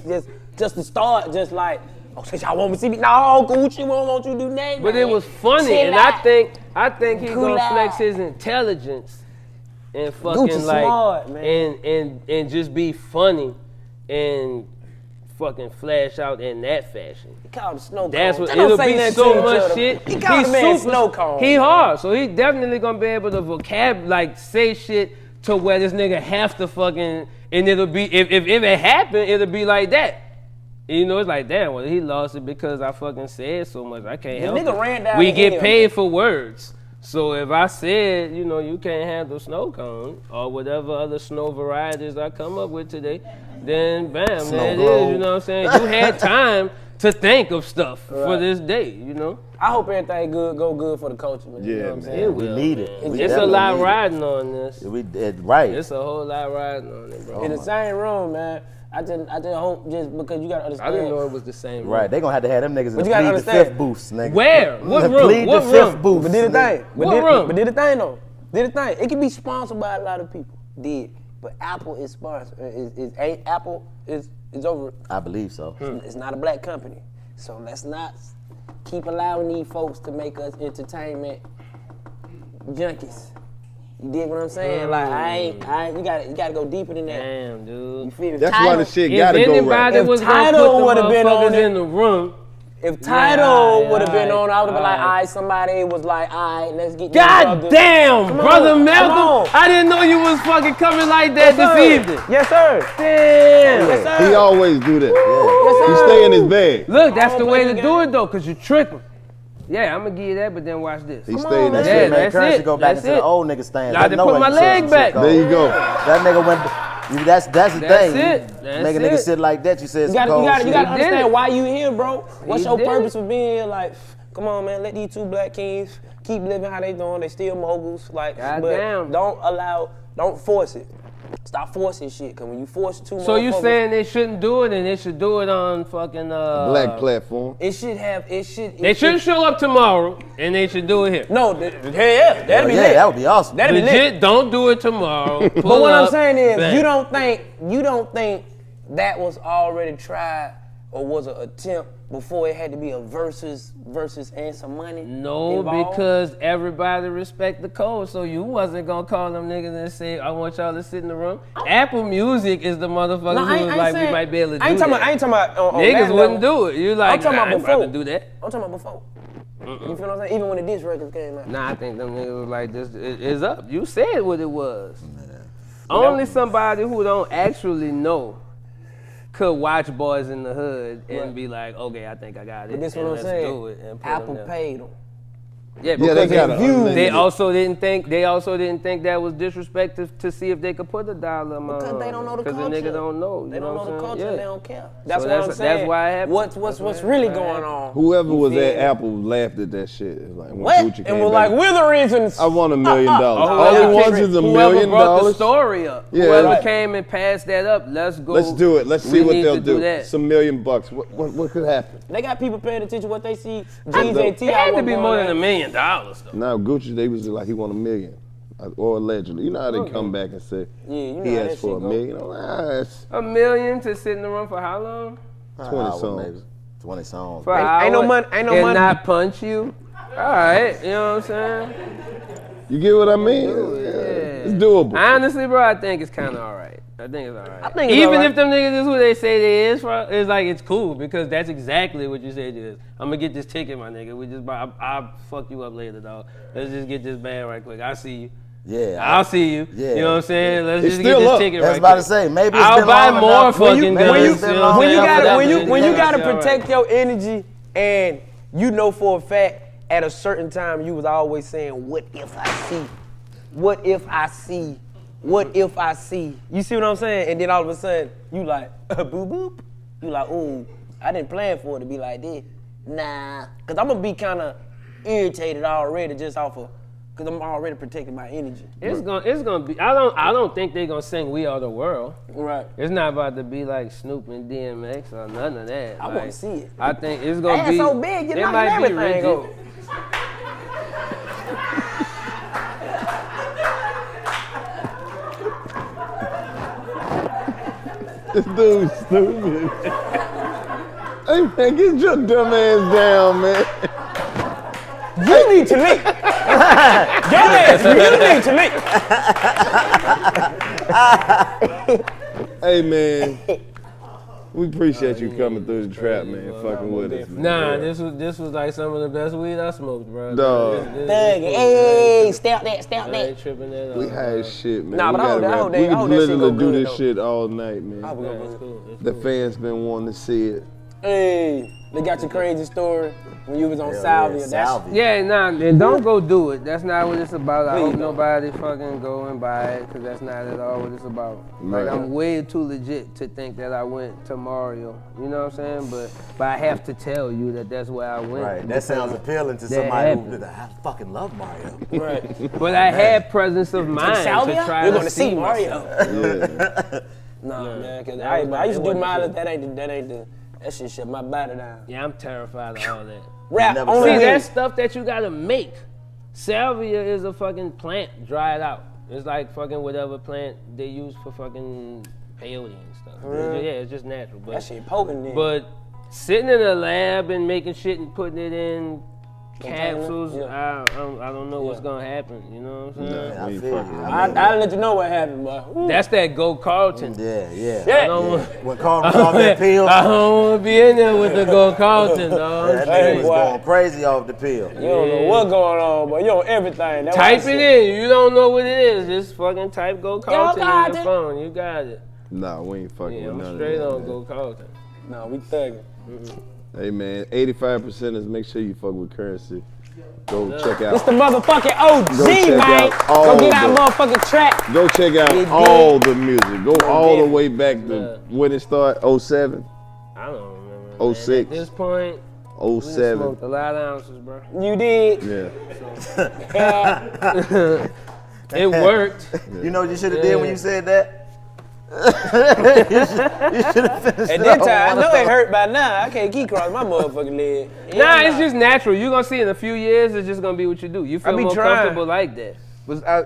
just the start. Just like, oh, since y'all want me to see me, no, Gucci, we don't want you to do nothing. But man. it was funny, Chill and out. I think he Cool gonna out. flex his intelligence and fucking Gucci like smart, man. and just be funny and fucking flash out in that fashion. He called the snow cone. That's what They don't it'll say be nothing so to each much other. shit. He called the man snow cone. He man. hard, so he definitely gonna be able to say shit to where this nigga have to fucking, and it'll be if it happened, it'll be like that. You know, it's like, damn, well, he lost it because I fucking said so much. I can't help nigga it. ran down We the get hill, paid man. for words. So if I said, you know, you can't handle snow cone or whatever other snow varieties I come up with today, then bam, there it roll. is. You know what I'm saying? You had time to think of stuff for this day, you know? I hope everything go good for the culture, man. You Yeah, know what I'm man. saying? It We will, need man. it. We It's a definitely lot need it. riding on this. Right. It's a whole lot riding on it, bro. In the same room, man. I just hope just because you gotta understand. I didn't know it was the same. Right. They gonna have to have them niggas in But the you gotta plead the understand. fifth booths, nigga. Where? What room? Plead What the fifth room? booths. But did the nigga. thing. What room? But did the thing though. Did the thing. It can be sponsored by a lot of people. Did. But Apple is sponsored. Apple is over. I believe so. It's not a black company. So let's not keep allowing these folks to make us entertainment junkies. You dig what I'm saying? Like you gotta go deeper than that. Damn, dude. You feel me? That's why the shit If gotta go anybody right. If was gonna Tidal put would've the been on motherfuckers it- in the room, If Tidal would have been alright, on, I would have been like, alright. all right, somebody was like, all right, let's get this God brother. damn, Come brother on, come Malcolm, on. I didn't know you was fucking coming like that Yes, this evening. Yes, sir. Damn. Yes, sir. He always do that. Yes, He sir. stay in his bag. Look, that's I the don't way play to the do game. it though, cause you tricking. Yeah, I'm gonna give you that, but then watch this. He stay in That his Yeah, shit, bag. man. that's Curren it. should go back That's into it. the old nigga stance. I had to put my leg back. There you go. That nigga went. That's the That's thing. it. You That's make a nigga it. sit like that. You said You some cold gotta shit. did understand it. why you here, bro. What's He your did purpose it. for being here? Like, come on, man. Let these two black kings keep living how they doing. They still moguls. Like, but Goddamn. don't force it. Stop forcing shit. Cause when you force it too much, So you saying they shouldn't do it and they should do it on fucking Black platform. it should. They shouldn't show up tomorrow and they should do it here. No, hell yeah, that'd be Yeah, lit. that would be awesome. That'd be lit. Legit, don't do it tomorrow. But what I'm saying is, bang. you don't think that was already tried or was an attempt before it had to be a versus and some money? No, involved? because everybody respect the code, so you wasn't gonna call them niggas and say, I want y'all to sit in the room. Apple Music is the motherfuckers No, who was like, we might be able to do I ain't talking that. about. I ain't talking about. On Niggas that wouldn't level. do it. You like, I'm talking nah, about I ain't about to before. do that. I'm talking about before. You feel what I'm saying? Even when the diss records came out. Nah, I think them niggas was like, this is up. You said what it was. Only somebody who don't actually know could watch Boys in the Hood and be like, okay, I think I got it. But this and what I'm let's saying. do it and put Apple them there. paid them. Yeah, Yeah, they got they also didn't think that was disrespectful to see if they could put $1 amount. Because they don't know the culture. Because the nigga don't know. They don't know the culture. Yeah. They don't care. That's So what I'm saying. That's why it happened. What's really going on? Whoever was feel at me? Apple laughed at that shit. It's like when What? Gucci And came we're back, like, we're the reasons. I want $1 million. All Whoever he wants came- is $1 whoever million. brought the story up. Yeah, Whoever right. came and passed that up, let's go. Let's do it. Let's see We what need they'll to do do. that. Some $1 million. What could happen? They got people paying attention to what they see. It GJT had to be more than $1 million though. Now Gucci, they was like he want $1 million, or allegedly. You know how they come back and say you know he how asked that for shit $1 million. That's $1 million to sit in the room for how long? 20 songs. Maybe. 20 songs. For an Ain't no hour money- ain't no and money. not punch you. All right, you know what I'm saying? You get what I mean? It's doable. Honestly, bro, I think it's kind of all right. I think it's all right. I think it's Even all right. if them niggas is who they say they is, bro, it's like it's cool because that's exactly what you said it is. I'm gonna get this ticket, my nigga. I'll fuck you up later, dog. Let's just get this bag right quick. I see you. Yeah. I'll see you. Yeah. You know what I'm saying? Let's It's just get still this up. ticket I was right about quick. to say, maybe it's I'll been buy long more enough. fucking Maybe guns. it's been you know what I'm long When you saying? enough. gotta, Whatever, when you nigga, gotta that's all protect right. your energy, and you know for a fact at a certain time you was always saying, "What if I see? What if I see? What if I see?" You see what I'm saying? And then all of a sudden you like, boop boop. You like, ooh, I didn't plan for it to be like this. Nah, cause I'm gonna be kind of irritated already just off of, cause I'm already protecting my energy. It's gonna be. I don't think they're gonna sing "We Are the World." Right. It's not about to be like Snoop and DMX or none of that. I wanna see it. I think it's gonna Ass be. so big, you it knocking might be everything rigid. over. This dude's stupid. Hey man, get your dumb ass down, man. You need to leave. Your ass, you need to leave. Hey man, we appreciate you coming through the trap, man. Fucking with us, man. Nah, this was like some of the best weed I smoked, bro. Dog. Thug, hey, stamp that, stamp I that. ain't tripping that We up. high as shit, man. Nah, we but I hope gotta that- I rap. hope We that- I could hope that shit literally go do good, this though. shit all night, man. It's cool. It's The cool. fans been wanting to see it. Hey, they got your crazy story when you was on Salvia. That's Yeah, nah, and don't go do it. That's not what it's about. I hope nobody fucking go and buy it, because that's not at all what it's about. Like, Right. I'm way too legit to think that I went to Mario. You know what I'm saying? But I have to tell you that that's where I went. Right, that sounds appealing to That somebody who happened. I fucking love Mario. right. But I had presence of mind to Salvia? try You're to gonna see Mario. Yeah. Nah, man, cause That was I used to do that mileage. wasn't That ain't the. That shit shut my body down. Yeah, I'm terrified of all that. Rap never only See, tried. that's stuff that you gotta make. Salvia is a fucking plant dried out. It's like fucking whatever plant they use for fucking peyote and stuff. Yeah, it's just natural. But, That shit poking then. but sitting in a lab and making shit and putting it in capsules, Yeah. I don't know what's gonna happen. You know what I'm saying? Nah, we feel fucking you. with I'll let you know what happened, boy. That's that Go Carlton. Yeah. I don't want. When Carl was off that pill, I don't want to be in there with the Go Carlton, dog. that Hey, nigga was boy. going crazy off the pill. You don't know what's going on, but you on everything. That's Type what I it said. in. You don't know what it is. Just fucking type Go Carlton got in your it. phone. You got it. Nah, we ain't fucking Yeah, with I'm none straight of on that. Go Carlton. No, we thugging. Hey man, 85%ers, make sure you fuck with Currency. Go check It's out. the motherfucking OG, Go check man. out all Go get our the- motherfucking track. Go check out You all the music. Go all the did. way back to when it started, 07, I don't remember. man. 06, At this point, we 07. smoked a lot of ounces, bro. You did. Yeah. It worked. You know what you should have did when you said that? At that time, I know it hurt by now. I can't keep crossing my motherfucking leg. Nah, it's just natural. You're gonna see in a few years, it's just gonna be what you do. You feel be more trying. comfortable like that.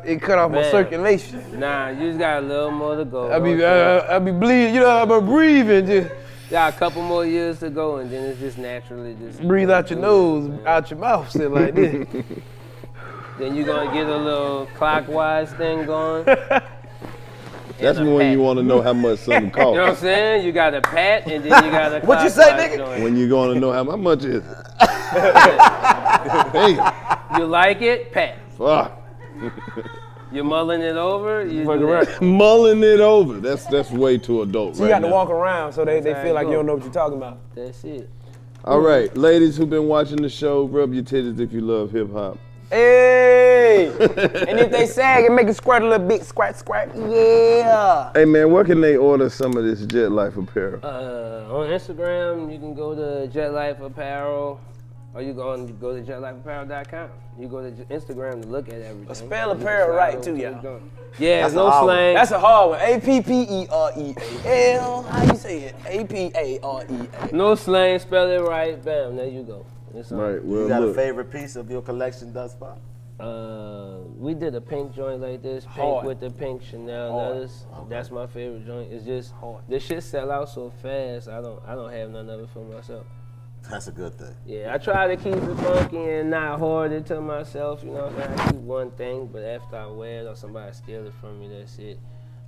It cut off my Man. circulation. Nah, you just got a little more to go. I be bleeding, you know, I be breathing, just Got a couple more years to go, and then it's just naturally just. breathe out your nose, out your mouth, shit like this. Then you're gonna get a little clockwise thing going. That's And a when pat. you want to know how much something You know what I'm costs. saying? You got a pat, and then you got a What you say, clockwise nigga? joint. When you going to know how much is it? Hey, You like it? Pat. fuck. You're mulling it over. You Fuck do around. that. Mulling it over. That's way too adult You right got to now. walk around so they how feel it like go. you don't know what you're talking about. That's it. All right, ladies who've been watching the show, rub your titties if you love hip hop. Hey! And if they sag, it make it squirt a little bit. Squirt, squirt. Yeah. Hey man, where can they order some of this Jet Life apparel? On Instagram, you can go to Jet Life Apparel, or you go to jetlifeapparel.com. You go to Instagram to look at everything. Spell apparel right too, y'all. Yeah, That's no a hard slang. That's a hard one. A-P-P-E-R-E-A-L. How you say it? A-P-A-R-E-A. No slang, spell it right, bam, there you go. It's on. Right, well You got a look. favorite piece of your collection thus far? We did a pink joint like this, pink Hard. with the pink Chanel letters. That's my favorite joint. It's just this shit sell out so fast. I don't have none of it for myself. That's a good thing. Yeah, I try to keep it funky and not hoard it to myself. You know what I'm saying? I keep one thing, but after I wear it or somebody steal it from me, that's it.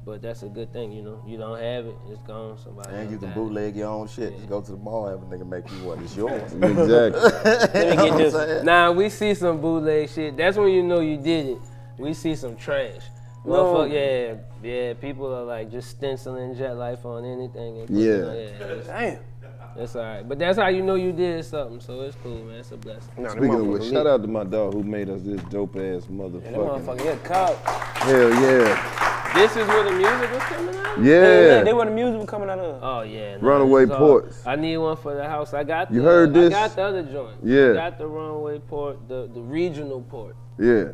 But that's a good thing, you know. You don't have it, it's gone. Somebody And else you can got bootleg your own shit. Just go to the mall, have a nigga make you one. It's yours. Exactly. Let me get this. it. Nah, we see some bootleg shit. That's when you know you did it. We see some trash. No. Motherfucker, yeah. People are like just stenciling Jet Life on anything. And Damn. it's all right. But that's how you know you did something. So it's cool, man. It's a blessing. Nah, them Speaking of which, motherfuckers shout lit. out to my dog who made us this dope ass That motherfucker. motherfucker, yeah, cop. Hell yeah. This is where the music was coming out? Yeah. They were the music was coming out of. Oh, yeah. Runaway this is Ports. I need one for the house. I got You heard this? I got the other joint. Yeah. I got the Runaway Port, the regional port. Yeah.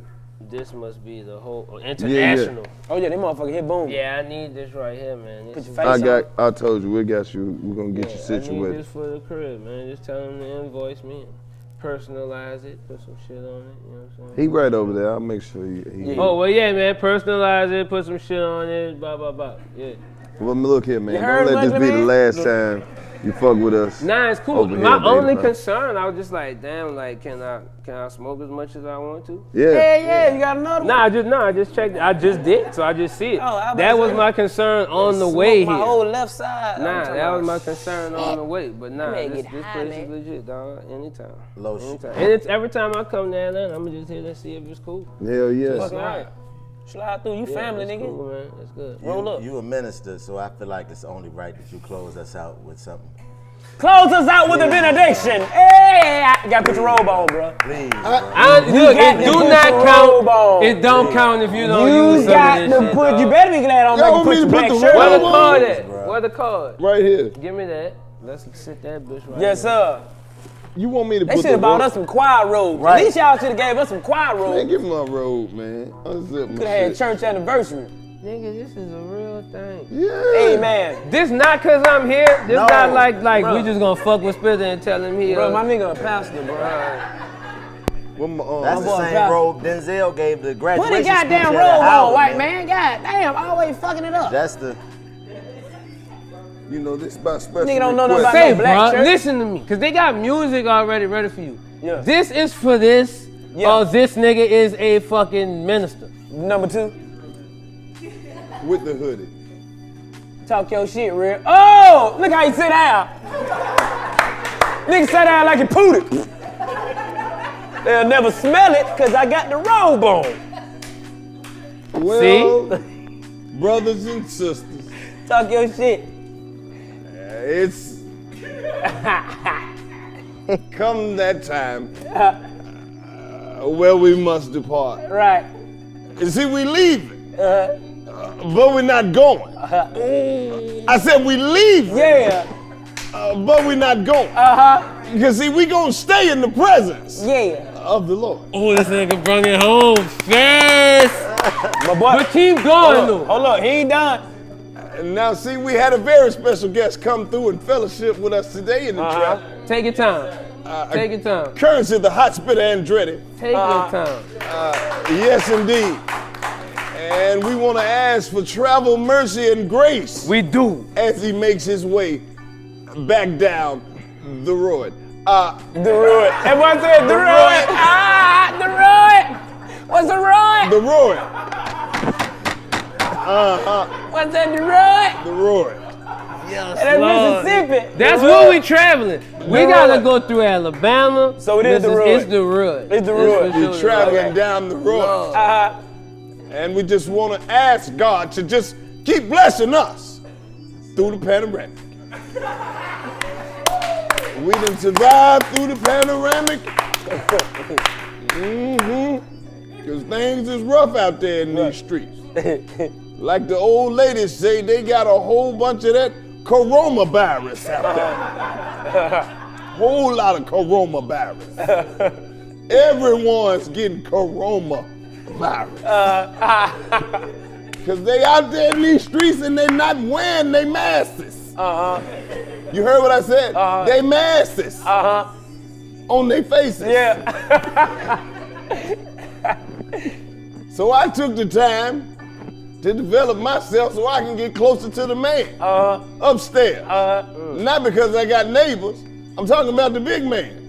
This must be the whole international. Oh yeah, they motherfucker hit boom. Yeah, I need this right here, man. This Put your is- face I told you, we got you, we're gonna get you I need situated. this for the crib, man. Just tell them to invoice me and personalize it, put some shit on it, you know what I'm saying? He right over there, I'll make sure he Oh, well, yeah, man. Personalize it, put some shit on it, blah, blah, blah. Yeah. Well, look here, man. heard Don't let this much, be the man? last time you fuck with us. Nah, it's cool. Over here, My baby, only bro. concern, I was just like, damn, like, can I smoke as much as I want to? Yeah. Yeah, you got another one. I just checked. I just did, so I just see it. Oh, I was That about was to my concern on the Smoke way my here. whole left side. Nah, that was my concern on the way. But nah, Man, this get place high, is man. legit, dog. Anytime. Low shit. Anytime. And it's every time I come to Atlanta, I'm just here to see if it's cool. Hell yeah. Fuck right. Slide through, you family, it's nigga. Cool, man. It's good. Roll up. You a minister, so I feel like it's only right that you close us out with something. Close us out with a benediction. Hey, you gotta put your robe on, bro. Please, Look, got it to do put not your robe count. on. It don't count if you don't You use some got of this to shit, put. dog. You better be glad I'm Y'all making want put me your to black put the shirt Where the robe on. card Please, at? bro. Where the card? Right here. Give me that. Let's sit that bitch right Yes, here. sir. You want me to They put should have the bought robe? us some choir robes. Right. At least y'all should have gave us some choir Man, robes. give me my robe, man. Unzip my Could have had shit. church anniversary. Nigga, this is a real thing. Yeah. Hey, man. This not cause I'm here. This No, not like bro. we just gonna fuck with Spitta and tell him he. Bro, my nigga a pastor, bro. What my, That's boy the same Val- robe Denzel gave the graduation Put a speech goddamn at robe on, Howard, white man. God damn, always fucking it up. That's the. You know, this about special Nigga don't know nothing request. about Say, no black bro, church. listen to me, cause they got music already ready for you. Yeah. This is for this, Yeah. or this nigga is a fucking minister. Number 2, With the hoodie. talk your shit real. Oh, look how he sit down. Nigga sat down like he pooted. They'll never smell it, cause I got the robe on. Well, brothers and sisters, Talk your shit. it's come that time where we must depart. Right. You see, we leaving, but we're not going. I said we leaving, Yeah. but we're not going. Because see, we gonna stay in the presence Yeah. of the Lord. Oh, this nigga brought it home fast. My boy. But keep going though. Hold up, he ain't done. And now, see, we had a very special guest come through and fellowship with us today in the trap. Take your time. Take your time. Currency, the hot spitter Andretti. Take your time. Yes, indeed. And we want to ask for travel, mercy, and grace We do. as he makes his way back down the road. The road. Everyone said the road. Ah, the road. What's the road? The road. What's that, the road? The road. That's Lord. Mississippi. That's The where road. we traveling. We The gotta road. go through Alabama. So it is the road. It's the road. It's the road. for You're sure. traveling Okay. down the road. Uh-huh. And we just want to ask God to just keep blessing us through the panoramic. We done survived through the panoramic. Because things is rough out there in these streets. Like the old ladies say, they got a whole bunch of that coronavirus out there. Whole lot of coronavirus. Everyone's getting coronavirus. Because they out there in these streets and they not wearing their masks. You heard what I said? They masks on their faces. Yeah. So I took the time to develop myself so I can get closer to the man upstairs. Not because I got neighbors. I'm talking about the big man.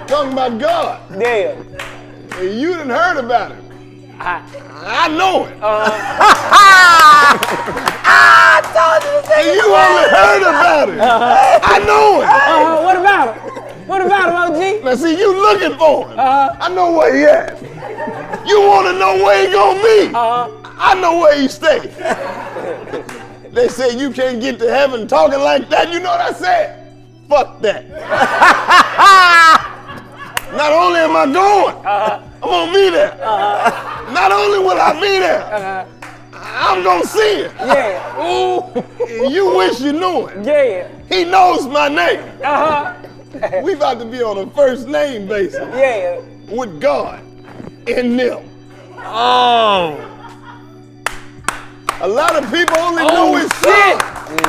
Talking about God. Yeah. And you done heard about him. I know it. I told you to say And you only heard about it. I know it. What about him? What about him, OG? Now see, you looking for him. I know where he at. You want to know where he gonna be. I know where he stay. They say you can't get to heaven talking like that. You know what I said? Fuck that. Not only am I going, I'm gonna be there. Not only will I be there, I'm gonna see it. Yeah. Ooh. You wish you knew it. Yeah. He knows my name. We about to be on a first name basis Yeah. with God in them. Oh. A lot of people only know his son,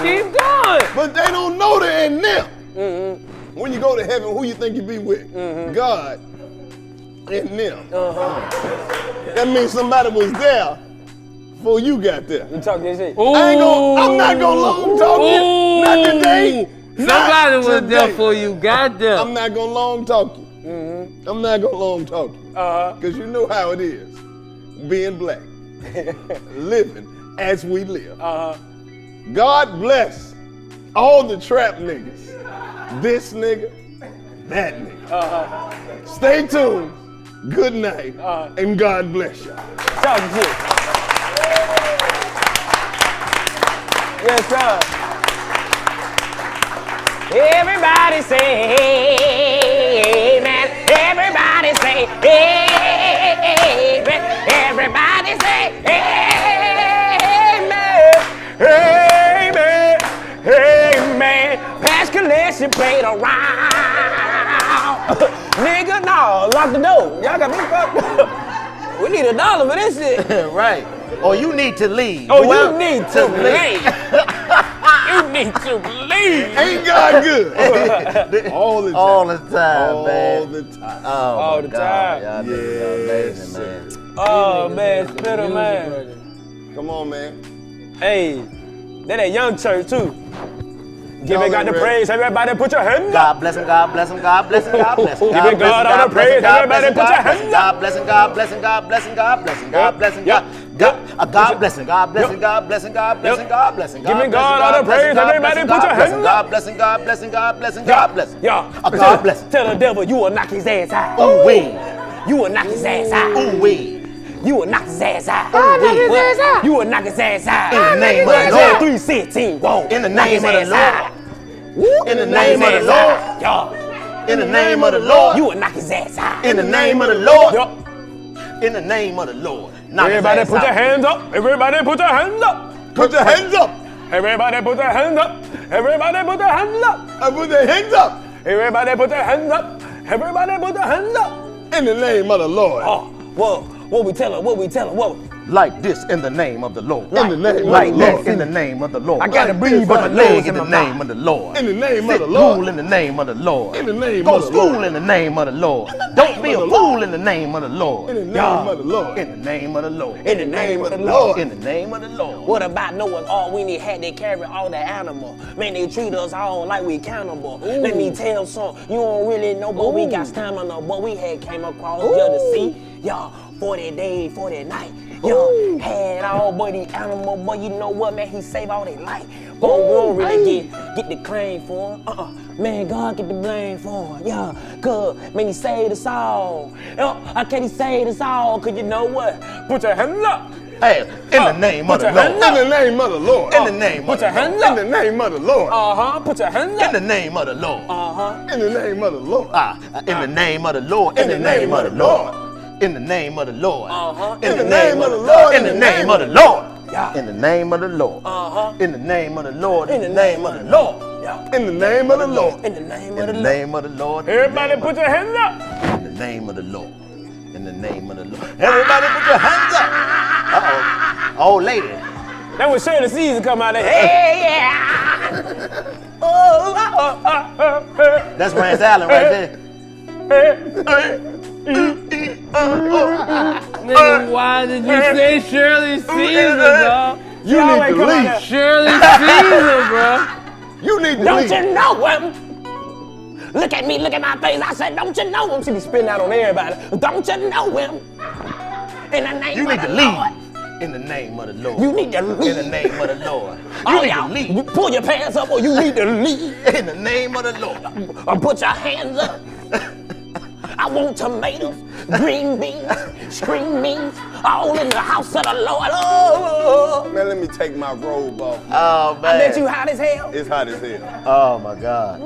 Keep going. but they don't know the in them. When you go to heaven, who you think you be with? God in them. That means somebody was there before you got there. You talk this shit. I'm not gonna long talk you. Not today. Somebody was today. there for you. Got there. I'm not gonna long talk you. I'm not gonna long talk you. Because you know how it is. Being black. Living as we live. God bless all the trap niggas. This nigga, that nigga. Stay tuned. Good night. And God bless you. Talk shit. Yes, sir. Everybody say amen. Everybody say amen. Everybody say amen. Amen. Amen. Pass collection plate around. Nigga, no, lock the door. Y'all got me fucked up. We need $1 for this shit. Right. Or you need to leave. Oh, Well, you need to leave. You need to leave. Ain't God good? All the time. All the time, All man. the time. Oh, All my the God. time. Y'all niggas are amazing, man. Oh, man, spitta, man. Come on, man. Hey, that young church, too. Give Y'all it God ain't the ready. praise. Everybody put your hands up. God bless him, God bless him, God bless him, God bless him. Giving God all the praise. Everybody put your hands up. God bless him, God bless him, God bless him, God bless him, God bless him, God bless him, God bless him, God bless him, God bless him, God bless him. Giving God all the praise. Everybody put your hands up. God bless him, God bless him, God bless him, God bless him. Yeah. God bless him. Tell the devil you will knock his ass out. Ooh wee, You will knock his ass out. ooh wee. You will knock his ass out. Ooh wee. You will knock his ass out. In the name of the Isaiah Lord. 3:16. Whoa. In the Knock name his of the ass Lord. out. In the name of the His ass Lord. out. Yeah. In the name of the Lord. You will knock his ass out. In the name of the Lord. Yup. In the name of the Lord. Knock his Everybody ass put your out. hands up. Everybody put your hands up. Put your hands up. Everybody put their hands up. Everybody put their hands up. I put their hands up. Everybody put their hands up. Everybody put their hands up. In the name of the Lord. Oh, whoa. What we tell her? What we tell her? What? Like this in the name of the Lord. In the name of Like the that Lord. in the name of the Lord. I gotta Like breathe this, Put on a my leg nose in the and my name mouth. of the Lord. In the name of Sit the Lord. cool in the name of the Lord. In the name Go of the school Lord. in the name of the Lord. Don't be a fool in the name of the Lord. In the name of the Lord. In the name of the Lord. In the name of the Lord. In the name of the Lord. What about Noah's Ark? We need had they carry all the animal. Man, they treat us all like we cannibal. Let me tell some. You don't really know, but we got stamina. But we had came across the sea. Y'all, 40 days, 40 nights. Y'all had all but the animal. But you know what, man? He saved all their life. But we don't really get the claim for him. Man, God get the blame for him. Yeah, cause man, he saved us all. How can he save us all? Cause you know what? Put your hands up. Hey, in the name of the Lord. In the name of the Lord. In the name of the Lord. In the name of the Lord. Put your hands In the name of the Lord. In the name of the Lord. In the name of the Lord. In the name of the Lord. In the name of the Lord. In the name of the Lord. In the name of the Lord. In the name of the Lord. In the name of the Lord. In the name of the Lord. In the name of the Lord. In the name In the name of the Lord. Everybody put your hands up. In the name of the Lord. In the name of the Lord. Everybody put your hands up. Uh-oh. Old lady. That was Shirley Caesar come out there. Hey, yeah. That's Rance Allen right there. Nigga, why did you say Shirley Caesar, dog? You need to leave. Shirley Caesar, bro. You need to Don't leave. you know him? Look at me, look at my face. I said, don't you know him? She be spitting out on everybody. Don't you know him? In the name You of need the to Lord. leave. In the name of the Lord. You need to leave. In the name of the Lord. All You need y'all, to leave. you pull your pants up or you need to leave. In the name of the Lord. Or put your hands up. I want tomatoes, green beans, string beans, all in the house of the Lord. Oh, Man, let me take my robe off. Oh, man. I bet you hot as hell. It's hot as hell. Oh, my God.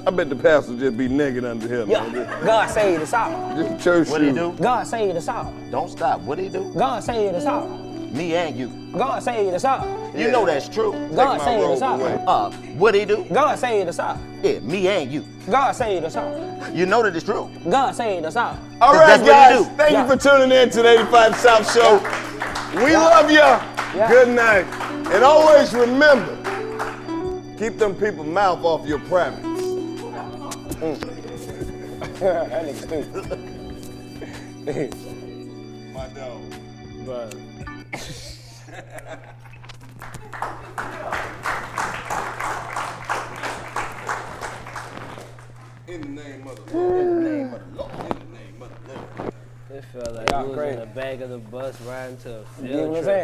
I bet the pastor just be naked under here, Yeah, man. God saved us all. Just church What do you shoes. do? God saved us all. Don't stop. What do you do? God saved us all. Me and you. God saved us all. You know that's true. God my saved us robe away. all. What do you do? God saved us all. Yeah, me and you. God saved us all. You know that it's true. God saved us all. All That's right, what you guys. do. Thank you for tuning in to the 85 South Show. We love ya. Good night. And always remember, keep them people's mouth off your privates. That nigga stupid. My dog. But In the name of the Lord. In the name of the Lord. In the name of the Lord. It felt like we was in the back of the bus riding to a You know field what I'm trip. saying?